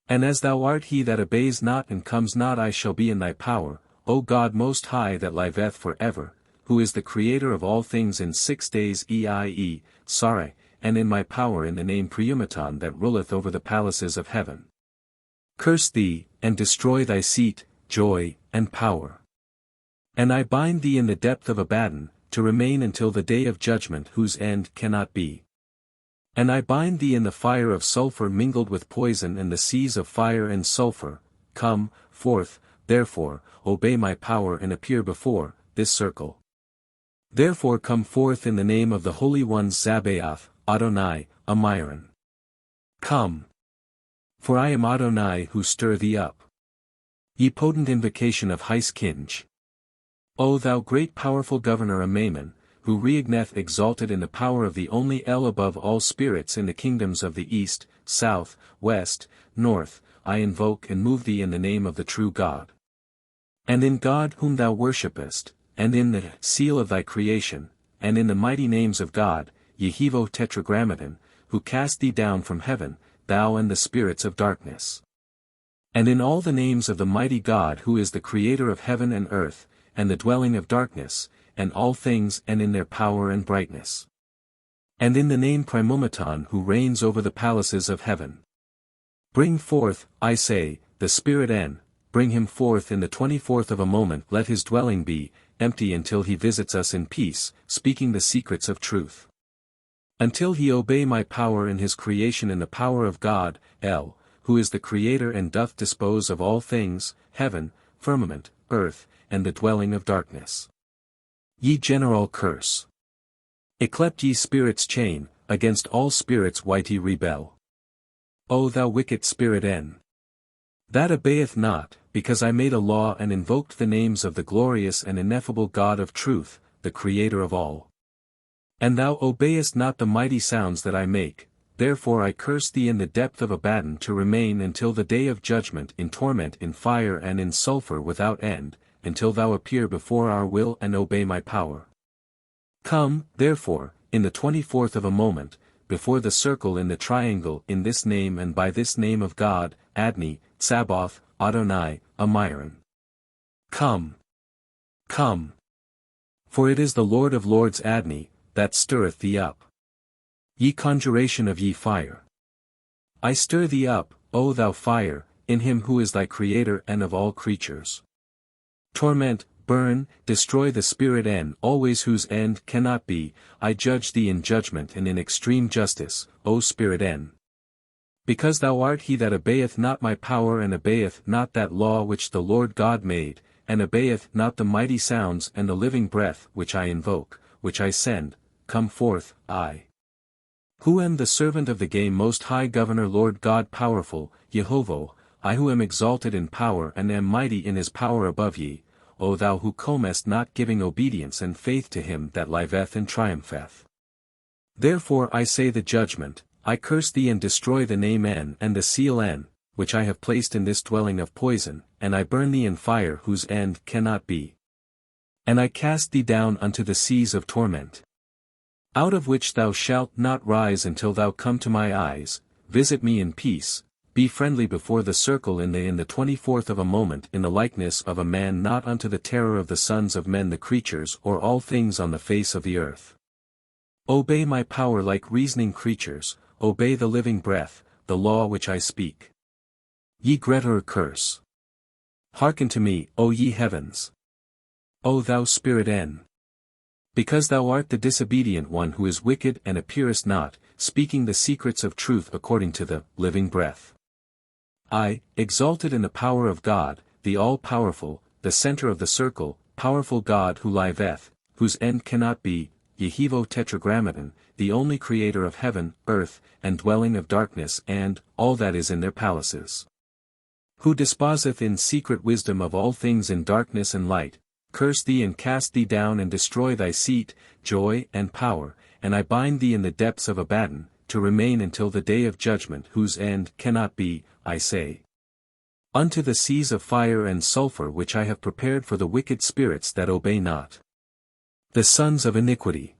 And as thou art he that obeys not and comes not, I shall be in thy power, O God most high that liveth for ever, who is the creator of all things in 6 days eie, Sare, and in my power in the name Preumaton that ruleth over the palaces of heaven. Curse thee, and destroy thy seat, joy, and power. And I bind thee in the depth of Abaddon, to remain until the day of judgment whose end cannot be. And I bind thee in the fire of sulphur mingled with poison and the seas of fire and sulphur. Come forth, therefore, obey my power and appear before this circle. Therefore come forth in the name of the Holy Ones Zabaoth, Adonai, Amiron. Come. For I am Adonai who stir thee up. Ye potent invocation of Hyskinj. O thou great powerful governor Amammon, who reigneth exalted in the power of the only El above all spirits in the kingdoms of the east, south, west, north, I invoke and move thee in the name of the true God. And in God whom thou worshippest, and in the seal of thy creation, and in the mighty names of God, Yehivo Tetragrammaton, who cast thee down from heaven, thou and the spirits of darkness. And in all the names of the mighty God who is the creator of heaven and earth, and the dwelling of darkness, and all things and in their power and brightness. And in the name Primomaton who reigns over the palaces of heaven. Bring forth, I say, the spirit N, bring him forth in the 24th of a moment, let his dwelling be empty until he visits us in peace, speaking the secrets of truth. Until he obey my power in his creation in the power of God, El, who is the creator and doth dispose of all things, heaven, firmament, earth, and the dwelling of darkness. Ye general curse. Eclept ye spirits chain, against all spirits whitey rebel. O thou wicked spirit N. That obeyeth not, because I made a law and invoked the names of the glorious and ineffable God of truth, the creator of all. And thou obeyest not the mighty sounds that I make, therefore I curse thee in the depth of Abaddon to remain until the day of judgment in torment in fire and in sulphur without end, until thou appear before our will and obey my power. Come, therefore, in the 24th of a moment, before the circle in the triangle in this name and by this name of God, Adni, Tsaboth, Adonai, Amiron. Come. Come. For it is the Lord of Lords Adni, that stirreth thee up. Ye conjuration of ye fire. I stir thee up, O thou fire, in him who is thy creator and of all creatures. Torment, burn, destroy the spirit N always whose end cannot be, I judge thee in judgment and in extreme justice, O spirit N. Because thou art he that obeyeth not my power and obeyeth not that law which the Lord God made, and obeyeth not the mighty sounds and the living breath which I invoke, which I send, come forth, I. Who am the servant of the game most high governor Lord God powerful, Jehovah, I who am exalted in power and am mighty in his power above ye, O thou who comest not giving obedience and faith to him that liveth and triumpheth. Therefore I say the judgment, I curse thee and destroy the name N and the seal N, which I have placed in this dwelling of poison, and I burn thee in fire whose end cannot be. And I cast thee down unto the seas of torment, out of which thou shalt not rise until thou come to my eyes, visit me in peace, be friendly before the circle in the 24th of a moment in the likeness of a man, not unto the terror of the sons of men the creatures or all things on the face of the earth. Obey my power like reasoning creatures, obey the living breath, the law which I speak. Ye greater curse. Hearken to me, O ye heavens. O thou spirit N. Because thou art the disobedient one who is wicked and appearest not, speaking the secrets of truth according to the living breath. I, exalted in the power of God, the all-powerful, the center of the circle, powerful God who liveth, whose end cannot be, Yehivo Tetragrammaton, the only creator of heaven, earth, and dwelling of darkness and all that is in their palaces. Who disposeth in secret wisdom of all things in darkness and light, curse thee and cast thee down and destroy thy seat, joy and power, and I bind thee in the depths of Abaddon, to remain until the day of judgment whose end cannot be, I say. Unto the seas of fire and sulphur which I have prepared for the wicked spirits that obey not. The sons of iniquity.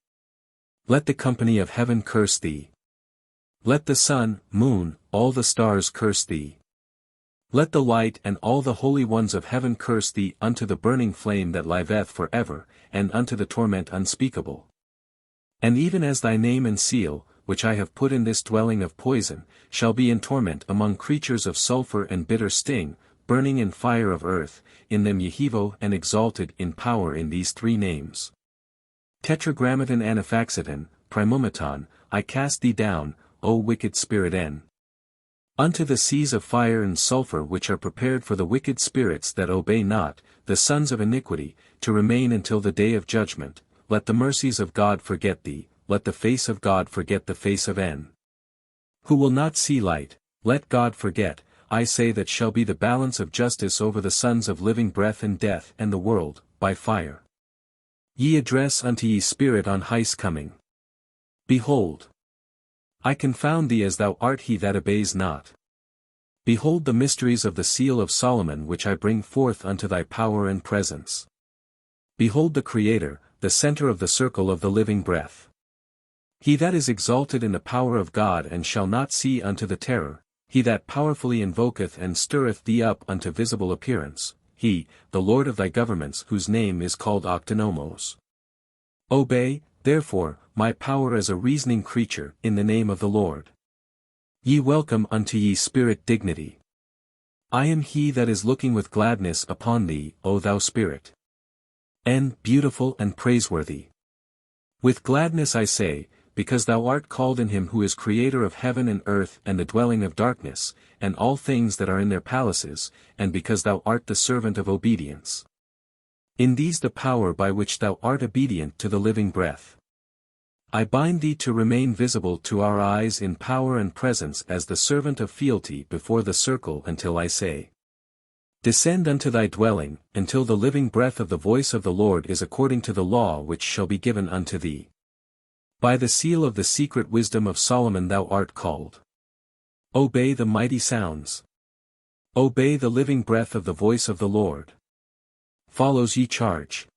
Let the company of heaven curse thee. Let the sun, moon, all the stars curse thee. Let the light and all the holy ones of heaven curse thee unto the burning flame that liveth for ever, and unto the torment unspeakable. And even as thy name and seal, which I have put in this dwelling of poison, shall be in torment among creatures of sulphur and bitter sting, burning in fire of earth, in them Yehivo and exalted in power in these three names. Tetragrammaton Anaphaxiton, Primumeton, I cast thee down, O wicked spirit N. Unto the seas of fire and sulphur which are prepared for the wicked spirits that obey not, the sons of iniquity, to remain until the day of judgment. Let the mercies of God forget thee, let the face of God forget the face of N. Who will not see light, let God forget, I say that shall be the balance of justice over the sons of living breath and death and the world, by fire. Ye address unto ye spirit on high's coming. Behold! I confound thee as thou art he that obeys not. Behold the mysteries of the seal of Solomon which I bring forth unto thy power and presence. Behold the Creator, the center of the circle of the living breath. He that is exalted in the power of God and shall not see unto the terror, he that powerfully invoketh and stirreth thee up unto visible appearance, he, the Lord of thy governments whose name is called Octonomos. Obey, therefore, my power as a reasoning creature, in the name of the Lord. Ye welcome unto ye spirit dignity. I am he that is looking with gladness upon thee, O thou spirit. N. Beautiful and praiseworthy. With gladness I say, because thou art called in him who is creator of heaven and earth and the dwelling of darkness, and all things that are in their palaces, and because thou art the servant of obedience. In these the power by which thou art obedient to the living breath. I bind thee to remain visible to our eyes in power and presence as the servant of fealty before the circle until I say. Descend unto thy dwelling, until the living breath of the voice of the Lord is according to the law which shall be given unto thee. By the seal of the secret wisdom of Solomon thou art called. Obey the mighty sounds. Obey the living breath of the voice of the Lord. Follows ye charge.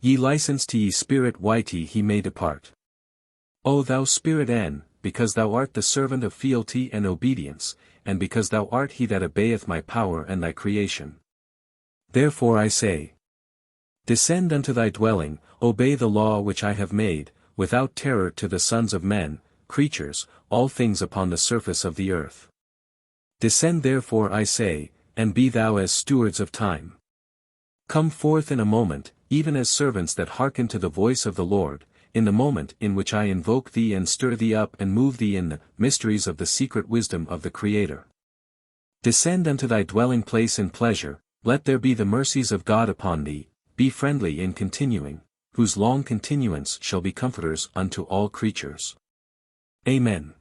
Ye license to ye spirit yt he may depart. O thou spirit N, because thou art the servant of fealty and obedience, and because thou art he that obeyeth my power and thy creation. Therefore I say, descend unto thy dwelling, obey the law which I have made, without terror to the sons of men, creatures, all things upon the surface of the earth. Descend therefore I say, and be thou as stewards of time. Come forth in a moment, even as servants that hearken to the voice of the Lord, in the moment in which I invoke thee and stir thee up and move thee in the mysteries of the secret wisdom of the Creator. Descend unto thy dwelling place in pleasure, let there be the mercies of God upon thee, be friendly in continuing, whose long continuance shall be comforters unto all creatures. Amen.